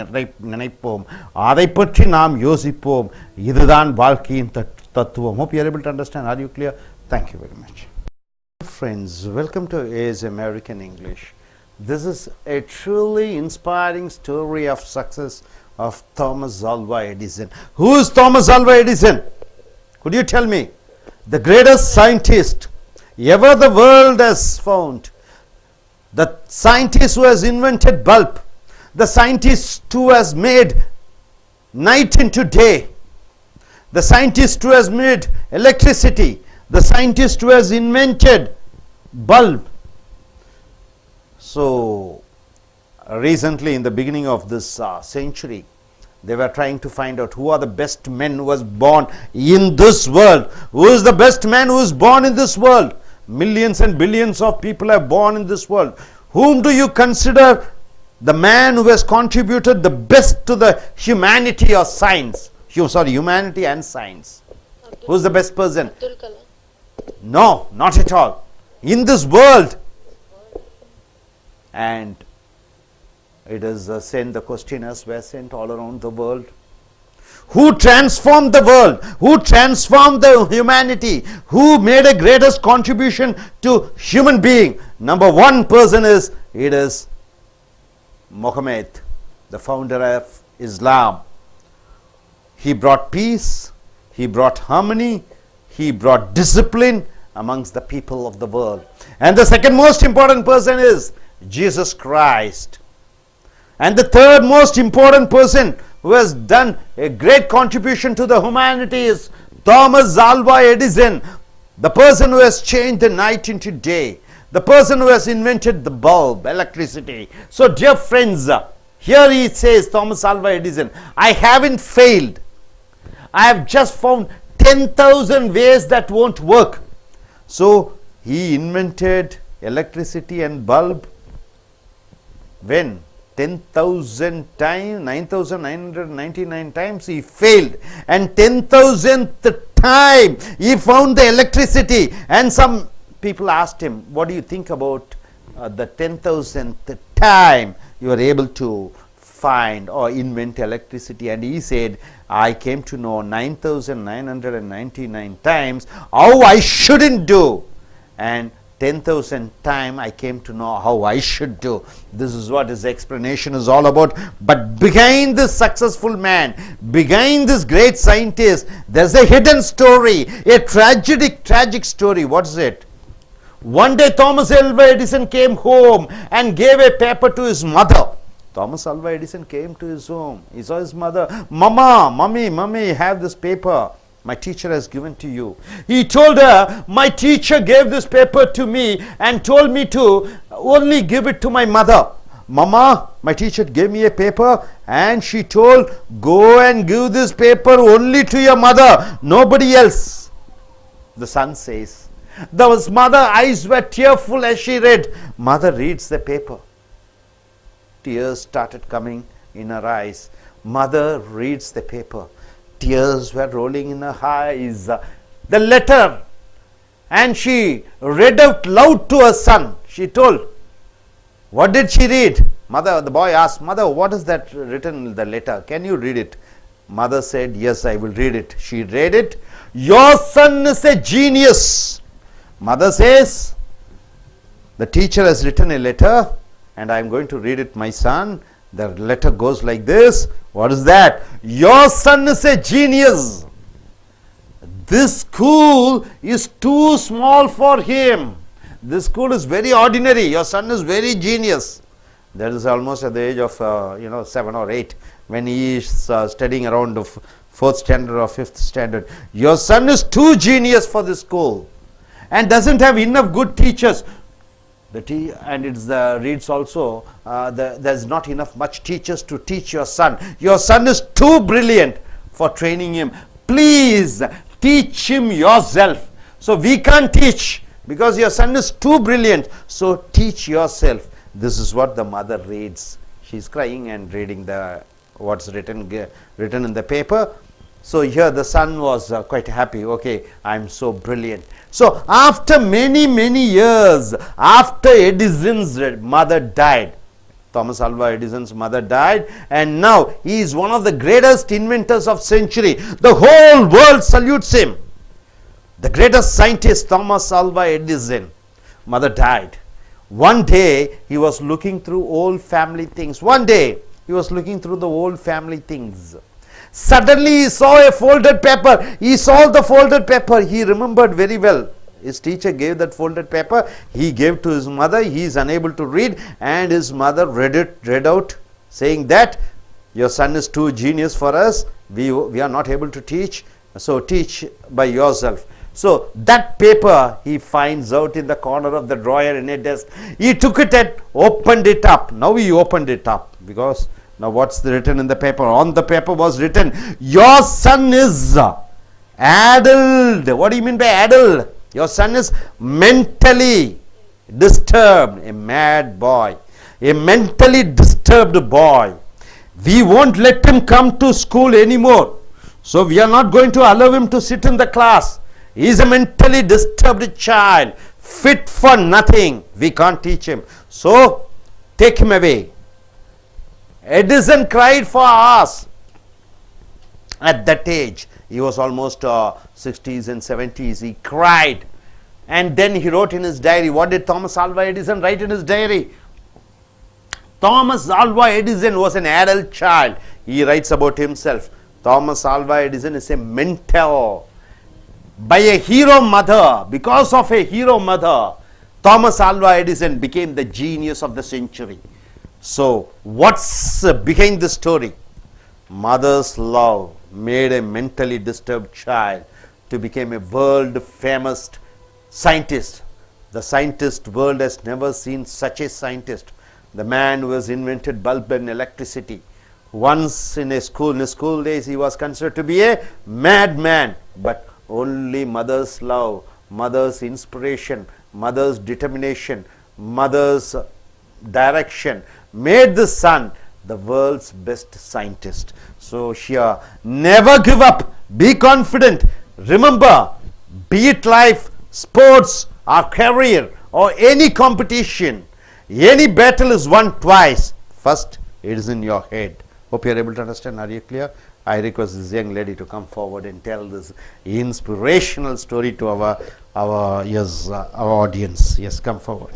நினைப்போம். அதை பற்றி நாம் யோசிப்போம். இதுதான் வாழ்க்கையின் தத்துவம். Hope you are able to understand. Are you clear? Thank you very much. Friends, welcome to AS American English. This is a truly inspiring story of success of Thomas Alva Edison. Who is Thomas Alva Edison? Could you tell me? The greatest scientist ever the world has found. The scientist who has invented bulb. The scientist who has made night into day. The scientist who has made electricity. The scientist who has invented bulb. So recently, in the beginning of this century, they were trying to find out who are the best men who was born in this world. Who is the best man who is born in this world? Millions and billions of people are born in this world. Whom do you consider the man who has contributed the best to the humanity or science? Humanity and science. Who is the best person? No, not at all. In this world. And it is sent, the questionnaires were sent all around the world. Who transformed the world? Who transformed the humanity? Who made a greatest contribution to human being? Number one person is Muhammad, the founder of Islam. He brought peace, he brought harmony, he brought discipline amongst the people of the world. And the second most important person is Jesus Christ. And the third most important person who has done a great contribution to the humanity is Thomas Alva Edison, the person who has changed the night into day, the person who has invented the bulb, electricity. So dear friends, here he says, Thomas Alva Edison, I haven't failed. I have just found 10,000 ways that won't work. So he invented electricity and bulb when 10,000 times, 9,999 times he failed, and 10,000th time he found the electricity. And some people asked him, what do you think about the 10,000th time you were able to find or invent electricity? And he said, I came to know 9,999 times how I shouldn't do, and 10,000 time I came to know how I should do. This is what his explanation is all about. But behind this successful man, behind this great scientist, there's a hidden story, a tragic story. What is it? One day Thomas Alva Edison came home and gave a paper to his mother. Thomas Alva Edison came to his home. He saw his mother. Mummy, have this paper my teacher has given to you. He told her, my teacher gave this paper to me and told me to only give it to my mother. Mama, my teacher gave me a paper and she told, go and give this paper only to your mother, nobody else. The son says. The mother's eyes were tearful as she read. Mother reads the paper. Tears started coming in her eyes. Mother reads the paper. Tears were rolling in her eyes. The letter, and she read out loud to her son. She told, what did she read? Mother, the boy asked, Mother, what is that written in the letter? Can you read it? Mother said, yes, I will read it. She read it. Your son is a genius. Mother says, the teacher has written a letter and I am going to read it, my son. The letter goes like this. What is that? Your son is a genius. This school is too small for him. This school is very ordinary. Your son is very genius. That is almost at the age of 7 or 8 when he is studying around the 4th standard or 5th standard. Your son is too genius for this school and doesn't have enough good teachers. And it's reads also, there's not enough much teachers to teach your son. Your son is too brilliant for training him. Please teach him yourself. So we can't teach because your son is too brilliant. So teach yourself. This is what the mother reads. She's crying and reading the what's written in the paper. So here the son was quite happy. Okay, I'm so brilliant. So after many years, after Edison's mother died, Thomas Alva Edison's mother died, and now he is one of the greatest inventors of century. The whole world salutes him. The greatest scientist, Thomas Alva Edison, mother died. One day he was looking through old family things. Suddenly he saw a folded paper. He saw the folded paper. He remembered very well. His teacher gave that folded paper. He gave to his mother. He is unable to read, and his mother read out, saying that your son is too genius for us. We are not able to teach. So teach by yourself. So that paper he finds out in the corner of the drawer in a desk. He took it and opened it up. Now he opened it up, because now what's written in the paper? On the paper was written, your son is addled. What do you mean by addled? Your son is mentally disturbed, a mad boy, a mentally disturbed boy. We won't let him come to school anymore. So we are not going to allow him to sit in the class. He is a mentally disturbed child, fit for nothing. We can't teach him. So take him away. Edison cried for hours. At that age, he was almost 60s and 70s. He cried, and then he wrote in his diary. What did Thomas Alva Edison write in his diary? Thomas Alva Edison was an adult child. He writes about himself. Thomas Alva Edison is a mentor. By a hero mother, because of a hero mother, Thomas Alva Edison became the genius of the century. So what's behind the story? Mother's love made a mentally disturbed child to become a world famous scientist. The scientist world has never seen such a scientist. The man who has invented bulb and electricity. Once in his school days, he was considered to be a madman, but only mother's love, mother's inspiration, mother's determination, mother's direction made the son the world's best scientist. So here, never give up, be confident. Remember, be it life, sports, or career, or any competition, any battle is won twice. First, it is in your head. Hope you are able to understand. Are you clear? I request this young lady to come forward and tell this inspirational story to our audience. Yes, come forward.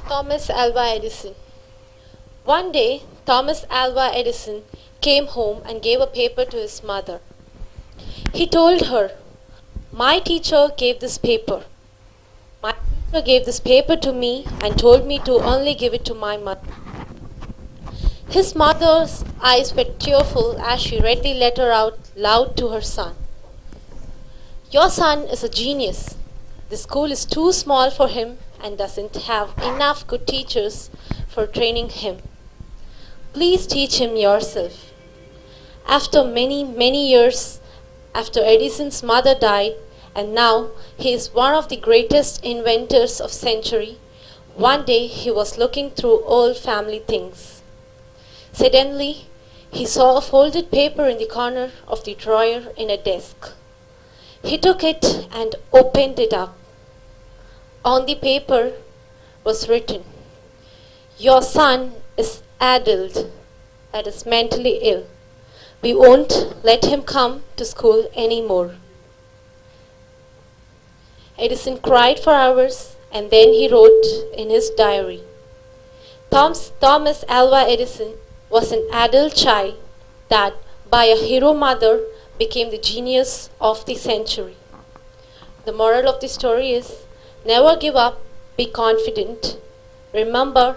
Thomas Alva Edison. One day, Thomas Alva Edison came home and gave a paper to his mother. He told her, "My teacher gave this paper. My teacher gave this paper to me and told me to only give it to my mother." His mother's eyes were tearful as she read the letter out loud to her son. "Your son is a genius. The school is too small for him and doesn't have enough good teachers for training him. Please teach him yourself." After many years, after Edison's mother died, and now he is one of the greatest inventors of century, one day he was looking through old family things. Suddenly, he saw a folded paper in the corner of the drawer in a desk. He took it and opened it up. On the paper was written, "Your son is addled, that is mentally ill. We won't let him come to school anymore." Edison cried for hours, and then he wrote in his diary, Thomas Alva Edison was an adult child that, by a hero mother, became the genius of the century. The moral of the story is, never give up, be confident. Remember,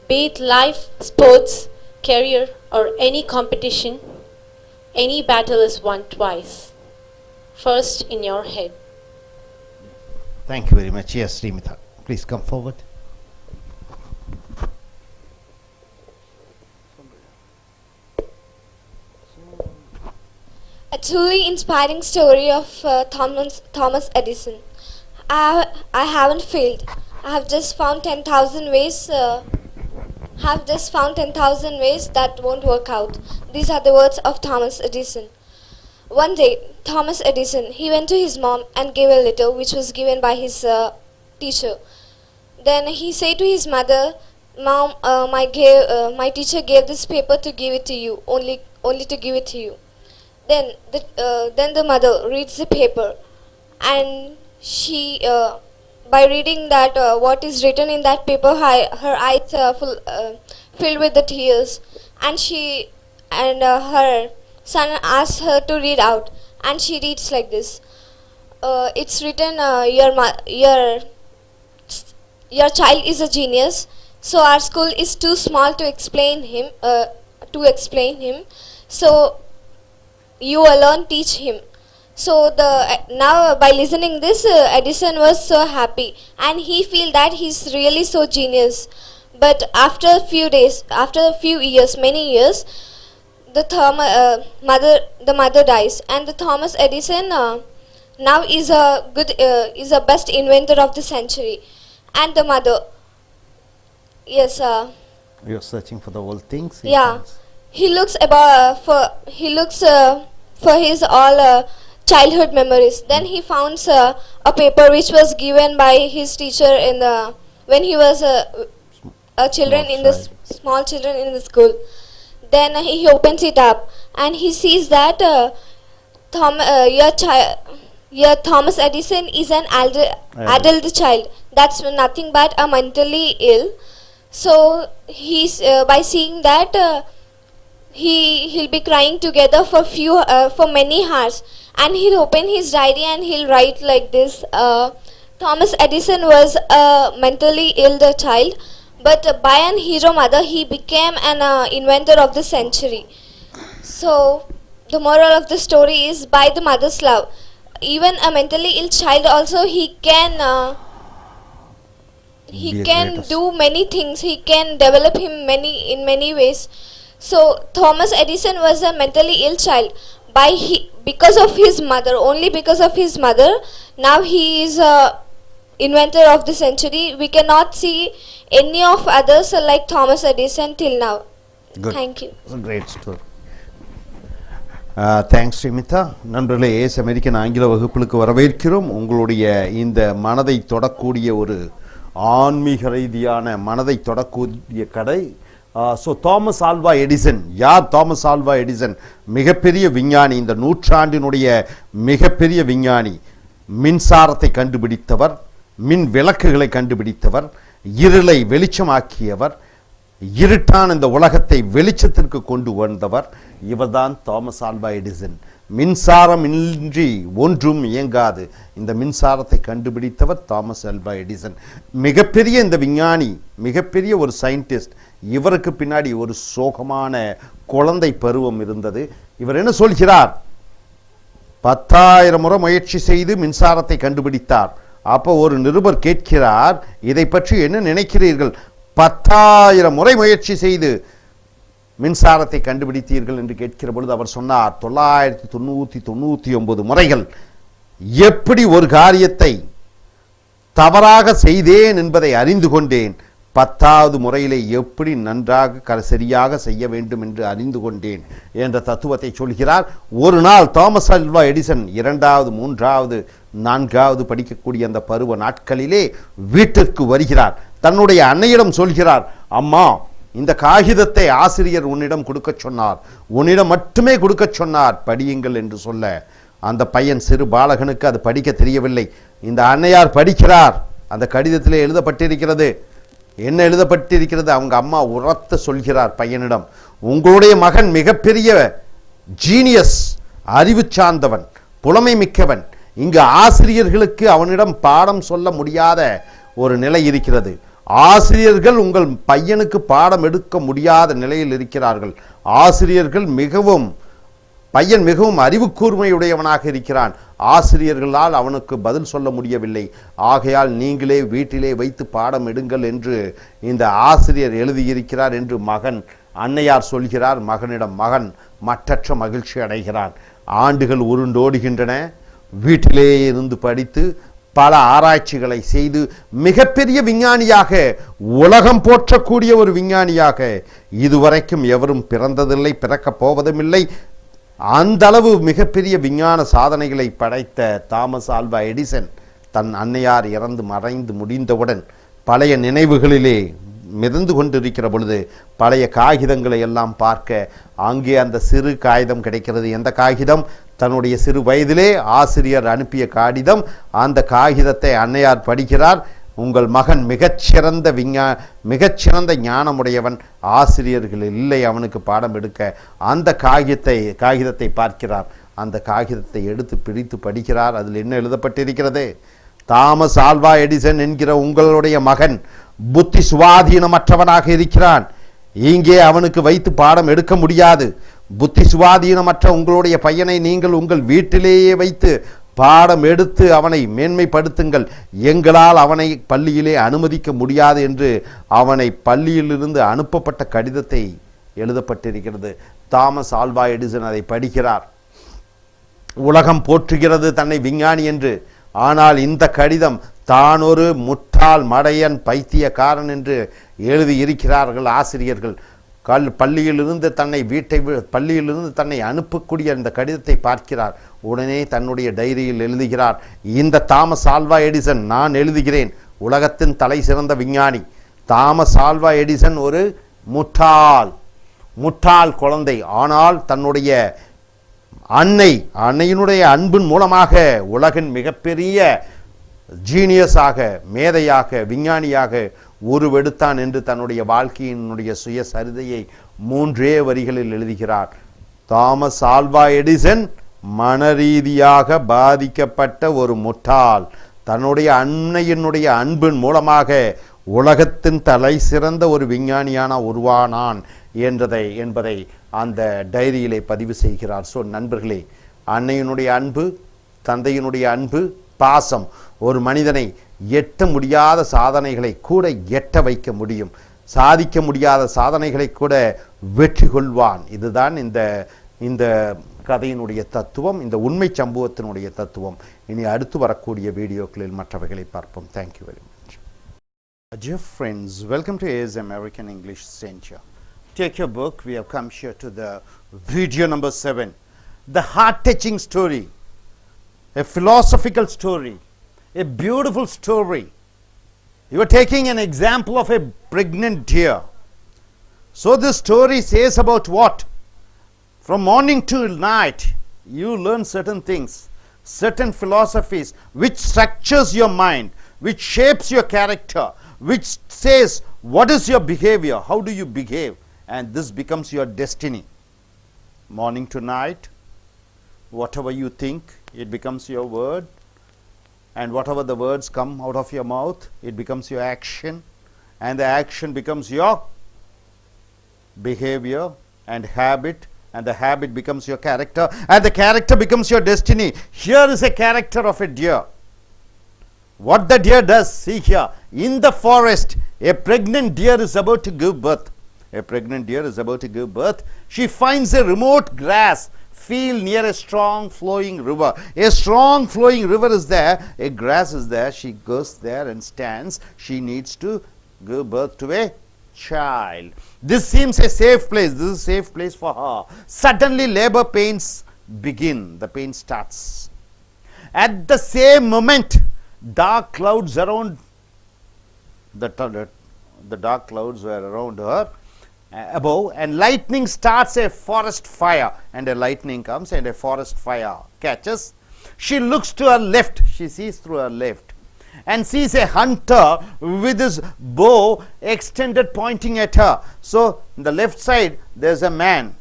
be it life, sports, career, or any competition, any battle is won twice. First in your head. Thank you very much. Yes, Srimitha, please come forward. A truly inspiring story of Thomas Edison. I haven't failed. I have just found 10,000 ways. Have just found 10,000 ways that won't work out. These are the words of Thomas Edison. One day, Thomas Edison, he went to his mom and gave a letter which was given by his teacher. Then he said to his mother, "Mom, my teacher gave this paper to give it to you, only to give it to you." Then the mother reads the paper, and she, by reading that what is written in that paper, her eyes filled with the tears, and her son asks her to read out, and she reads like this. It's written, your child is a genius, so our school is too small to explain him. So you alone teach him. So now by listening this, Edison was so happy, and he feel that he's really so genius. But after a few years, many years, the mother dies, and the Thomas Edison now is a best inventor of the century. And the mother, yes. You're searching for the old things. Yeah, he looks for his all childhood memories. Then he found a paper which was given by his teacher when he was small children in the school. Then he opens it up, and he sees that your Thomas Edison is an adult child. That's nothing but a mentally ill. So he's by seeing that he'll be crying together for many hours, and he'll open his diary and he'll write like this. Thomas Edison was a mentally ill child, but by an hero mother he became an inventor of the century. So the moral of the story is, by the mother's love, even a mentally ill child also he can do many things. He can develop him in many ways. So Thomas Edison was a mentally ill child. Because of his mother, only because of his mother, now he is a inventor of the century. We cannot see any of others like Thomas Edison till now. Good. Thank you. It's a great story. Thanks Shrimitha. நண்பர்களே, Ace American ஆங்கில வகுப்புகளுக்கு வரவேற்கிறோம். உங்களுடைய இந்த மனதை தொடக்கூடிய ஒரு ஆன்மீக ரீதியான மனதை தொடக்கூடிய கடை. So Thomas Alva Edison. யார் தாமஸ் ஆல்வா எடிசன்? மிகப்பெரிய விஞ்ஞானி, இந்த நூற்றாண்டினுடைய மிகப்பெரிய விஞ்ஞானி. மின்சாரத்தை கண்டுபிடித்தவர், மின் விளக்குகளை கண்டுபிடித்தவர், இருளை வெளிச்சமாக்கியவர், இருட்டான இந்த உலகத்தை வெளிச்சத்திற்கு கொண்டு வந்தவர். இவர்தான் தாமஸ் ஆல்வா எடிசன். மின்சாரம் இன்றி ஒன்றும் இயங்காது. இந்த மின்சாரத்தை கண்டுபிடித்தவர் தாமஸ் ஆல்வா எடிசன். மிகப்பெரிய இந்த விஞ்ஞானி, மிகப்பெரிய ஒரு சயின்டிஸ்ட். இவருக்கு பின்னாடி ஒரு சோகமான குழந்தை பருவம் இருந்தது. இவர் என்ன சொல்கிறார்? 10,000 முறை முயற்சி செய்து மின்சாரத்தை கண்டுபிடித்தார். அப்போ ஒரு நிருபர் கேட்கிறார், இதை பற்றி என்ன நினைக்கிறீர்கள்? 10,000 முறை முயற்சி செய்து மின்சாரத்தை கண்டுபிடித்தீர்கள் என்று கேட்கிற பொழுது அவர் சொன்னார், 999 முறைகள். எப்படி ஒரு காரியத்தை தவறாக செய்தேன் என்பதை அறிந்து கொண்டேன். 10வது முறையிலே எப்படி நன்றாக சரியாக செய்ய வேண்டும் என்று அறிந்து கொண்டேன் என்ற தத்துவத்தை சொல்கிறார். ஒரு நாள் தாமஸ் ஆல்வா எடிசன் 2வது 3வது 4வது படிக்கக்கூடிய அந்த பருவ நாட்களிலே வீட்டிற்கு வருகிறார். தன்னுடைய அன்னையிடம் சொல்கிறார், அம்மா, இந்த காகிதத்தை ஆசிரியர் உன்னிடம் கொடுக்க சொன்னார், உன்னிடம் மட்டுமே கொடுக்க சொன்னார், படியுங்கள் என்று சொல்ல, அந்த பையன் சிறு பாலகனுக்கு அது படிக்க தெரியவில்லை. இந்த அன்னையார் படிக்கிறார். அந்த கடிதத்திலே எழுதப்பட்டிருக்கிறது. என்ன எழுதப்பட்டிருக்கிறது? அவங்க அம்மா உரத்த சொல்கிறார் பையனிடம், உங்களுடைய மகன் மிகப்பெரிய ஜீனியஸ், அறிவு சார்ந்தவன், புலமை மிக்கவன். இங்கு ஆசிரியர்களுக்கு அவனிடம் பாடம் சொல்ல முடியாத ஒரு நிலை இருக்கிறது. ஆசிரியர்கள் உங்கள் பையனுக்கு பாடம் எடுக்க முடியாத நிலையில் இருக்கிறார்கள். ஆசிரியர்கள் பையன் மிகவும் அறிவு கூர்மையுடையவனாக இருக்கிறான். ஆசிரியர்களால் அவனுக்கு பதில் சொல்ல முடியவில்லை. ஆகையால் நீங்களே வீட்டிலே வைத்து பாடம் எடுங்கள் என்று இந்த ஆசிரியர் எழுதியிருக்கிறார் என்று அன்னையார் சொல்கிறார் மகனிடம். மகன் மற்றற்ற மகிழ்ச்சி அடைகிறான். ஆண்டுகள் உருண்டோடுகின்றன. வீட்டிலே இருந்து படித்து பல ஆராய்ச்சிகளை செய்து மிகப்பெரிய விஞ்ஞானியாக, உலகம் போற்றக்கூடிய ஒரு விஞ்ஞானியாக இதுவரைக்கும் எவரும் பிறந்ததில்லை, பிறக்கப் போவதுமில்லை. அந்த அளவு மிகப்பெரிய விஞ்ஞான சாதனைகளை படைத்த தாமஸ் ஆல்வா எடிசன் தன் அன்னையார் இறந்து மறைந்து முடிந்தவுடன் பழைய நினைவுகளிலே மிதந்து கொண்டிருக்கிற பொழுது பழைய காகிதங்களை எல்லாம் பார்க்க அங்கே அந்த சிறு காகிதம் கிடைக்கிறது. எந்த காகிதம்? தன்னுடைய சிறு வயதிலே ஆசிரியர் அனுப்பிய காகிதம். அந்த காகிதத்தை அன்னையார் படிக்கிறார். உங்கள் மகன் மிகச்சிறந்த ஞானமுடையவன், ஆசிரியர்கள் இல்லை அவனுக்கு பாடம் எடுக்க. அந்த காகிதத்தை பார்க்கிறார். அந்த காகிதத்தை எடுத்து பிடித்து படிக்கிறார். அதில் என்ன எழுதப்பட்டிருக்கிறது? தாமஸ் ஆல்வா எடிசன் என்கிற உங்களுடைய மகன் புத்தி சுவாதீனமற்றவனாக இருக்கிறான். இங்கே அவனுக்கு வைத்து பாடம் எடுக்க முடியாது. புத்தி சுவாதீனமற்ற உங்களுடைய பையனை நீங்கள் உங்கள் வீட்டிலேயே வைத்து பாடம் எடுத்து அவனை மேன்மைப்படுத்துங்கள். எங்களால் அவனை பள்ளியிலே அனுமதிக்க முடியாது என்று அவனை பள்ளியிலிருந்து அனுப்பப்பட்ட கடிதத்தை எழுதப்பட்டிருக்கிறது. தாமஸ் ஆல்வா எடிசன் அதை படிக்கிறார். உலகம் போற்றுகிறது தன்னை விஞ்ஞானி என்று. ஆனால் இந்த கடிதம் தான் ஒரு முட்டாள், மடையன், பைத்தியக்காரன் என்று எழுதியிருக்கிறார்கள் ஆசிரியர்கள். பள்ளியிலிருந்து தன்னை அனுப்பக்கூடிய இந்த கடிதத்தை பார்க்கிறார். உடனே தன்னுடைய டைரியில் எழுதுகிறார், இந்த தாமஸ் ஆல்வா எடிசன், நான் எழுதுகிறேன், உலகத்தின் தலை சிறந்த விஞ்ஞானி. தாமஸ் ஆல்வா எடிசன் ஒரு முட்டாள் குழந்தை. ஆனால் தன்னுடைய அன்னையினுடைய அன்பின் மூலமாக உலகின் மிகப்பெரிய ஜீனியஸாக, மேதையாக, விஞ்ஞானியாக உருவெடுத்தான் என்று தன்னுடைய வாழ்க்கையினுடைய சுயசரிதையை 3 வரிகளில் எழுதுகிறார். தாமஸ் ஆல்வா எடிசன் மனரீதியாக பாதிக்கப்பட்ட ஒரு முட்டாள். தன்னுடைய அன்னையினுடைய அன்பின் மூலமாக உலகத்தின் தலை சிறந்த ஒரு விஞ்ஞானியான உருவானான் என்பதை அந்த டைரியிலே பதிவு செய்கிறார். ஸோ நண்பர்களே, அன்னையினுடைய அன்பு, தந்தையினுடைய அன்பு, பாசம் ஒரு மனிதனை எட்ட முடியாத சாதனைகளை கூட எட்ட வைக்க முடியும். சாதிக்க முடியாத சாதனைகளை கூட வெற்றி கொள்வான். இதுதான் இந்த கதையினுடைய தத்துவம், இந்த உண்மை சம்பவத்தினுடைய தத்துவம். இனி அடுத்து வரக்கூடிய வீடியோக்களில் மற்றவைகளை பார்ப்போம். Thank you very much. Dear friends, welcome to AS American English Center. Take your book. We have come here to the video number 7. The heart-touching story. A philosophical story. A beautiful story. You are taking an example of a pregnant deer. So this story says about what? From morning till night, you learn certain things, certain philosophies, which structures your mind, which shapes your character, which says what is your behavior, how do you behave, and this becomes your destiny. Morning to night, whatever you think, it becomes your word, and whatever the words come out of your mouth, it becomes your action, and the action becomes your behavior and habit, and the habit becomes your character, and the character becomes your destiny. Here is a character of a deer. What the deer does, see here, in the forest, a pregnant deer is about to give birth. A pregnant deer is about to give birth. She finds a remote grass field near a strong flowing river. A strong flowing river is there, a grass is there. She goes there and stands. She needs to give birth to a child. This seems a safe place. This is a safe place for her. Suddenly labor pains begin. The pain starts. At the same moment, dark clouds around the dark clouds were around her above, and lightning starts a forest fire, and a lightning comes and a forest fire catches. She looks to her left. She sees through her left and sees a hunter with his bow extended pointing at her. So on the left side there's a man,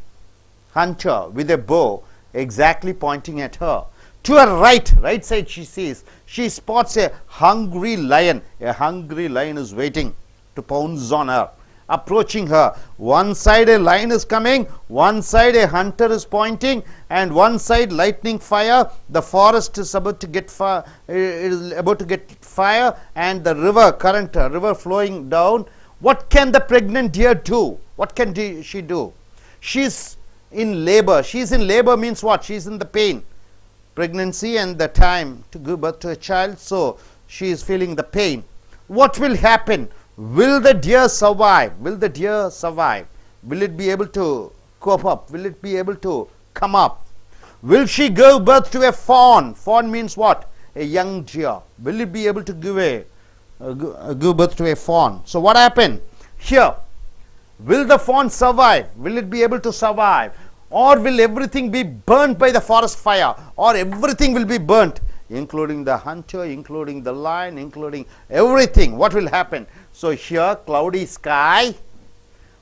hunter with a bow exactly pointing at her. To her right side she spots a hungry lion. A hungry lion is waiting to pounce on her, approaching her. One side a lion is coming, one side a hunter is pointing, and one side lightning fire. The forest is about to get fire, and the river flowing down. What can the pregnant deer do? What can she do? She's in labor. She's in labor means what? She's in the pain. pregnancy and the time to give birth to a child, so she is feeling the pain. What will happen? Will the deer survive? Will the deer survive? Will it be able to cope up? Will it be able to come up? Will she give birth to a fawn? Fawn means what? A young deer. Will it be able to give birth to a fawn? So what happened here? Will the fawn survive? Will it be able to survive? Or will everything be burnt by the forest fire? Or everything will be burnt, including the hunter, including the lion, including everything. What will happen? So here, cloudy sky,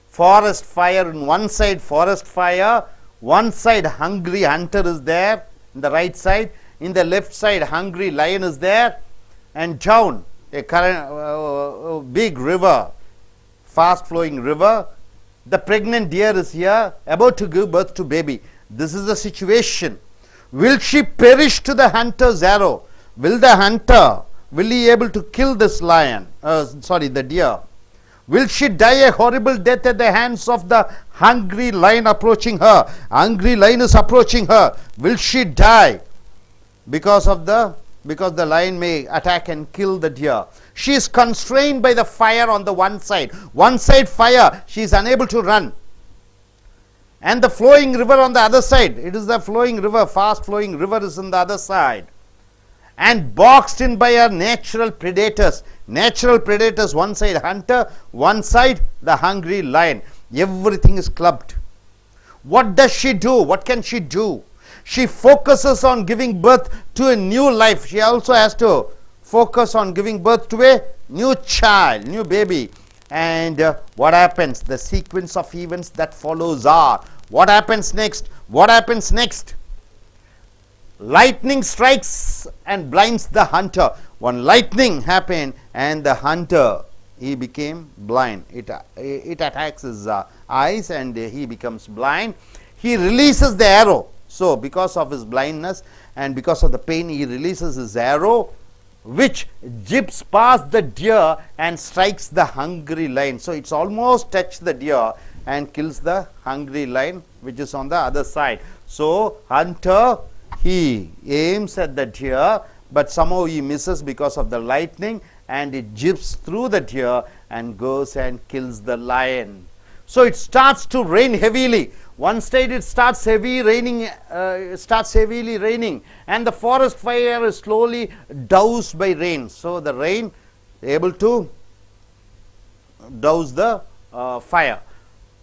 forest fire on one side, forest fire, one side hungry hunter is there, in the right side, in the left side hungry lion is there, and down a current, big river, fast flowing river. The pregnant deer is here, about to give birth to baby. This is the situation. Will she perish to the hunter's arrow? Will the hunter, will he able to kill this lion, the deer? Will she die a horrible death at the hands of the hungry lion approaching her? Hungry lion is approaching her. Will she die because the lion may attack and kill the deer? She is constrained by the fire on the one side. One side fire, she is unable to run. And the flowing river on the other side. It is the flowing river, fast flowing river is on the other side. And boxed in by her natural predators. Natural predators, one side hunter, one side the hungry lion. Everything is clubbed. What does she do? What can she do? She focuses on giving birth to a new life. She also has to focus on giving birth to a new child, new baby. And what happens? The sequence of events that follows are, what happens next? What happens next? Lightning strikes and blinds the hunter. One lightning happened and the hunter, he became blind. It attacks his eyes and he becomes blind. He releases the arrow. So because of his blindness and because of the pain, he releases his arrow, which jips past the deer and strikes the hungry lion. So it's almost touched the deer and kills the hungry lion, which is on the other side. So hunter, he aims at the deer, but somehow he misses because of the lightning, and it jips through the deer and goes and kills the lion. So it starts to rain heavily. One side it starts heavily raining, and the forest fire is slowly doused by rain. So the rain able to douse the fire.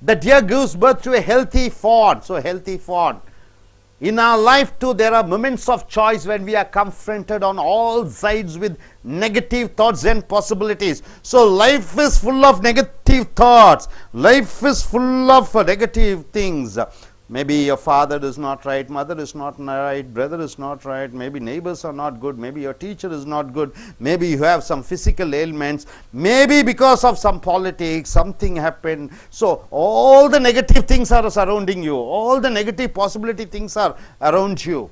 The deer gives birth to a healthy fawn. So healthy fawn. In our life too, there are moments of choice when we are confronted on all sides with negative thoughts and possibilities. So life is full of negative thoughts. Life is full of negative things. Maybe your father is not right, mother is not right, brother is not right, maybe neighbors are not good, maybe your teacher is not good, maybe you have some physical ailments, maybe because of some politics, something happened. So all the negative things are surrounding you, all the negative possibility things are around you.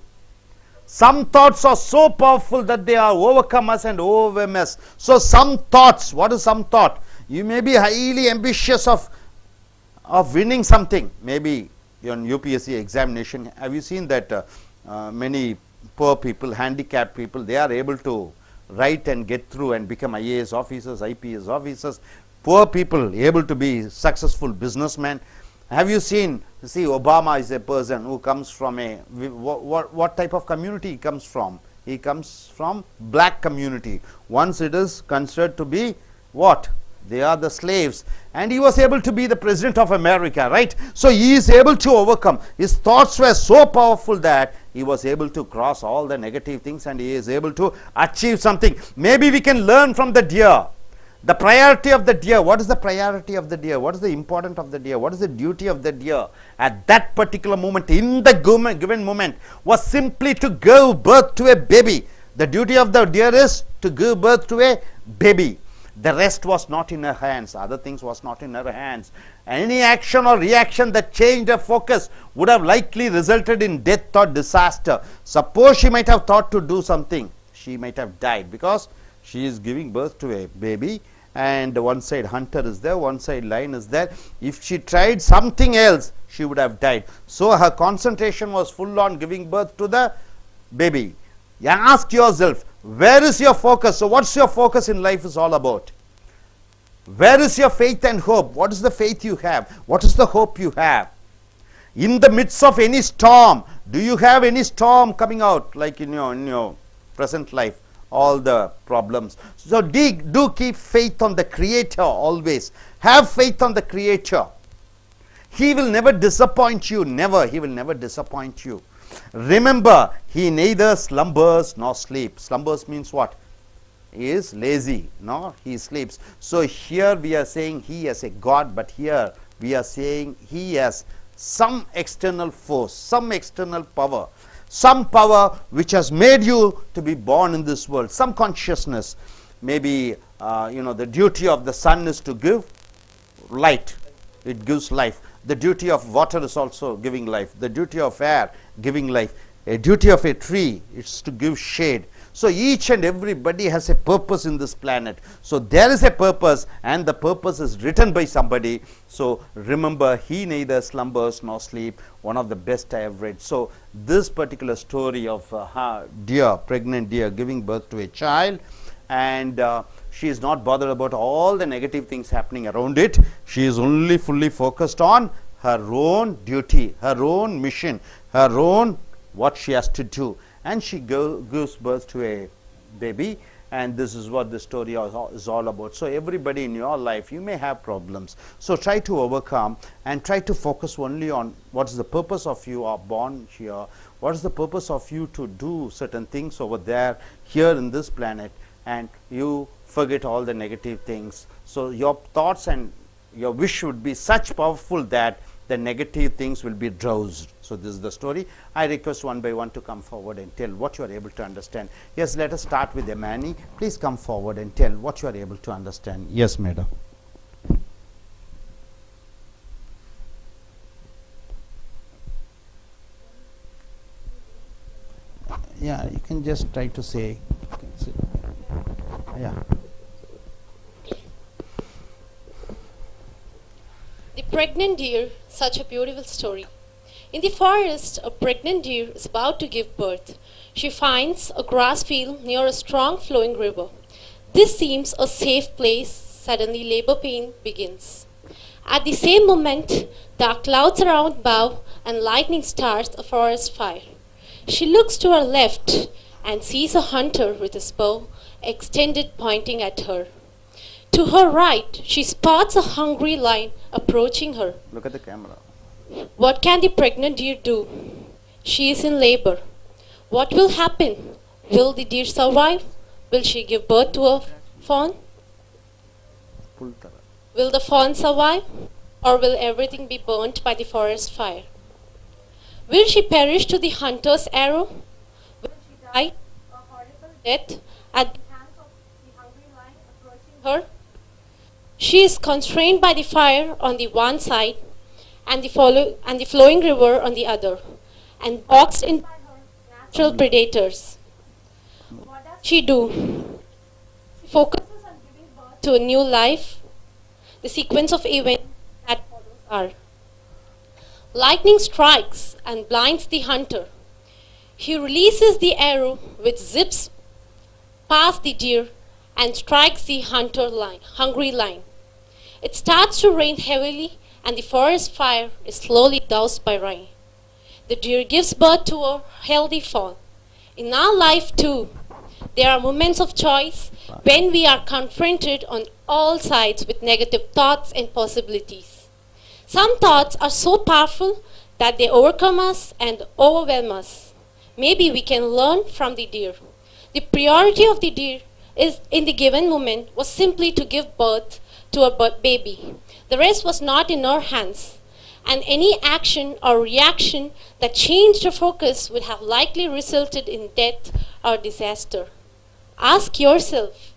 Some thoughts are so powerful that they are overcome us and overwhelm us. So some thoughts, what is some thought? You may be highly ambitious of winning something, maybe on UPSC examination. Have you seen that many poor people, handicapped people, they are able to write and get through and become IAS officers, IPS officers. Poor people able to be successful businessmen. Have you seen, see, Obama is a person who comes from a, what type of community he comes from? He comes from black community. Once it is considered to be what? They are the slaves, and he was able to be the president of America, right? So he is able to overcome. His thoughts were so powerful that he was able to cross all the negative things and he is able to achieve something. Maybe we can learn from the deer. The priority of the deer. What is the priority of the deer? What is the importance of the deer? What is the duty of the deer at that particular moment, in the given moment, was simply to give birth to a baby. The duty of the deer is to give birth to a baby. The rest was not in her hands. Other things was not in her hands. Any action or reaction that changed her focus would have likely resulted in death or disaster. Suppose she might have thought to do something, she might have died, because she is giving birth to a baby and one side hunter is there, one side lion is there. If she tried something else, she would have died. So her concentration was full on giving birth to the baby, ask yourself, where is your focus? So what's your focus in life is all about? Where is your faith and hope? What is the faith you have? What is the hope you have? In the midst of any storm, do you have any storm coming out, like in your present life, all the problems? So do keep faith on the Creator always. Have faith on the Creator. He will never disappoint you. Never. He will never disappoint you. Remember, he neither slumbers nor sleeps. Slumbers means what? He is lazy, no? He sleeps. So here we are saying he as a God, but here we are saying he has some external force, some external power, some power which has made you to be born in this world, some consciousness. Maybe the duty of the sun is to give light. It gives life. The duty of water is also giving life. The duty of air, giving life. A duty of a tree is to give shade. So each and everybody has a purpose in this planet. So there is a purpose, and the purpose is written by somebody. So remember, he neither slumbers nor sleep. One of the best I have read. So this particular story of pregnant deer giving birth to a child, and she is not bothered about all the negative things happening around it. She is only fully focused on her own duty, her own mission, her own what she has to do. And she gives birth to a baby, and this is what the story is all about. So everybody in your life, you may have problems. So try to overcome and try to focus only on what is the purpose of you are born here, what is the purpose of you to do certain things over there, here in this planet, and you forget all the negative things. So your thoughts and your wish would be such powerful that the negative things will be drowsed. So this is the story. I request one by one to come forward and tell what you are able to understand. Yes, let us start with Emani. Please come forward and tell what you are able to understand. Yes, madam. Yeah, you can just try to say. Yeah. The pregnant deer, such a beautiful story. In the forest, a pregnant deer is about to give birth. She finds a grass field near a strong flowing river. This seems a safe place. Suddenly, labor pain begins. At the same moment, dark clouds around bow and lightning starts a forest fire. She looks to her left and sees a hunter with his bow extended pointing at her. To her right, she spots a hungry lion approaching her. Look at the camera. What can the pregnant deer do? She is in labor. What will happen? Will the deer survive? Will she give birth to a fawn? Will the fawn survive? Or will everything be burnt by the forest fire? Will she perish to the hunter's arrow? Will she die a horrible death at the hands of the hungry lion approaching her? She is constrained by the fire on the one side and the flowing river on the other, and boxed in by her natural predators. What does she do? She focuses on giving birth to a new life. The sequence of events that follows are: lightning strikes and blinds the hunter. He releases the arrow, which zips past the deer and strikes the hungry lion. It starts to rain heavily, and the forest fire is slowly doused by rain. The deer gives birth to a healthy fawn. In our life too, there are moments of choice when we are confronted on all sides with negative thoughts and possibilities. Some thoughts are so powerful that they overcome us and overwhelm us. Maybe we can learn from the deer. The priority of the deer is in the given moment was simply to give birth to a baby. The rest was not in her hands, and any action or reaction that changed her focus would have likely resulted in death or disaster. Ask yourself,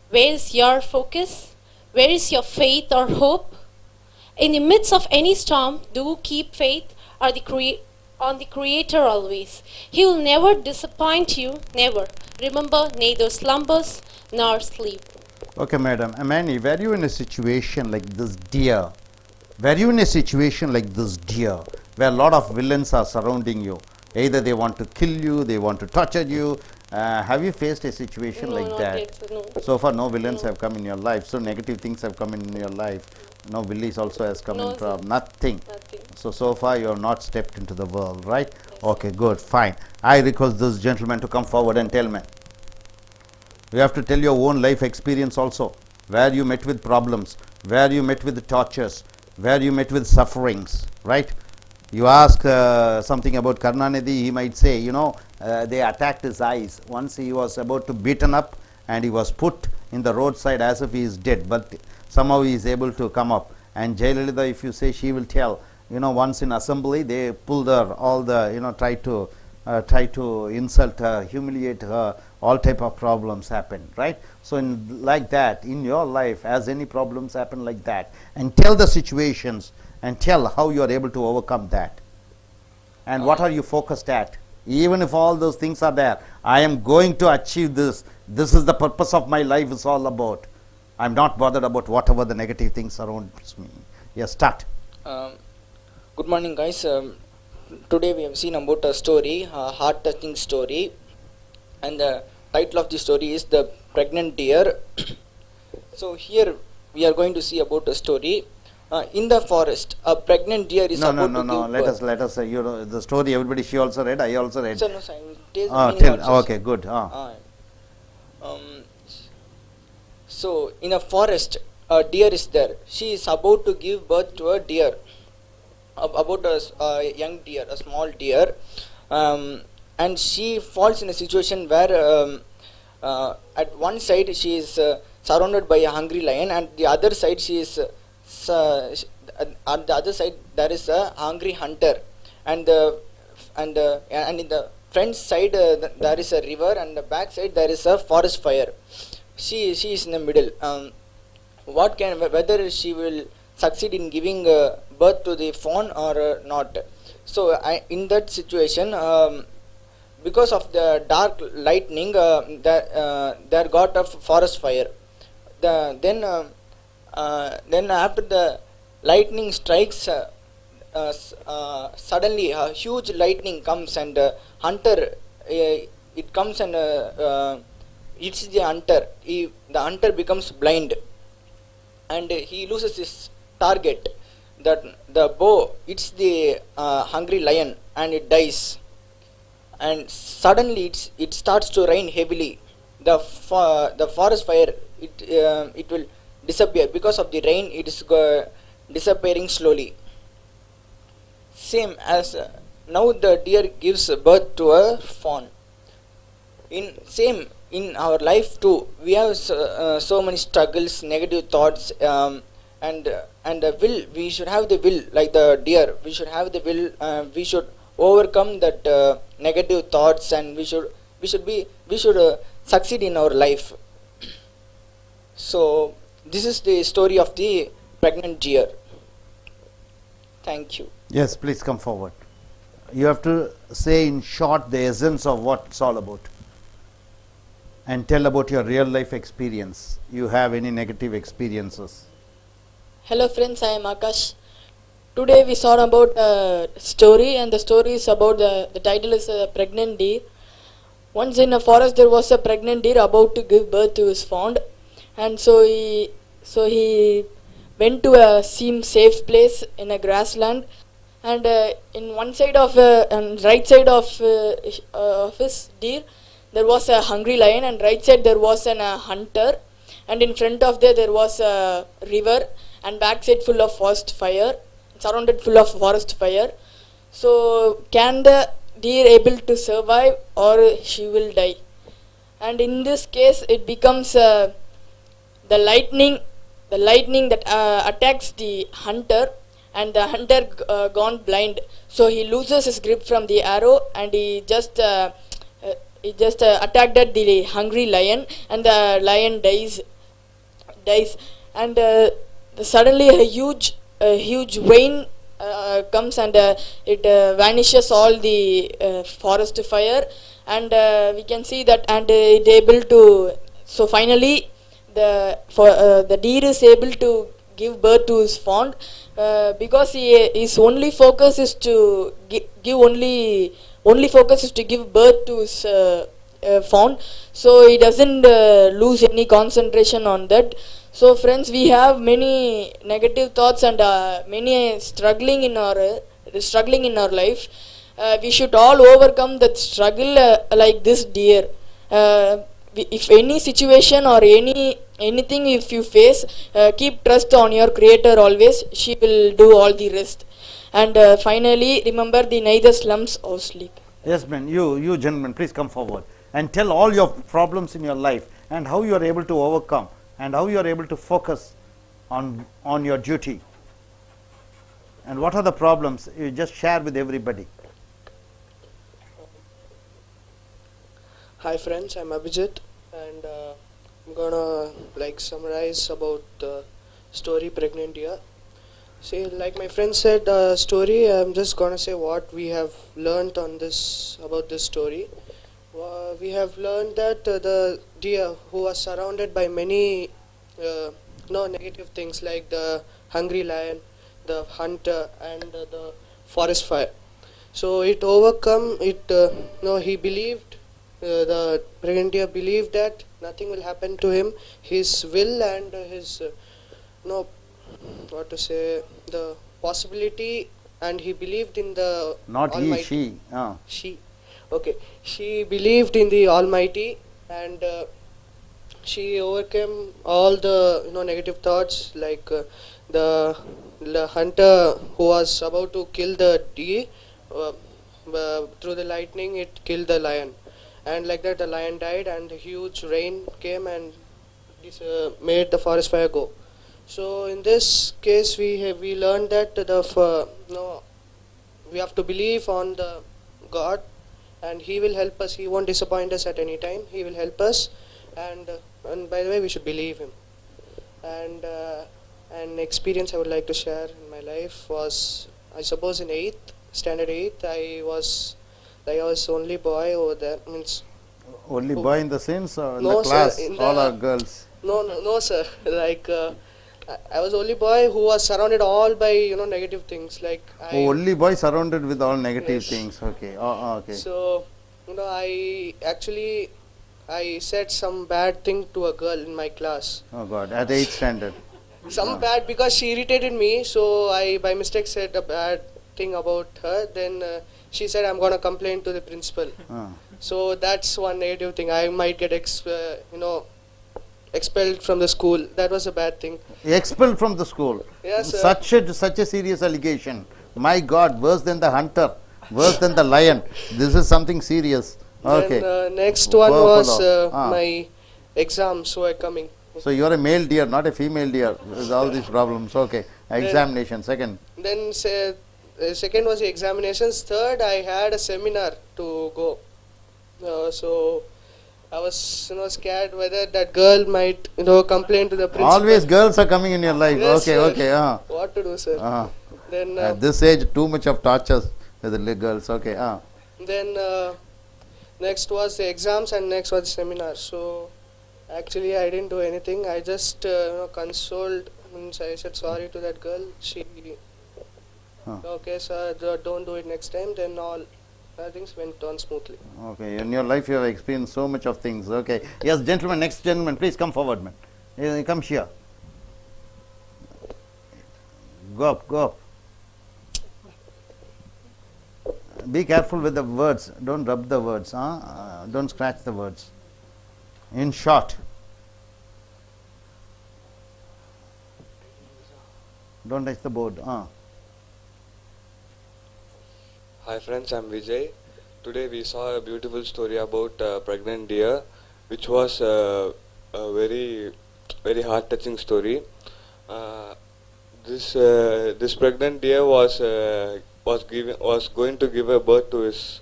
where is your focus? Where is your faith or hope? In the midst of any storm, do keep faith on the Creator always. He will never disappoint you, never. Remember, neither slumbers nor sleep. Okay, madam. Amani, were you in a situation like this deer? Were you in a situation like this deer, where a lot of villains are surrounding you? Either they want to kill you, they want to torture you. Have you faced a situation No, like not that? yet, no. So far, no villains have come in your life. So negative things have come in your life. No villains also has come No, in. sir. Nothing. Nothing. So far you have not stepped into the world, right? Okay, good, fine. I request this gentleman to come forward and tell me. You have to tell your own life experience also, where you met with problems, where you met with tortures, where you met with sufferings, right? You ask something about Karnanidhi, he might say, you know, they attacked his eyes. Once he was about to beaten up and he was put in the roadside as if he is dead, but somehow he is able to come up. And Jayalalitha, if you say, she will tell, you know, once in assembly they pulled her, all the, you know, try to insult her, humiliate her, all type of problems happen, right? So in like that, in your life, as any problems happen like that, and tell the situations and tell how you are able to overcome that. And what are you focused at? Even if all those things are there, I am going to achieve this. This is the purpose of my life is all about. I am not bothered about whatever the negative things surrounds me. Yes, start. Good morning, guys. Today we have seen about a story, a heart-touching story, and the title of the story is The Pregnant Deer. So here we are going to see about a story. In the forest, a pregnant deer is about to give birth. Let us say, you know, the story everybody, she also read, I also read. Sir, no, sir, it is the meaning also, okay, good. So in a forest, a deer is there. She is about to give birth to a deer, about a young deer, a small deer, and she falls in a situation where at one side she is surrounded by a hungry lion, and the other side she is on the other side there is a hungry hunter, and in the front side there is a river, and the back side there is a forest fire. She is in the middle. Whether she will succeed in giving birth to the fawn or not. So in that situation, because of the dark lightning, there got a forest fire. Then after the lightning strikes, suddenly a huge lightning comes, and hunter it comes and hits the hunter. The hunter becomes blind, and he loses his target. The bow hits the hungry lion and it dies. And suddenly it starts to rain heavily. The forest fire it will disappear because of the rain. It is disappearing slowly. Same as now the deer gives birth to a fawn. In our life too, we have so many struggles, negative thoughts, and the will. We should have the will, like the deer. We should have the will. We should overcome that negative thoughts, and we should succeed in our life. So this is the story of the pregnant deer. Thank you. Yes, please come forward. You have to say in short the essence of what it's all about, and tell about your real life experience. You have any negative experiences? Hello friends, I am Akash. Today we saw about a story, and the story is about the title is Pregnant Deer. Once in a forest there was a pregnant deer about to give birth to his fawn, and so he went to a safe place in a grassland, and in one side of and right side of his deer there was a hungry lion, and right side there was an hunter, and in front of there was a river, and back side full of forest fire, surrounded full of forest fire. So can the deer able to survive, or she will die? And in this case it becomes the lightning that attacks the hunter, and the hunter gone blind, so he loses his grip from the arrow, and he just attacked at the hungry lion, and the lion dies, and suddenly a huge rain comes, and it vanishes all the forest fire, and we can see that, and it able to, so finally the deer is able to give birth to his fawn, because his only focus is to give only only focus is to give birth to his fawn, so he doesn't lose any concentration on that. So friends, we have many negative thoughts and many struggling in our life. We should all overcome that struggle like this deer. If any situation or anything if you face, keep trust on your creator always. She will do all the rest. And finally, remember the neither slums or sleep. Yes, man. You gentlemen, please come forward and tell all your problems in your life and how you are able to overcome and how you are able to focus on your duty. And what are the problems? You just share with everybody. Hi friends, I'm Abhijit, and I'm gonna summarize about the story Pregnant Deer. See, like my friend said, story. I'm just gonna say what we have learned on this about this story. We have learned that the deer who was surrounded by many negative things like the hungry lion, the hunter, and the forest fire. So it overcome it. He believed. The Pregnant Deer believed that nothing will happen to him. His will and his the possibility, and he believed in the Not Almighty. She. Okay, she believed in the Almighty, and she overcame all the negative thoughts like the hunter who was about to kill the deer. Through the lightning, it killed the lion. And like that, the lion died, and a huge rain came and this made the forest fire go. So in this case, we learned that we have to believe on the God, and He will help us. He won't disappoint us at any time. He will help us, and by the way, we should believe Him. And an experience I would like to share in my life was, I suppose, in standard 8th, I was only boy over there. Means only boy in the sense or in no, the class, sir, all are girls? No, sir. I was only boy who was surrounded all by negative things. Only boy surrounded with all negative Yes. things. Okay. Okay. So I said some bad thing to a girl in my class. Oh God! At 8th standard. Some bad because she irritated me. So I by mistake said a bad thing about her. Then she said, I'm gonna complain to the principal. So that's one negative thing. I might get expelled from the school. That was a bad thing. Expelled from the school. Yes, sir. Such a serious allegation. My God, worse than the hunter, worse than the lion. This is something serious. Okay. Then next one was my exams were coming. So you are a male deer, not a female deer. With all these problems. Okay. Examination. Second. Then second was the examinations. Third, I had a seminar to go. So I was scared whether that girl might complain to the principal. Always girls are coming in your life. Yes, Okay. sir. Okay. What to do, sir? Then At this age, too much of tortures with the girls. Okay. Then next was the exams and next was the seminar. So actually I didn't do anything. I just consoled. I said sorry to that girl. She okay, sir, don't do it next time. Then all things went on smoothly. Okay. In your life, you have experienced so much of things. Okay. Yes, gentlemen. Next gentleman, please come forward, man. Come here. Go up. Be careful with the words. Don't rub the words. Don't scratch the words. In short. Don't touch the board. Hi friends, I'm Vijay. Today we saw a beautiful story about pregnant deer, which was a very heart-touching story. This pregnant deer was going to give a birth to his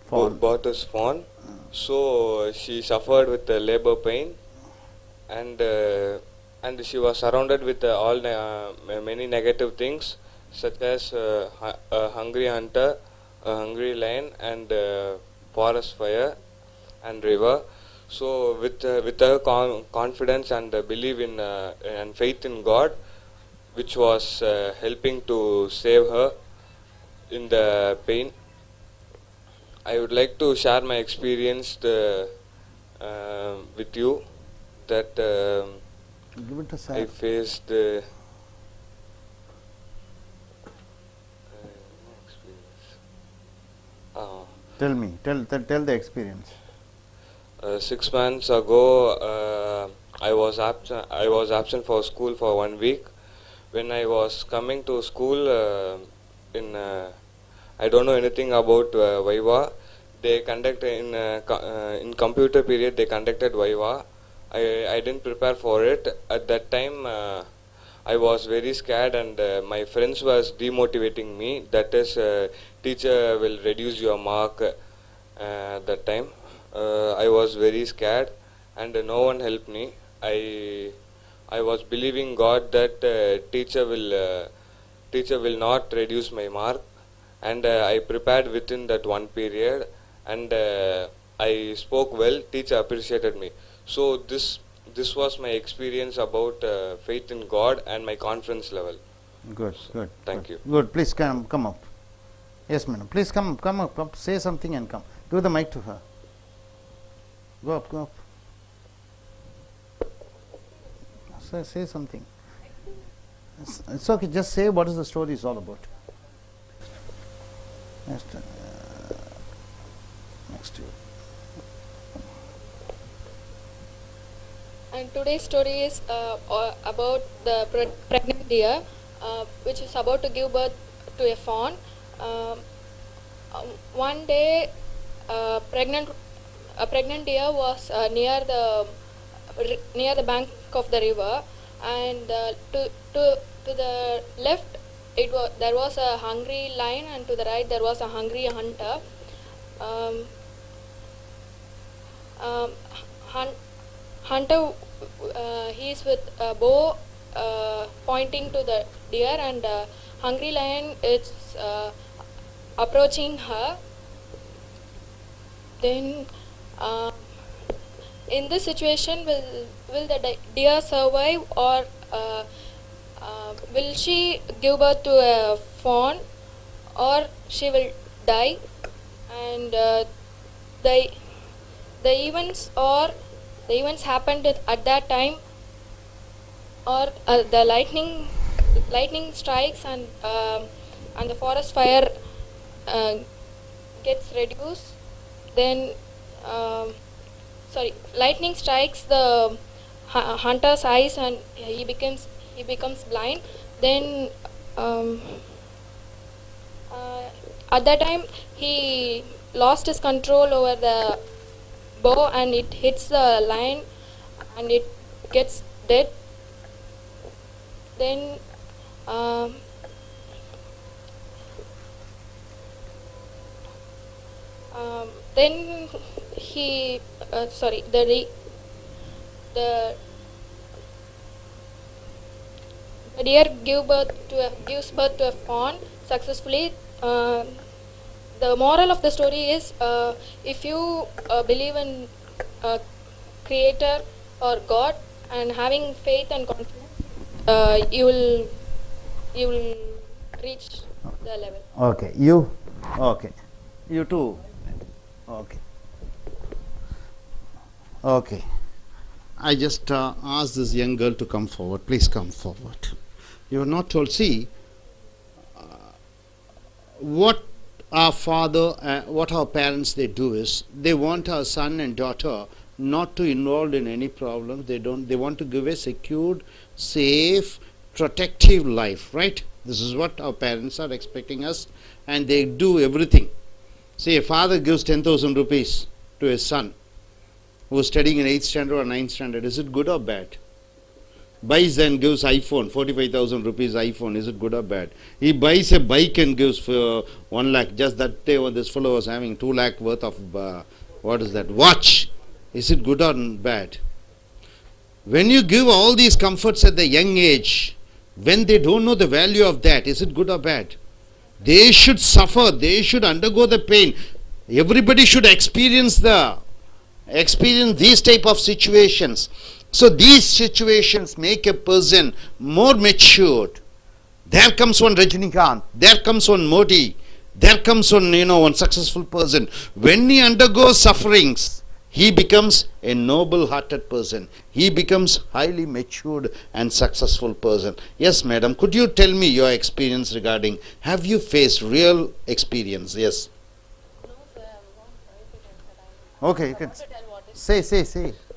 fawn. So she suffered with labor pain, and she was surrounded with many negative things, such as a hungry hunter, a hungry lion, and forest fire and river. So with her confidence and belief in and faith in God, which was helping to save her in the pain, I would like to share my experience with you that Give it a I sec. faced Tell me, tell the experience. 6 months ago, I was absent for school for 1 week. When I was coming to school, I don't know anything about Viva. They conduct in computer period. They conducted Viva. I didn't prepare for it at that time. I was very scared, and my friends was demotivating me. That is, teacher will reduce your mark. That time, I was very scared, and no one helped me. I was believing God that teacher will not reduce my mark, and I prepared within that one period, and I spoke well. Teacher appreciated me. So this was my experience about faith in God and my confidence level. Good, good. Thank you. Good. Please come up. Yes, madam. Please come up. Say something and come. Give the mic to her. Go up. Say something. It's okay. Just say what is the story is all about. Next to you. And today's story is about the pregnant deer, which is about to give birth to a fawn. One day, a pregnant deer was near the bank of the river, and to the left there was a hungry lion, and to the right there was a hungry hunter. Hunter he is with a bow pointing to the deer, and hungry lion is approaching her. Then in this situation, will the deer survive, or will she give birth to a fawn, or she will die? And the events happened at that time, or the lightning strikes, and the forest fire gets reduced. Then lightning strikes the hunter's eyes, and he becomes blind. Then at that time he lost his control over the bow, and it hits the lion and it gets dead. Then he the deer gives birth to a fawn successfully. The moral of the story is, if you believe in Creator or God and having faith and confidence, you will reach the level. Okay, you. Okay, you too. Okay. Okay. I just asked this young girl to come forward. Please come forward. You are not told. See, what our father, what our parents they do is they want our son and daughter not to involved in any problem. They want to give a secured, safe, protective life, right? This is what our parents are expecting us, and they do everything. See, a father gives 10,000 rupees to his son who is studying in 8th standard or 9th standard. Is it good or bad? Buys and gives iPhone, 45,000 rupees iPhone. Is it good or bad? He buys a bike and gives for 1 lakh. Just that day this fellow was having 2 lakh worth of, watch. Is it good or bad? When you give all these comforts at the young age, when they don't know the value of that, is it good or bad? They should suffer. They should undergo the pain. Everybody should experience these type of situations. So these situations make a person more matured. There comes one Rajinikanth, there comes one Modi, There comes one successful person. When he undergoes sufferings, he becomes a noble-hearted person. He becomes highly matured and successful person. Yes, madam, could you tell me your experience regarding, have you faced real experience? Yes. Okay, you can say.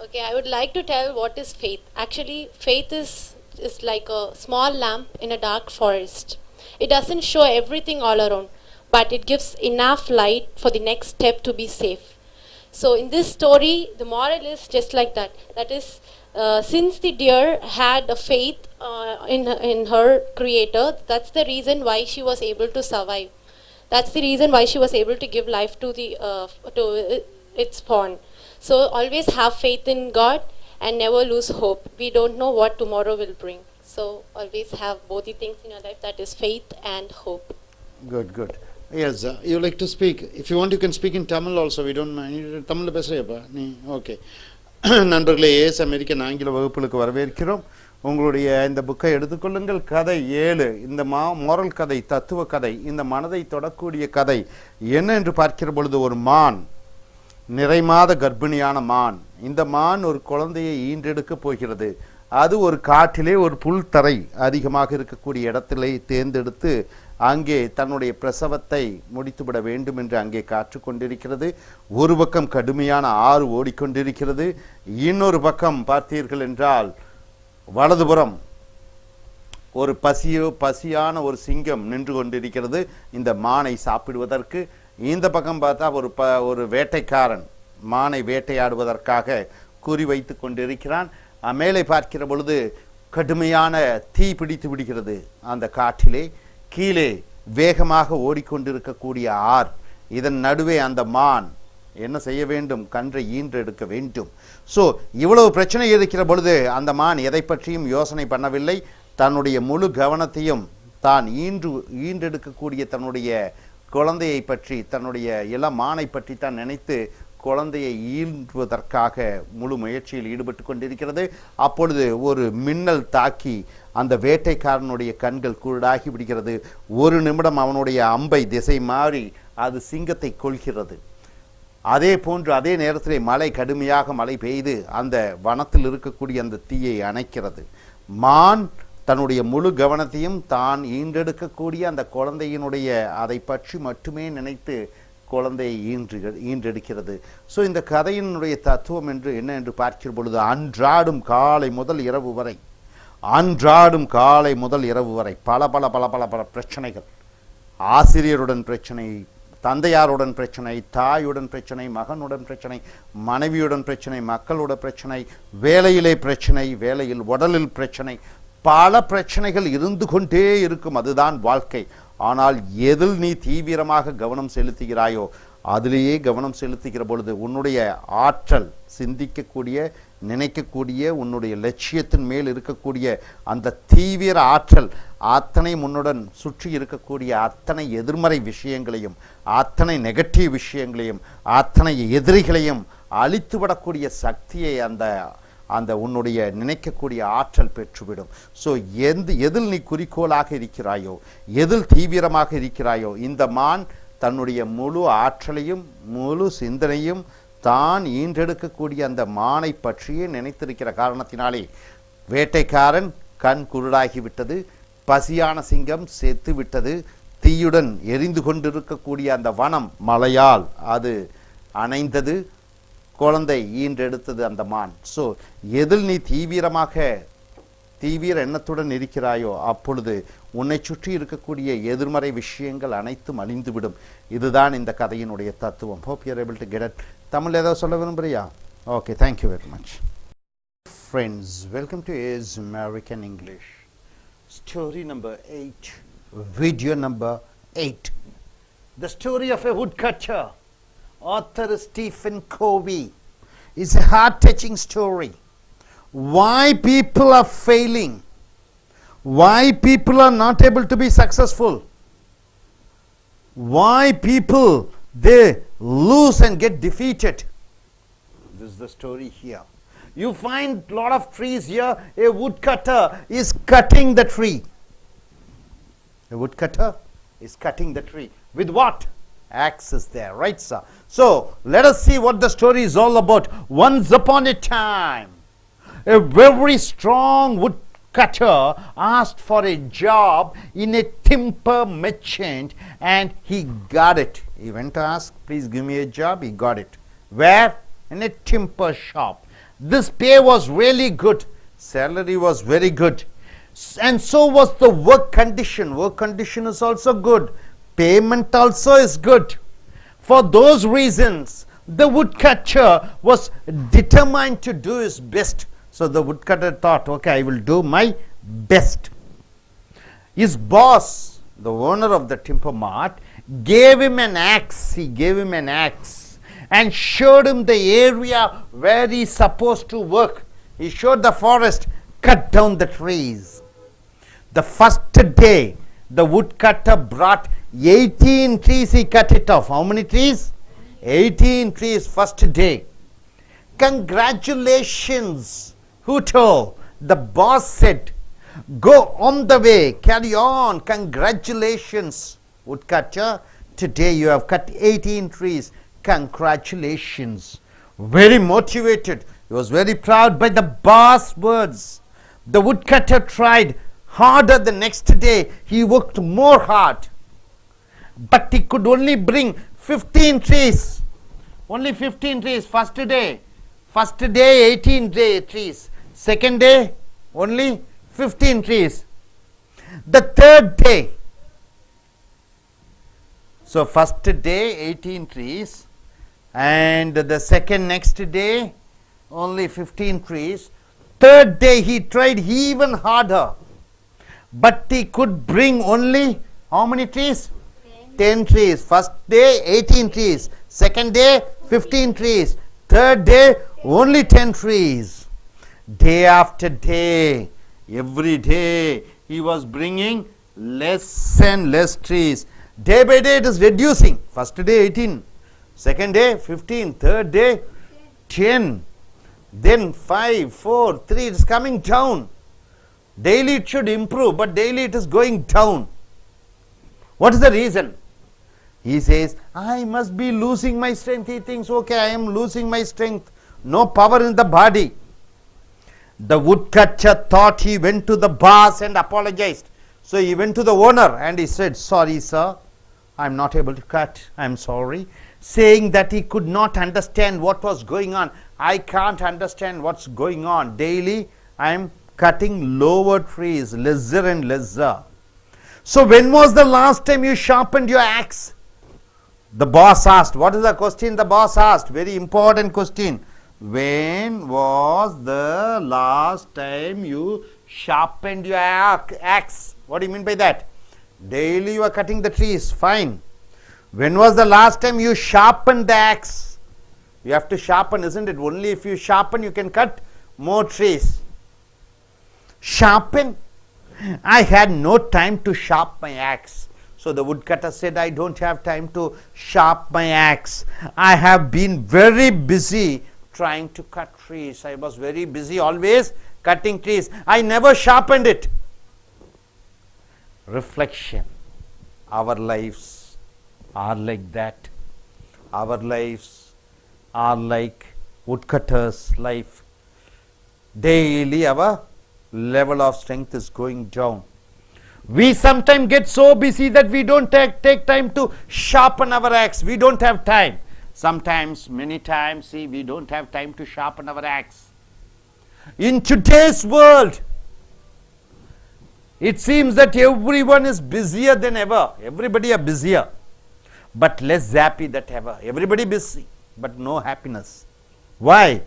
Okay, I would like to tell what is faith. Actually, faith is like a small lamp in a dark forest. It doesn't show everything all around, but it gives enough light for the next step to be safe. So in this story, the moral is just like that. That is, since the deer had a faith in her creator, that's the reason why she was able to survive. That's the reason why she was able to give life to its fawn. So always have faith in God and never lose hope. We don't know what tomorrow will bring. So always have both the things in your life, that is faith and hope. Good. Yes, you like to speak. If you want, you can speak in Tamil also. We don't mind. Tamil பேசுறியப்பா நீ? Okay. நண்பர்களே, Ace American ஆங்கில வகுப்புகளுக்கு வரவேற்கிறோம். உங்களுடைய இந்த புக்கை எடுத்துக்கொள்ளுங்கள். கதை 7, இந்த மோரல் கதை, தத்துவ கதை, இந்த மனதை தொடக்கூடிய கதை என்ன என்று பார்க்கிற பொழுது, ஒரு மான், நிறைமாத கர்ப்பிணியான மான். இந்த மான் ஒரு குழந்தையை ஈன்றெடுக்க போகிறது. அது ஒரு காட்டிலே ஒரு புல் தரை அதிகமாக இருக்கக்கூடிய இடத்திலே தேர்ந்தெடுத்து அங்கே தன்னுடைய பிரசவத்தை முடித்துவிட வேண்டும் என்று அங்கே காற்று கொண்டிருக்கிறது. ஒரு பக்கம் கடுமையான ஆறு ஓடிக்கொண்டிருக்கிறது. இன்னொரு பக்கம் பார்த்தீர்கள் என்றால் வலதுபுறம் ஒரு பசியான ஒரு சிங்கம் நின்று கொண்டிருக்கிறது இந்த மானை சாப்பிடுவதற்கு. இந்த பக்கம் பார்த்தா ஒரு வேட்டைக்காரன் மானை வேட்டையாடுவதற்காக குறிவைத்து கொண்டிருக்கிறான். மேலே பார்க்கிற பொழுது கடுமையான தீ பிடித்து விடுகிறது அந்த காட்டிலே. கீழே வேகமாக ஓடிக்கொண்டிருக்கக்கூடிய ஆர். இதன் நடுவே அந்த மான் என்ன செய்ய வேண்டும்? கன்றை ஈன்றெடுக்க வேண்டும். ஸோ இவ்வளவு பிரச்சனை இருக்கிற பொழுது அந்த மான் எதை பற்றியும் யோசனை பண்ணவில்லை. தன்னுடைய முழு கவனத்தையும் தான் ஈன்றெடுக்கக்கூடிய தன்னுடைய குழந்தையை பற்றி, தன்னுடைய இளம் மானை பற்றி தான் நினைத்து குழந்தையை ஈன்றுவதற்காக முழு முயற்சியில் ஈடுபட்டு கொண்டிருக்கிறது. அப்பொழுது ஒரு மின்னல் தாக்கி அந்த வேட்டைக்காரனுடைய கண்கள் குருடாகி விடுகிறது. ஒரு நிமிடம் அவனுடைய அம்பை திசை மாறி அது சிங்கத்தை கொள்கிறது. அதே போன்று அதே நேரத்திலே கடுமையாக மழை பெய்து அந்த வனத்தில் இருக்கக்கூடிய அந்த தீயை அணைக்கிறது. மான் தன்னுடைய முழு கவனத்தையும் தான் ஈன்றெடுக்கக்கூடிய அந்த குழந்தையினுடைய அதை பற்றி மட்டுமே நினைத்து குழந்தையை ஈன்றெடுக்கிறது. ஸோ இந்த கதையினுடைய தத்துவம் என்ன என்று பார்க்கிற பொழுது, அன்றாடும் காலை முதல் இரவு வரை பல பிரச்சனைகள். ஆசிரியருடன் பிரச்சனை, தந்தையாருடன் பிரச்சனை, தாயுடன் பிரச்சனை, மகனுடன் பிரச்சனை, மனைவியுடன் பிரச்சனை, மக்களுடன் பிரச்சனை, வேலையிலே பிரச்சனை, வேலையில் உடலில் பிரச்சனை, பல பிரச்சனைகள் இருந்து கொண்டே இருக்கும். அதுதான் வாழ்க்கை. ஆனால் எதில் நீ தீவிரமாக கவனம் செலுத்துகிறாயோ அதிலேயே கவனம் செலுத்துகிற பொழுது உன்னுடைய ஆற்றல், சிந்திக்கக்கூடிய, நினைக்கக்கூடிய, உன்னுடைய லட்சியத்தின் மேல் இருக்கக்கூடிய அந்த தீவிர ஆற்றல் அத்தனை முன்னுடன் சுற்றி இருக்கக்கூடிய அத்தனை எதிர்மறை விஷயங்களையும், அத்தனை நெகட்டிவ் விஷயங்களையும், அத்தனை எதிரிகளையும் அழித்துவிடக்கூடிய சக்தியை அந்த உன்னுடைய நினைக்கக்கூடிய ஆற்றல் பெற்றுவிடும். ஸோ எதில் நீ குறிக்கோளாக இருக்கிறாயோ, எதில் தீவிரமாக இருக்கிறாயோ, இந்த மான் தன்னுடைய முழு ஆற்றலையும் முழு சிந்தனையும் தான் ஈன்றெடுக்கக்கூடிய அந்த மானை பற்றியே நினைத்திருக்கிற காரணத்தினாலே வேட்டைக்காரன் கண் குருடாகிவிட்டது, பசியான சிங்கம் செத்து விட்டது, தீயுடன் எரிந்து கொண்டிருக்கக்கூடிய அந்த வனம் மழையால் அது அணைந்தது, குழந்தை ஈன்றெடுத்தது அந்த மான். ஸோ எதில் நீ தீவிர எண்ணத்துடன் இருக்கிறாயோ அப்பொழுது உன்னை சுற்றி இருக்கக்கூடிய எதிர்மறை விஷயங்கள் அனைத்தும் அழிந்துவிடும். இதுதான் இந்த கதையினுடைய தத்துவம். Hope you are able to get it. Tamil ஏதாவது சொல்ல விரும்புறியா? Okay, thank you very much. Friends, welcome to Ace American English. Story number 8, video number 8. The story of a woodcutter. Author Stephen Covey. It's a heart-touching story. Why people are failing, why people are not able to be successful, why people they lose and get defeated. This is the story here. You find a lot of trees here. A woodcutter is cutting the tree. A woodcutter is cutting the tree. With what? Axe is there, right, sir? So, let us see what the story is all about. Once upon a time, a very strong woodcutter asked for a job in a timber merchant, and he got it. He went to ask, please give me a job. He got it. Where? In a timber shop. This pay was really good. Salary was very good. And so was the work condition. Work condition is also good. Payment also is good. For those reasons, the woodcutter was determined to do his best. So the woodcutter thought, okay, I will do my best. His boss, the owner of the timber mart, gave him an axe. He gave him an axe and showed him the area where he is supposed to work. He showed the forest, cut down the trees. The first day, the woodcutter brought 18 trees. He cut it off. How many trees? 18 trees first day. Congratulations. Who told? The boss said, go on the way, carry on. Congratulations, woodcutter. Today you have cut 18 trees. Congratulations. Very motivated. He was very proud by the boss' words. The woodcutter tried harder the next day. He worked more hard. But he could only bring 15 trees. Only 15 trees first day. First day 18 trees. Second day only 15 trees. The third day. So first day 18 trees. And the second next day only 15 trees. Third day he tried even harder. But he could bring only how many trees? 10 trees. First day 18 trees. Second day 15 trees. Third day only 10 trees. Day after day, every day he was bringing less and less trees. Day by day it is reducing. First day 18. Second day 15. Third day 10. Then 5, 4, 3. It is coming down. Daily it should improve, but daily it is going down. What is the reason? He says, I must be losing my strength. He thinks, okay, I am losing my strength. No power in the body. The woodcutter thought. He went to the boss and apologized. So he went to the owner and he said, sorry sir, I am not able to cut. I am sorry. Saying that he could not understand what was going on. I can't understand what's going on. Daily I am cutting lower trees, lesser and lesser. So when was the last time you sharpened your axe? The boss asked. What is the question the boss asked? Very important question. When was the last time you sharpened your axe? What do you mean by that? Daily you are cutting the trees. Fine. When was the last time you sharpened the axe? You have to sharpen, isn't it? Only if you sharpen you can cut more trees. Sharpen? I had no time to sharpen my axe. So the woodcutter said, I don't have time to sharpen my axe. I have been very busy trying to cut trees. I was very busy always cutting trees. I never sharpened it. Reflection. Our lives are like that. Our lives are like woodcutter's life. Daily our level of strength is going down. We sometimes get so busy that we don't take time to sharpen our axe. We don't have time. Sometimes, many times, see, we don't have time to sharpen our axe. In today's world, it seems that everyone is busier than ever. Everybody are busier, but less happy than ever. Everybody busy, but no happiness. Why?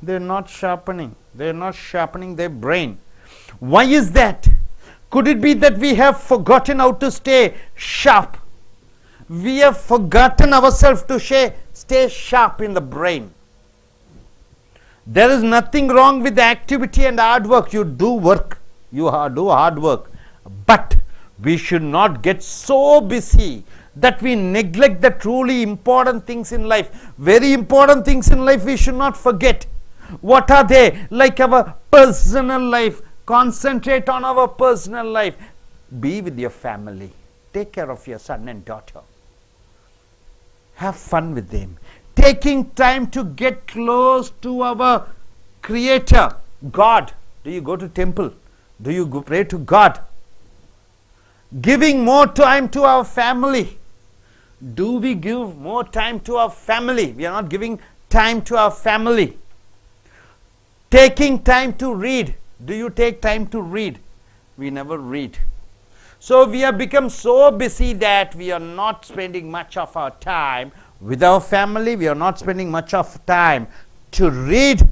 They are not sharpening. They are not sharpening their brain. Why is that? Could it be that we have forgotten how to stay sharp? We have forgotten ourselves to stay sharp in the brain. There is nothing wrong with the activity and hard work. You do work. You do hard work. But we should not get so busy that we neglect the truly important things in life. Very important things in life we should not forget. What are they? Like our personal life. Concentrate on our personal life. Be with your family. take care of your son and daughter. Have fun with them. Taking time to get close to our Creator, God. Do you go to temple? Do you go pray to God? Giving more time to our family. Do we give more time to our family? We are not giving time to our family. Taking time to read. Do you take time to read? We never read. So we have become so busy that we are not spending much of our time with our family. We are not spending much of time to read.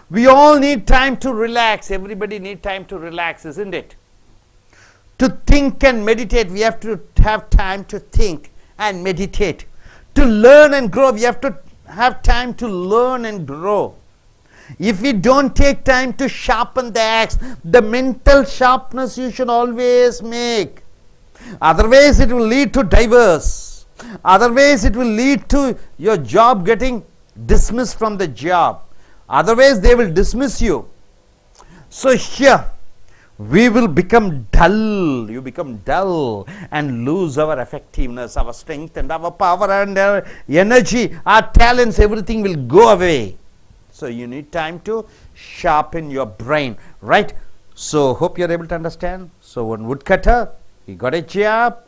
We all need time to relax. Everybody need time to relax, isn't it? To think and meditate, we have to have time to think and meditate. To learn and grow, we have to have time to learn and grow. If we don't take time to sharpen the axe, the mental sharpness you should always make. Otherwise, it will lead to divorce. Otherwise, it will lead to your job getting dismissed from the job. Otherwise, they will dismiss you. So here, we will become dull. You become dull and lose our effectiveness, our strength and our power and our energy, our talents, everything will go away. So you need time to sharpen your brain, right? So hope you are able to understand. So one woodcutter, he got a job.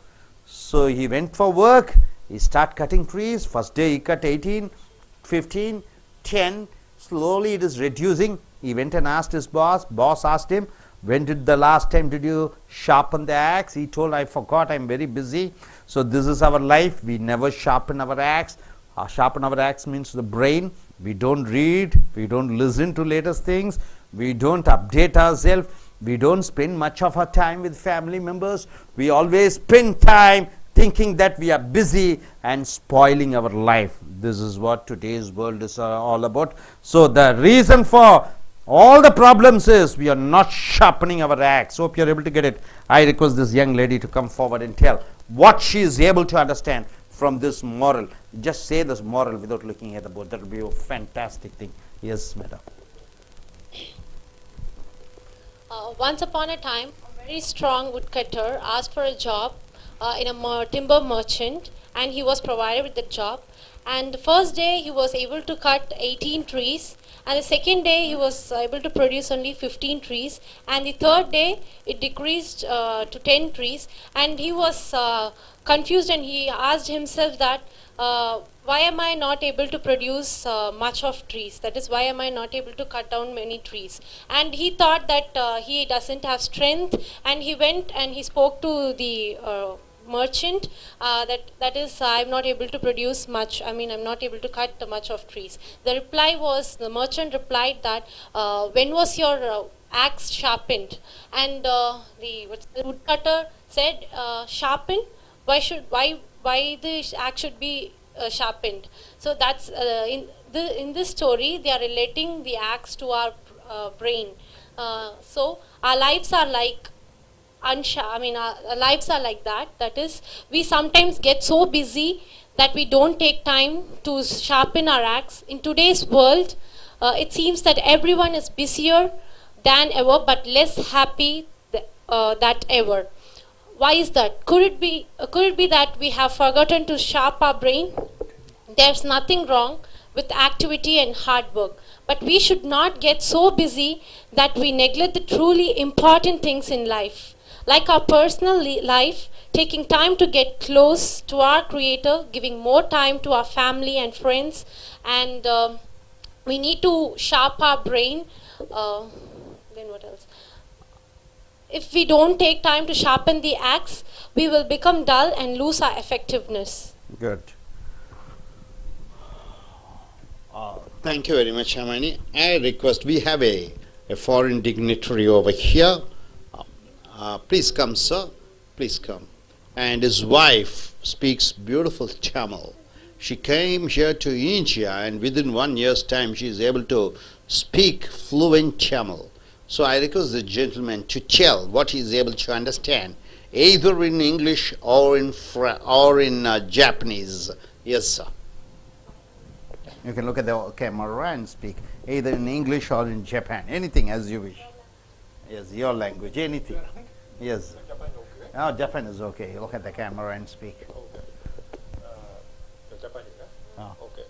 So he went for work. He started cutting trees. First day he cut 18, 15, 10. Slowly it is reducing. He went and asked his boss. Boss asked him, when did the last time did you sharpen the axe? He told, I forgot, I'm very busy. So this is our life. We never sharpen our axe. Sharpen our axe means the brain. We don't read, we don't listen to latest things, we don't update ourselves, we don't spend much of our time with family members. We always spend time thinking that we are busy and spoiling our life. This is what today's world is all about. So the reason for all the problems is we are not sharpening our axe. Hope you are able to get it. I request this young lady to come forward and tell what she is able to understand from this moral. Just say this moral without looking at the board. That will be a fantastic thing. Yes, madam. Once upon a time, a very strong woodcutter asked for a job in a timber merchant, and he was provided with the job. And the first day he was able to cut 18 trees, and the second day he was able to produce only 15 trees, and the third day it decreased to 10 trees, and he was confused, and he asked himself that why am I not able to produce much of trees? That is, why am I not able to cut down many trees? And he thought that he doesn't have strength, and he went and he spoke to the merchant, that is, I'm not able to produce much, I'm not able to cut much of trees. The reply was, the merchant replied that, when was your axe sharpened? And the woodcutter said, sharpened? Why the axe should be sharpened? So that's in this story they are relating the axe to our brain. So our lives are like our lives are like that. That is, we sometimes get so busy that we don't take time to sharpen our axe. In today's world, it seems that everyone is busier than ever, but less happy than ever. Why is that? Could it be that we have forgotten to sharpen our brain? There's nothing wrong with activity and hard work, but we should not get so busy that we neglect the truly important things in life, like our personal life, taking time to get close to our Creator, giving more time to our family and friends, and we need to sharpen our brain. Then what else? If we don't take time to sharpen the axe, we will become dull and lose our effectiveness. Good. Thank you very much, Hamani. I request, we have a foreign dignitary over here. Please come, sir. Please come. And his wife speaks beautiful Tamil. She came here to India, and within 1 year's time she is able to speak fluent Tamil. So I request the gentleman to tell what he is able to understand, either in English or in Japanese. Yes, sir. You can look at the camera and speak either in English or in Japan. Anything as you wish. Yes, your language. Anything. Yes. Oh, Japan is okay. Look at the camera and speak. Japanese. Ah. Okay.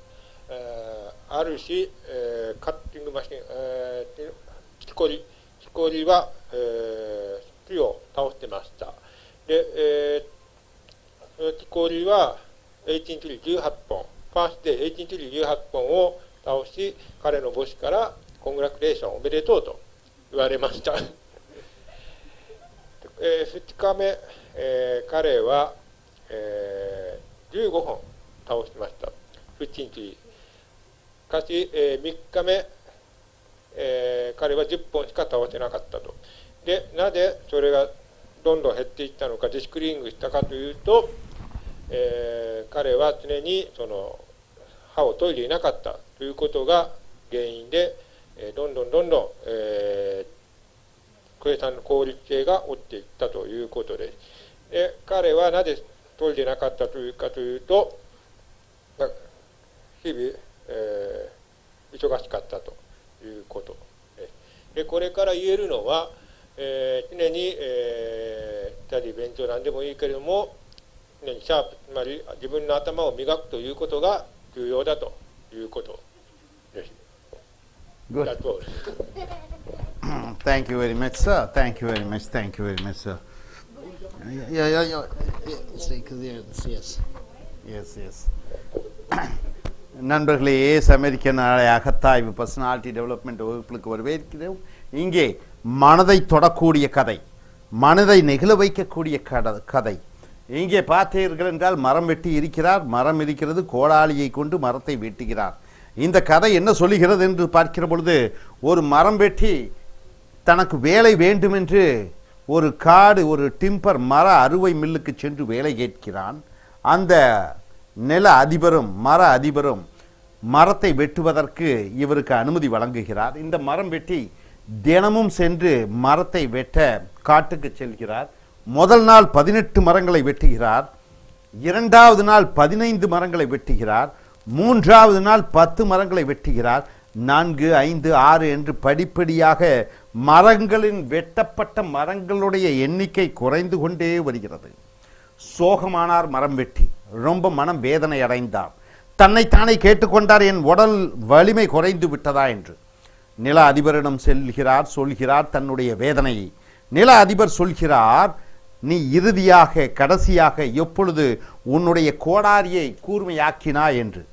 ある日、カッティングマシン、木こりは、木を倒してました。で、木こりは18トリ18本、ファーストで18トリ18本を倒し、彼のボスからコングラクレーションおめでとうと言われました。2日目、彼は、15本倒しました。15トリ。しかし、3日目、彼は10本しか倒せなかったと。で、なぜそれがどんどん減っていったのか、ディスクリーニングしたかというと、彼は常にその歯を研いでいなかったということが原因で、どんどん、生産の効率性が落ちていったということです。で、彼はなぜ研いでなかったというかというと、日々、忙しかったということです。で、これから言えるのは、常に、スタディ勉強なんでもいいけれども、常にシャープ、つまり自分の頭を磨くということが重要だということです。Good. That's all. Thank you very much, sir. Thank you very much. Thank you very much, sir. Yeah. Yes. நண்பர்களே, as American அகத்தாய்வு personality development வகுப்புகளுக்கு வரவேற்கிறோம். இங்கே மனதை தொடக்கூடிய கதை, மனதை நெகிழ வைக்கக்கூடிய கதை. இங்கே பார்த்தீர்கள் என்றால் மரம் வெட்டி இருக்கிறார், மரம் இருக்கிறது, கோடாலியை கொண்டு மரத்தை வெட்டுகிறார். இந்த கதை என்ன சொல்லுகிறது என்று பார்க்கிற பொழுது, ஒரு மரம் வெட்டி தனக்கு வேலை வேண்டுமென்று ஒரு டிம்பர் மர அறுவை மில்லுக்கு சென்று வேலை கேட்கிறான். அந்த நில அதிபரும் மர அதிபரும் மரத்தை வெட்டுவதற்கு இவருக்கு அனுமதி வழங்குகிறார். இந்த மரம் வெட்டி தினமும் சென்று மரத்தை வெட்ட காட்டுக்கு செல்கிறார். முதல் நாள் 18 மரங்களை வெட்டுகிறார், இரண்டாவது நாள் 15 மரங்களை வெட்டுகிறார், மூன்றாவது நாள் 10 மரங்களை வெட்டுகிறார், 4, 5, 6 என்று படிப்படியாக மரங்களின் வெட்டப்பட்ட மரங்களுடைய எண்ணிக்கை குறைந்து கொண்டே வருகிறது. சோகமானார் மரம் வெட்டி, ரொம்ப மனம் வேதனை அடைந்தார். தன்னைத்தானே கேட்டுக்கொண்டார், என் உடல் வலிமை குறைந்து விட்டதா என்று. நில அதிபரிடம் சொல்கிறார் தன்னுடைய வேதனையை. நில அதிபர் சொல்கிறார், நீ இறுதியாக கடைசியாக எப்பொழுது உன்னுடைய கோடாரியை கூர்மையாக்கினா என்று.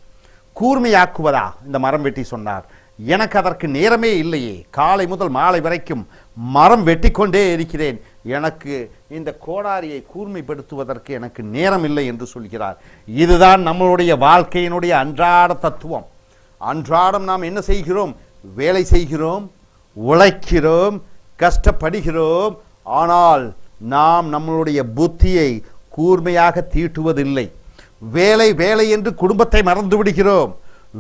கூர்மையாக்குவதா? இந்த மரம் வெட்டி சொன்னார், எனக்கு அதற்கு நேரமே இல்லையே, காலை முதல் மாலை வரைக்கும் மரம் வெட்டி கொண்டே இருக்கிறேன், எனக்கு இந்த கோடாரியை கூர்மைப்படுத்துவதற்கு எனக்கு நேரம் இல்லை என்று சொல்கிறார். இதுதான் நம்மளுடைய வாழ்க்கையினுடைய அன்றாட தத்துவம். அன்றாடம் நாம் என்ன செய்கிறோம்? வேலை செய்கிறோம், உழைக்கிறோம், கஷ்டப்படுகிறோம். ஆனால் நாம் நம்மளுடைய புத்தியை கூர்மையாக தீட்டுவதில்லை. வேலை என்று குடும்பத்தை மறந்து விடுகிறோம்,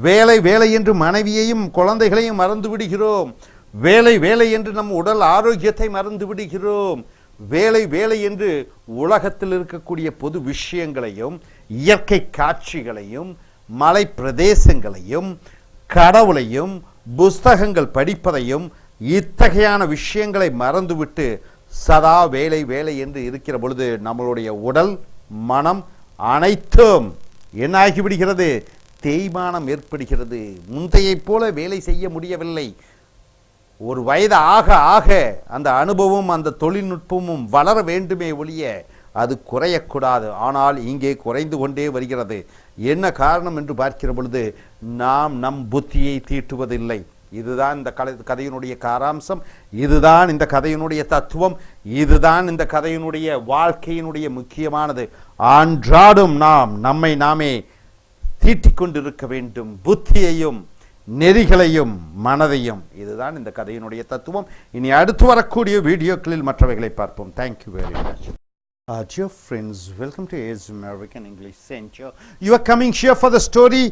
வேலை என்று மனைவியையும் குழந்தைகளையும் மறந்து விடுகிறோம், வேலை என்று நம் உடல் ஆரோக்கியத்தை மறந்து விடுகிறோம், வேலை என்று உலகத்தில் இருக்கக்கூடிய பொது விஷயங்களையும் இயற்கை காட்சிகளையும் மலை பிரதேசங்களையும் கடவுளையும் புஸ்தகங்கள் படிப்பதையும் இத்தகையான விஷயங்களை மறந்துவிட்டு சதா வேலை என்று இருக்கிற பொழுது நம்மளுடைய உடல் மனம் அனைத்தும் என்ன ஆகிவிடுகிறது? தேய்மானம் ஏற்படுகிறது. முந்தையைப் போல வேலை செய்ய முடியவில்லை. ஒரு வயது ஆக அந்த அனுபவம் அந்த தொழில்நுட்பமும் வளர வேண்டுமே ஒழிய அது குறையக்கூடாது. ஆனால் இங்கே குறைந்து கொண்டே வருகிறது. என்ன காரணம் என்று பார்க்கிற பொழுது நாம் நம் புத்தியை தீட்டுவதில்லை. இதுதான் இந்த கதையினுடைய காராம்சம், இதுதான் இந்த கதையினுடைய தத்துவம், இதுதான் இந்த கதையினுடைய வாழ்க்கையினுடைய முக்கியமானது. அன்றாடும் நாம் நம்மை நாமே தீட்டிக் கொண்டிருக்க வேண்டும், புத்தியையும் நெறிகளையும் மனதையும். இதுதான் இந்த கதையினுடைய தத்துவம். இனி அடுத்து வரக்கூடிய வீடியோக்களில் மற்றவைகளை பார்ப்போம். Thank you very much. Dear friends, welcome to AS American English Center. You are coming here for the story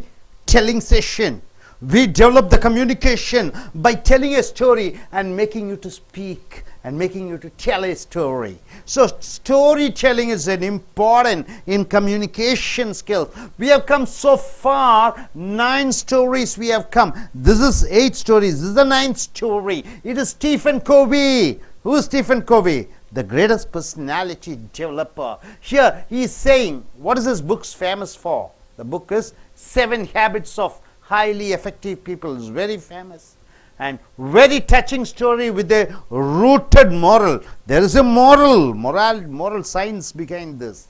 telling session. We develop the communication by telling a story and making you to speak and making you to tell a story. So storytelling is an important in communication skills. We have come so far, 9 stories we have come. This is 8 stories. This is the 9th story. It is Stephen Covey. Who is Stephen Covey? the greatest personality developer. Here he is saying, what is this book famous for? The book is 7 Habits of Highly Effective People. It's very famous and very touching story with a rooted moral. There is a moral science behind this.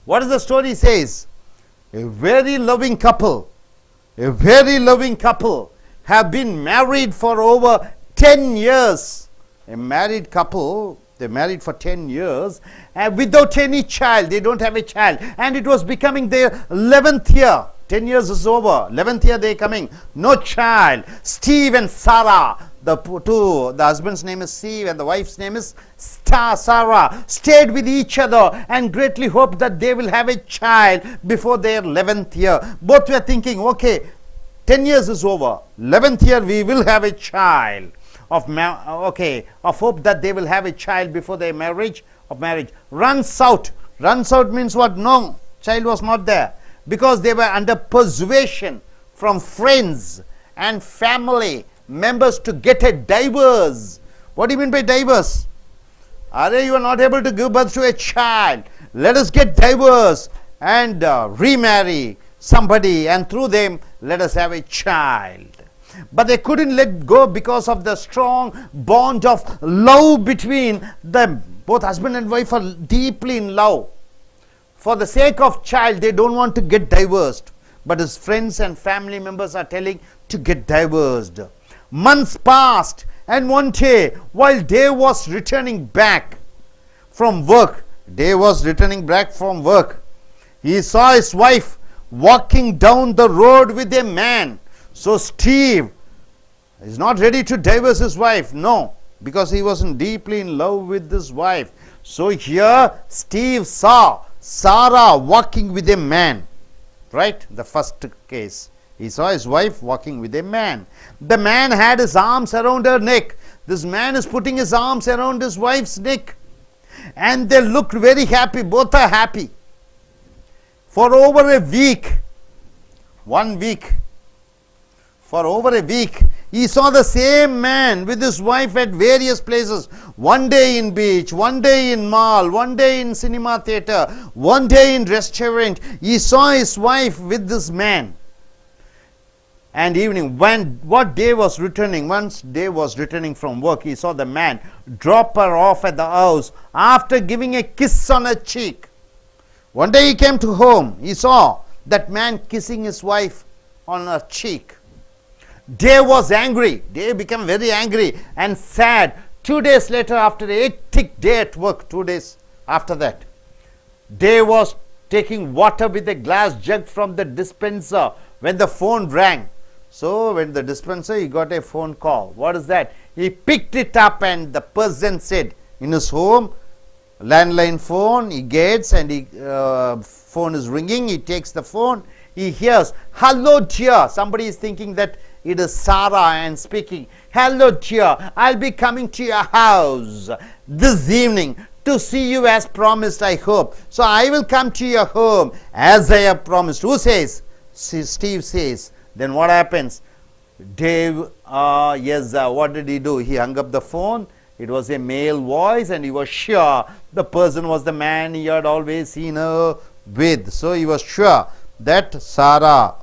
What does the story says? A very loving couple have been married for over 10 years. A married couple, they married for 10 years without any child. They don't have a child, and it was becoming their 11th year. 10 years is over, 11th year they coming, no child. Steve and Sarah, the husband's name is Steve and the wife's name is Sarah, stayed with each other and greatly hoped that they will have a child before their 11th year. Both were thinking, okay, 10 years is over, 11th year we will have a child. Of hope that they will have a child before their marriage. Runs out means what? No, child was not there, because they were under persuasion from friends and family members to get a divorce. What do you mean by divorce? You are not able to give birth to a child, let us get divorce and remarry somebody, and through them let us have a child. But they couldn't let go because of the strong bond of love between them. Both husband and wife are deeply in love. For the sake of child, they don't want to get divorced. But his friends and family members are telling to get divorced. Months passed, and one day, while Dave was returning back from work, he saw his wife walking down the road with a man. So Steve is not ready to divorce his wife. No, because he wasn't deeply in love with his wife. So here Steve saw Sarah walking with a man. Right? The first case. He saw his wife walking with a man. The man had his arms around her neck. This man is putting his arms around his wife's neck. And they looked very happy. Both are happy. For over a week, he saw the same man with his wife at various places. One day in beach, one day in mall, one day in cinema theater, one day in restaurant. He saw his wife with this man. And evening, once Dave was returning from work, he saw the man drop her off at the house after giving a kiss on her cheek. One day he came to home. He saw that man kissing his wife on her cheek. Dave was angry. Dave became very angry and sad. 2 days later, after a hectic day at work, 2 days after that, Dave was taking water with a glass jug from the dispenser when the phone rang. So when the dispenser, he got a phone call. What is that? He picked it up and the person said, in his home, landline phone, he gets and phone is ringing. He takes the phone. He hears, hello dear. Somebody is thinking that it is Sarah and speaking. Hello dear, I'll be coming to your house this evening to see you as promised, I hope. So I will come to your home as I have promised. Who says? Steve says. Then what happens? Dave, what did he do? He hung up the phone. It was a male voice and he was sure the person was the man he had always seen her with. So he was sure that Sarah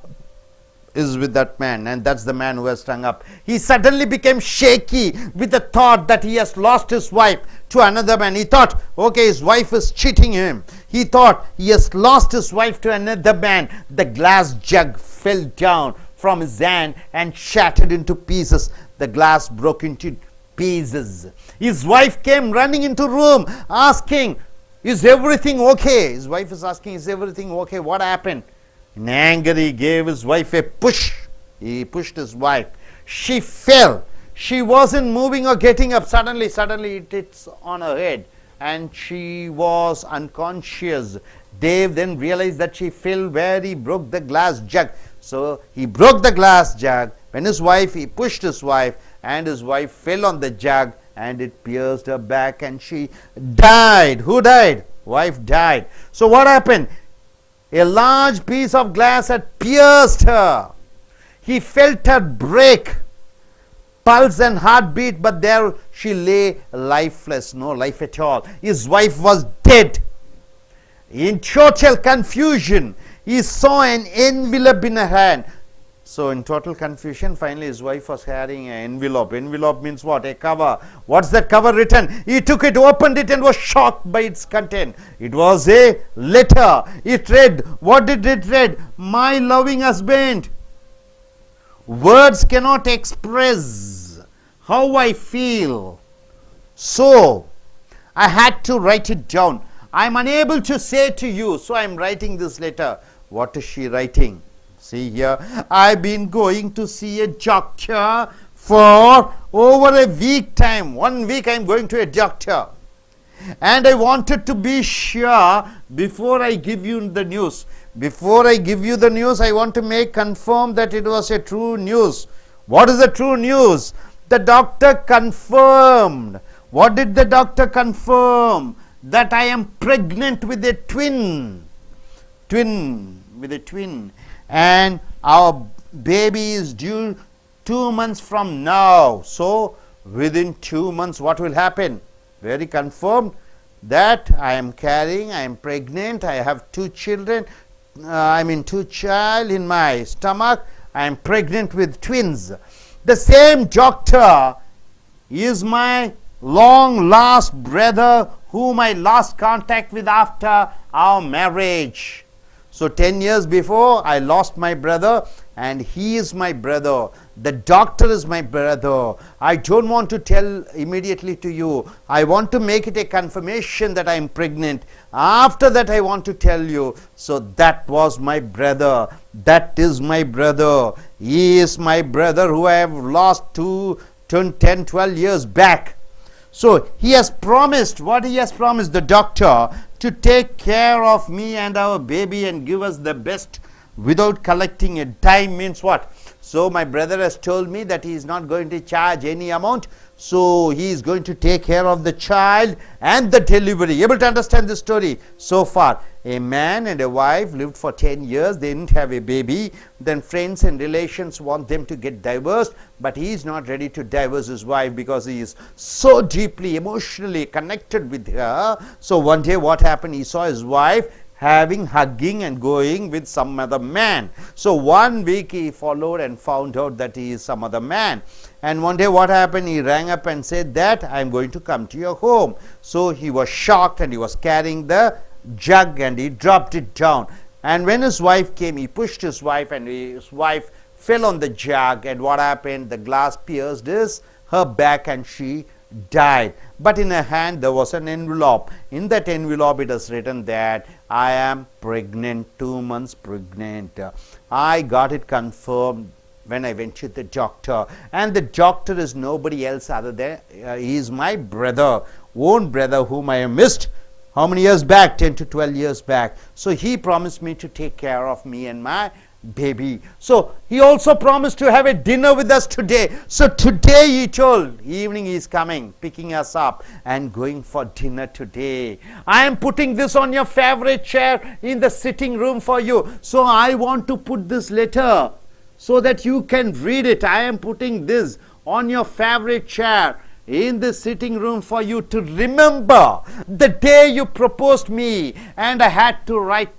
is with that man, and that's the man who has hung up. He suddenly became shaky with the thought that he has lost his wife to another man. He thought, okay, his wife is cheating him. He thought he has lost his wife to another man. The glass jug fell down from his hand and shattered into pieces. The glass broke into pieces. His wife came running into the room asking, is everything okay? His wife is asking, is everything okay? What happened? In anger, he gave his wife a push. He pushed his wife. She fell. She wasn't moving or getting up. Suddenly it hits on her head and she was unconscious. Dave then realized that she fell where he broke the glass jug. So he broke the glass jug. When he pushed his wife, and his wife fell on the jug and it pierced her back and she died. Who died? Wife died. So what happened? A large piece of glass had pierced her. He felt her break. pulse and heartbeat, but there she lay lifeless, no life at all. His wife was dead. In total confusion, he saw an envelope in her hand. So in total confusion, finally his wife was carrying an envelope. Envelope means what? A cover. What's that cover written? He took it, opened it, and was shocked by its content. It was a letter. It read, what did it read? My loving husband. Words cannot express how I feel. So I had to write it down. I am unable to say to you, so I am writing this letter. What is she writing? See here, I've been going to see a doctor for over a week time. 1 week I'm going to a doctor. And I wanted to be sure before I give you the news. Before I give you the news, I want to confirm that it was a true news. What is the true news? The doctor confirmed. What did the doctor confirm? That I am pregnant with a twin. With a twin. And our baby is due 2 months from now. So within 2 months, what will happen? Very confirmed that I am carrying, I am pregnant, I have 2 children, two child in my stomach, I am pregnant with twins. The same doctor is my long lost brother whom I lost contact with after our marriage. So 10 years before, I lost my brother, and he is my brother. The doctor is my brother. I don't want to tell immediately to you. I want to make it a confirmation that I am pregnant. After that, I want to tell you. So that was my brother. That is my brother. He is my brother who I have lost 10, 12 years back. So he has promised, what he has promised, the doctor, to take care of me and our baby and give us the best without collecting a dime. Means what? So my brother has told me that he is not going to charge any amount. So he is going to take care of the child and the delivery. Able to understand the story so far? A man and a wife lived for 10 years. They didn't have a baby. Then friends and relations want them to get divorced. But he is not ready to divorce his wife because he is so deeply emotionally connected with her. So one day what happened? He saw his wife hugging and going with some other man. So 1 week he followed and found out that he is some other man. And one day what happened? He rang up and said that I am going to come to your home. So he was shocked and he was carrying the jug and he dropped it down. And when his wife came, he pushed his wife and his wife fell on the jug. And what happened? The glass pierced her back and she died. But in her hand there was an envelope. In that envelope it is written that I am pregnant, 2 months pregnant. I got it confirmed when I went to the doctor, and the doctor is nobody else other than he is my brother, own brother whom I have missed. How many years back? 10 to 12 years back. So he promised me to take care of me and my baby. So he also promised to have a dinner with us today. So today he told, evening he is coming, picking us up and going for dinner today. I am putting this on your favorite chair in the sitting room for you. So I want to put this letter so that you can read it. I am putting this on your favorite chair in the sitting room for you to remember the day you proposed me, and I had to write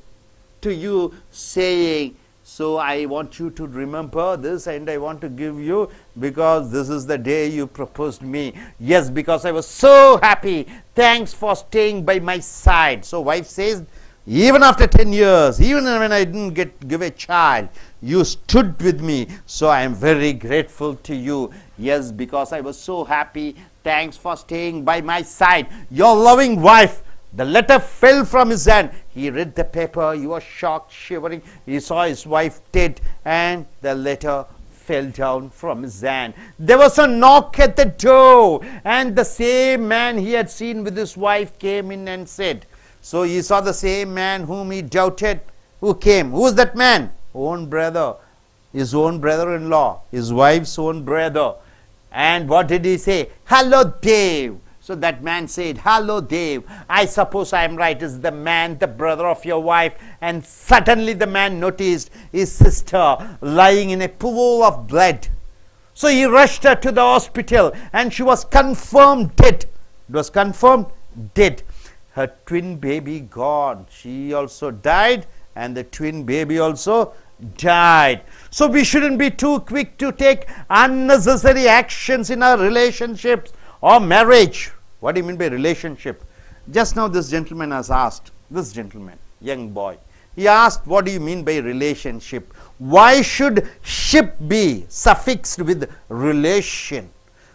to you saying, so I want you to remember this and I want to give you, because this is the day you proposed me. Yes, because I was so happy. Thanks for staying by my side. So wife says, even after 10 years, even when I didn't give a child, you stood with me. So I am very grateful to you. Yes, because I was so happy. Thanks for staying by my side. Your loving wife. The letter fell from his hand. He read the paper. He was shocked, shivering. He saw his wife dead, and the letter fell down from his hand. There was a knock at the door, and the same man he had seen with his wife came in and said, so he saw the same man whom he doubted, who came. Who is that man? Own brother, his own brother-in-law, his wife's own brother. And what did he say? Hello, Dave. So that man said, hello, Dave. I suppose I am right. Is the man the brother of your wife? And suddenly the man noticed his sister lying in a pool of blood. So he rushed her to the hospital and she was confirmed dead. It was confirmed dead. Her twin baby gone. She also died and the twin baby also died. So we shouldn't be too quick to take unnecessary actions in our relationships or marriage. What do you mean by relationship? Just now this gentleman has asked, this gentleman, young boy, he asked, what do you mean by relationship? Why should ship be suffixed with relation?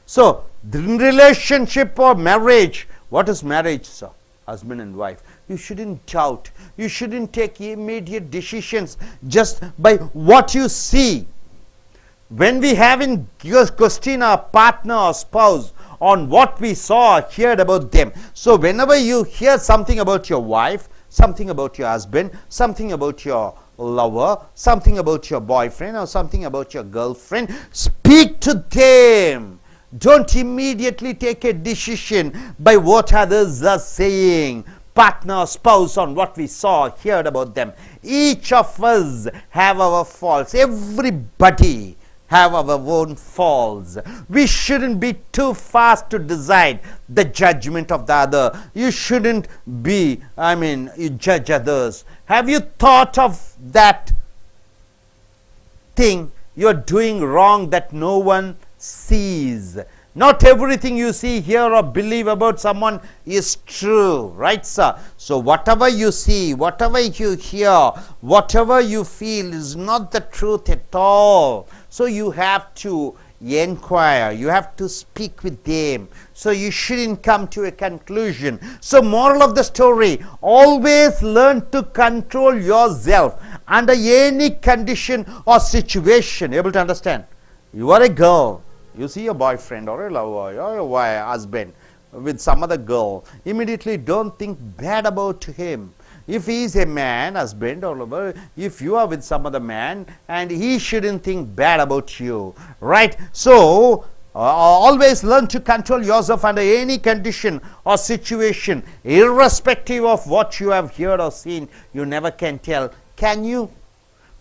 So, in relationship or marriage, what is marriage, sir? Husband and wife. You shouldn't doubt. You shouldn't take immediate decisions just by what you see. When we have in question our partner or spouse on what we saw or heard about them. So, whenever you hear something about your wife, something about your husband, something about your lover, something about your boyfriend or something about your girlfriend, speak to them. Don't immediately take a decision by what others are saying, partner, spouse, on what we saw, heard about them. Each of us have our faults. Everybody have our own faults. We shouldn't be too fast to decide the judgment of the other. You shouldn't be, you judge others. Have you thought of that thing you're doing wrong that no one sees? Not everything you see, hear or believe about someone is true, right, sir? So whatever you see, whatever you hear, whatever you feel is not the truth at all. So you have to inquire, you have to speak with them. So you shouldn't come to a conclusion. So moral of the story, always learn to control yourself under any condition or situation. Able to understand? You are a girl. You see your boyfriend or a lover or your wife, husband with some other girl, immediately don't think bad about him. If he is a man, husband or lover, if you are with some other man, and he shouldn't think bad about you, right? So always learn to control yourself under any condition or situation, irrespective of what you have heard or seen. You never can tell. Can you?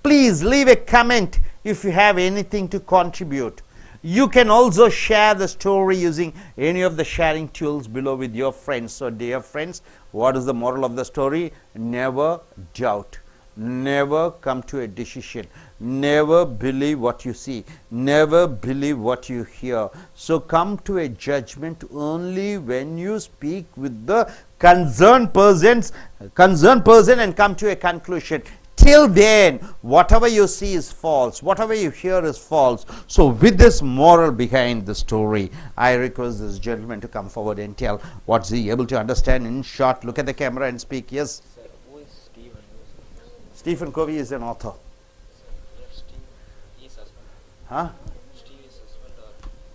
Please leave a comment if you have anything to contribute. You can also share the story using any of the sharing tools below with your friends. So dear friends, what is the moral of the story? Never doubt. Never come to a decision. Never believe what you see. Never believe what you hear. So come to a judgment only when you speak with the concerned person and come to a conclusion. Till then, whatever you see is false, whatever you hear is false. So with this moral behind the story, I request this gentleman to come forward and tell what's he able to understand in short. Look at the camera and speak. Yes? Sir, who is Stephen? Stephen Covey is an author. Steve is husband. Huh? Steve is husband or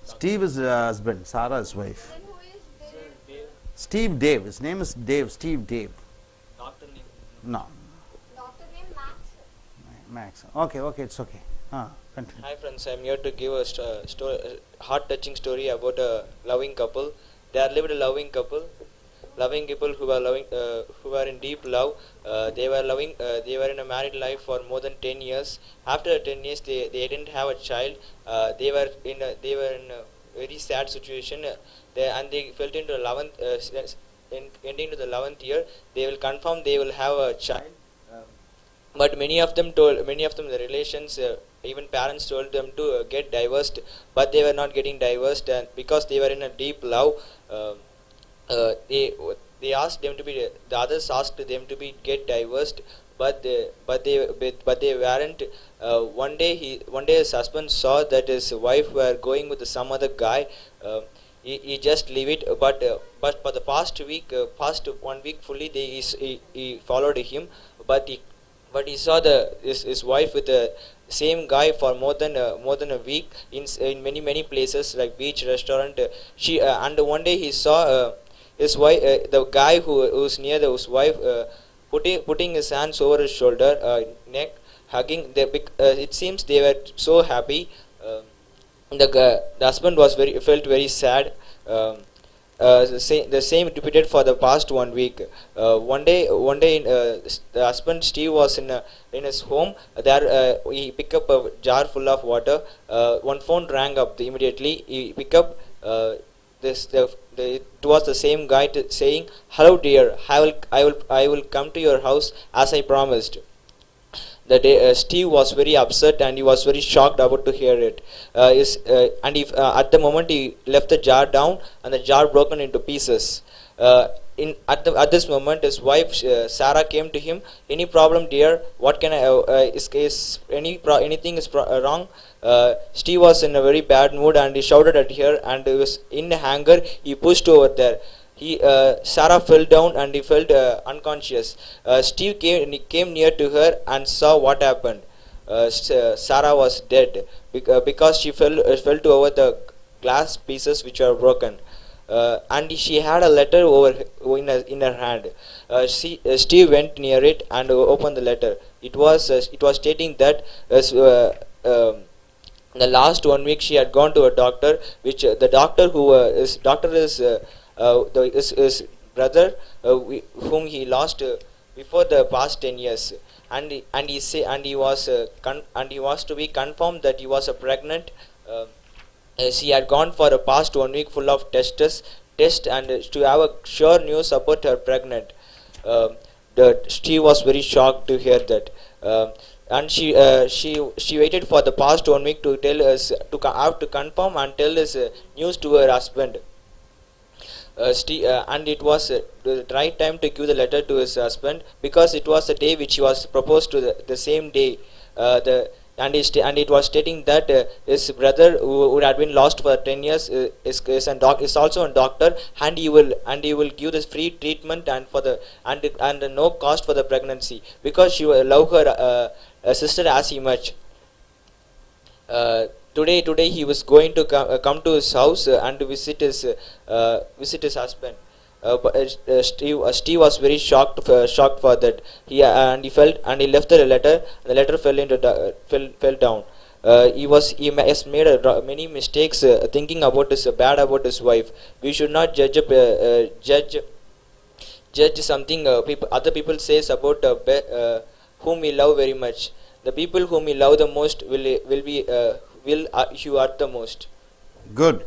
Steve is husband, Sarah's wife. Then who is Dave? Steve Dave. His name is Dave. Steve Dave. Doctor name? No. Max. Okay, it's okay. Continue. Hi friends, I am here to give a heart-touching story about a loving couple. They are lived a loving couple who are in deep love. They were in a married life for more than 10 years. After 10 years, they didn't have a child. They were in a very sad situation. They felt into the 11th, ending to the 11th year. They will confirm they will have a child. But many of them, the relations, even parents told them to get divorced, but they were not getting divorced, and because they were in a deep love, they asked them to be. The others asked them to be get divorced, but they weren't. One day his husband saw that his wife were going with some other guy. He just leave it, but for the past 1 week fully, he followed him, but he saw his wife with the same guy for more than a week in many places like beach, restaurant. And one day he saw his wife, the guy who's near his wife, putting his hands over his shoulder, neck, hugging. It seems they were so happy. The husband felt very sad. the same repeated for the past 1 week. One day, the husband Steve was in his home. There, he picked up a jar full of water. One phone rang up immediately. He picked up. It was the same guy saying, "Hello, dear. I will come to your house as I promised." The day, Steve was very upset and he was very shocked about to hear it. At the moment he left the jar down and the jar broken into pieces. At this moment his wife Sarah came to him. "Any problem, dear? What can I? Is anything is wrong?" Steve was in a very bad mood and he shouted at her, and he was in anger. He pushed over there. Sarah fell down and he felt unconscious. Steve came near to her and saw what happened. Sarah was dead because she fell to over the glass pieces which are broken. And she had a letter in her hand. Steve went near it and opened the letter. It was stating that the last 1 week she had gone to a doctor, which the doctor is brother, whom he lost before the past 10 years, and he was to be confirmed that he was pregnant. She had gone for a past 1 week full of tests and to have a sure news about her pregnant. Steve was very shocked to hear that. And she waited for the past 1 week to tell us have to confirm and tell his news to her husband. And it was the right time to give the letter to his husband, because it was the day which he was proposed to, the same day. And it was stating that his brother, who had been lost for 10 years, is also a doctor, and he will give this free treatment and no cost for the pregnancy, because she will love her sister as he much. Today he was going to come to his house and visit his husband. Steve was very shocked for that. He left the letter. The letter fell down. He has made many mistakes thinking about bad about his wife. We should not judge something other people says about whom we love very much. The people whom we love the most will you are the most. Good.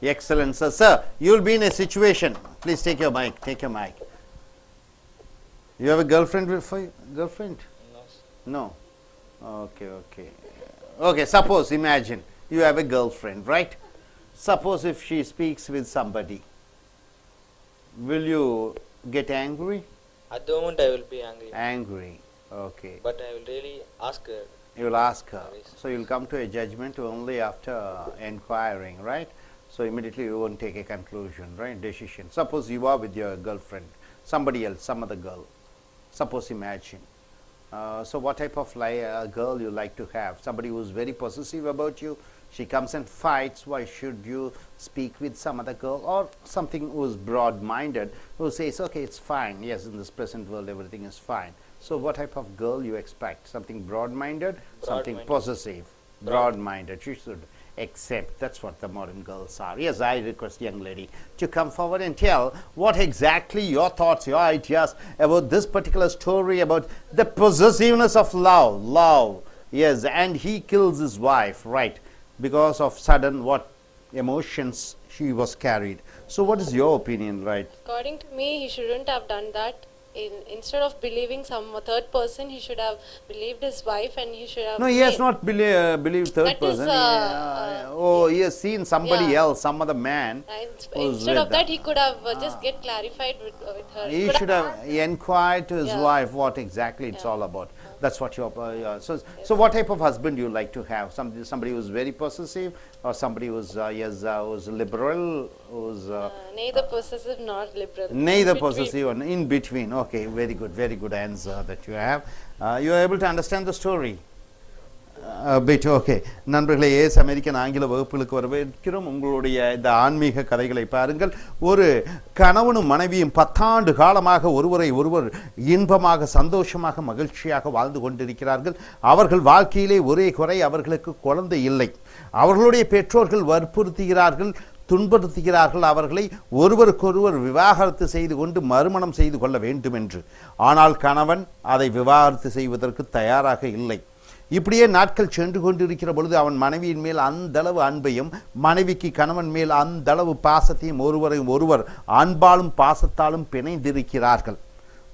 Excellent, sir. Sir, you will be in a situation. Please take your mic. You have a girlfriend for you? Girlfriend? No. Okay, suppose, imagine, you have a girlfriend, right? Suppose if she speaks with somebody, will you get angry? At the moment I will be Angry, okay. But I will really ask her. You will ask her. So you will come to a judgment only after inquiring, right? So immediately you won't take a conclusion, right? Decision. Suppose you are with your girlfriend, somebody else, some other girl. Suppose, imagine. So what type of girl you like to have? Somebody who is very possessive about you. She comes and fights. Why should you speak with some other girl? Or something who is broad-minded, who says, okay, it's fine. Yes, in this present world everything is fine. So what type of girl you expect? Something broad-minded, something possessive. Broad-minded. She should accept. That's what the modern girls are. Yes, I request young lady to come forward and tell what exactly your thoughts, your ideas about this particular story about the possessiveness of love. Yes, and he kills his wife, right, because of sudden what emotions she was carried. So what is your opinion, right? According to me, he shouldn't have done that. Instead of believing some third person, he should have believed his wife, and he should have. No, he has not believed third person. He has seen somebody else, some other man. Instead of that, he could have just get clarified with her. He should have inquired to his wife what exactly it's all about. That's what your so what type of husband you like to have? Somebody who's very possessive, or somebody who's liberal, who's neither possessive nor liberal. Neither possessive, in between. Okay, very good answer that you have. You are able to understand the story a bit. Okay, நண்பர்களே, Ace American ஆங்கில வகுப்புகளுக்கு வரவேற்கிறோம். உங்களுடைய இந்த ஆன்மீக கதைகளை பாருங்கள். ஒரு கணவனும் மனைவியும் 10 ஆண்டு காலமாக ஒருவர் இன்பமாக, சந்தோஷமாக, மகிழ்ச்சியாக வாழ்ந்து கொண்டிருக்கிறார்கள். அவர்கள் வாழ்க்கையிலே ஒரே குறை, அவர்களுக்கு குழந்தை இல்லை. அவர்களுடைய பெற்றோர்கள் வற்புறுத்துகிறார்கள், துன்புறுத்துகிறார்கள் அவர்களை ஒருவருக்கொருவர் விவாகரத்து செய்து கொண்டு மறுமணம் செய்து கொள்ள வேண்டும் என்று. ஆனால் கணவன் அதை விவாகரத்து செய்வதற்கு தயாராக இல்லை. இப்படியே நாட்கள் சென்று கொண்டிருக்கிற பொழுது அவன் மனைவியின் மேல் அந்தளவு அன்பையும் மனைவிக்கு கணவன் மேல் அந்தளவு பாசத்தையும் ஒருவர் அன்பாலும் பாசத்தாலும் பிணைந்திருக்கிறார்கள்.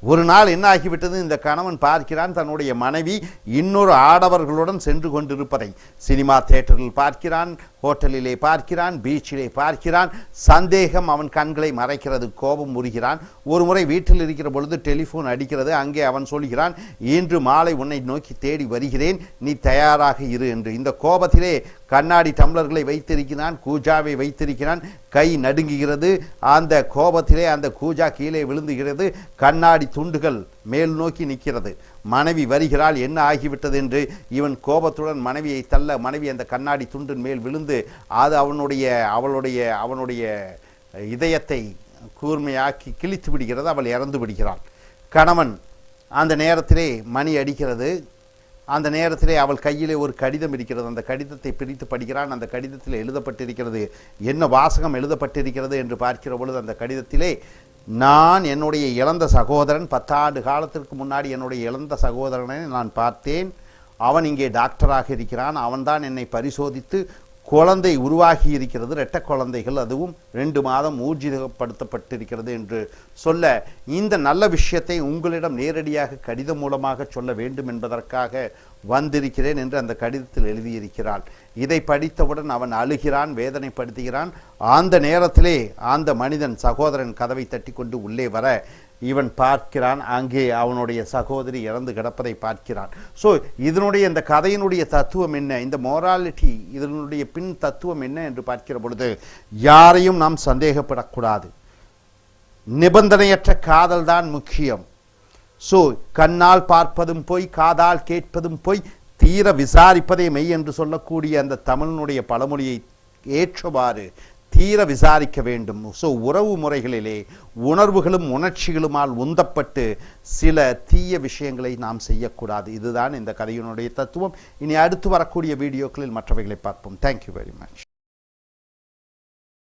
ஒரு நாள் என்ன ஆகிவிட்டது, இந்த கணவன் பார்க்கிறான் தன்னுடைய மனைவி இன்னொரு ஆடவர்களுடன் சென்று கொண்டிருப்பதை. சினிமா தியேட்டரில் பார்க்கிறான், ஹோட்டலிலே பார்க்கிறான், பீச்சிலே பார்க்கிறான். சந்தேகம் அவன் கண்களை மறைக்கிறது, கோபம் உருகிறான். ஒரு முறை வீட்டில் இருக்கிற பொழுது டெலிஃபோன் அடிக்கிறது. அங்கே அவன் சொல்கிறான், இன்று மாலை உன்னை நோக்கி தேடி வருகிறேன், நீ தயாராக இரு என்று. இந்த கோபத்திலே கண்ணாடி டம்ளர்களை வைத்திருக்கிறான், கூஜாவை வைத்திருக்கிறான். கை நடுங்குகிறது. அந்த கோபத்திலே அந்த கூஜா கீழே விழுந்துகிறது. கண்ணாடி துண்டுகள் மேல் நோக்கி நிற்கிறது. மனைவி வருகிறாள், என்ன ஆகிவிட்டது என்று இவன் கோபத்துடன் மனைவியை தள்ள, மனைவி அந்த கண்ணாடி துண்டின் மேல் விழுந்து அது அவனுடைய இதயத்தை கூர்மையாக்கி கிழித்து விடுகிறது. அவள் இறந்து விடுகிறாள். கணவன் அந்த நேரத்திலே மணி அடிக்கிறது. அந்த நேரத்திலே அவள் கையிலே ஒரு கடிதம் இருக்கிறது. அந்த கடிதத்தை பிரித்து படிக்கிறான். அந்த கடிதத்தில் எழுதப்பட்டிருக்கிறது, என்ன வாசகம் எழுதப்பட்டிருக்கிறது என்று பார்க்கிற பொழுது அந்த கடிதத்திலே, நான் என்னுடைய இழந்த சகோதரன் 10 ஆண்டு காலத்திற்கு முன்னாடி என்னுடைய இழந்த சகோதரனை நான் பார்த்தேன். அவன் இங்கே டாக்டராக இருக்கிறான். அவன்தான் என்னை பரிசோதித்து குழந்தை உருவாகி இருக்கிறது, இரட்டை குழந்தைகள், அதுவும் 2 மாதம் ஊர்ஜிதப்படுத்தப்பட்டிருக்கிறது என்று சொல்ல, இந்த நல்ல விஷயத்தை உங்களிடம் நேரடியாக கடிதம் மூலமாக சொல்ல வேண்டும் என்பதற்காக வந்திருக்கிறேன் என்று அந்த கடிதத்தில் எழுதியிருக்கிறாள். இதை படித்தவுடன் அவன் அழுகிறான், வேதனைப்படுத்துகிறான். அந்த நேரத்திலே அந்த மனிதன் சகோதரன் கதவை தட்டி கொண்டு உள்ளே வர இவன் பார்க்கிறான், அங்கே அவனுடைய சகோதரி இறந்து கிடப்பதை பார்க்கிறான். ஸோ இதனுடைய இந்த கதையினுடைய தத்துவம் என்ன, இந்த மோராலிட்டி, இதனுடைய பின் தத்துவம் என்ன என்று பார்க்கிற பொழுது, யாரையும் நாம் சந்தேகப்படக்கூடாது. நிபந்தனையற்ற காதல் தான் முக்கியம். ஸோ கண்ணால் பார்ப்பதும் போய், காதால் கேட்பதும் போய், தீர விசாரிப்பதே மெய் என்று சொல்லக்கூடிய அந்த தமிழனுடைய பழமொழியை ஏற்றவாறு தீர விசாரிக்க வேண்டும். ஸோ உறவு முறைகளிலே உணர்வுகளும் உணர்ச்சிகளுமால் உந்தப்பட்டு சில தீய விஷயங்களை நாம் செய்யக்கூடாது. இதுதான் இந்த கதையினுடைய தத்துவம். இனி அடுத்து வரக்கூடிய வீடியோக்களில் மற்றவைகளை பார்ப்போம். Thank you very much.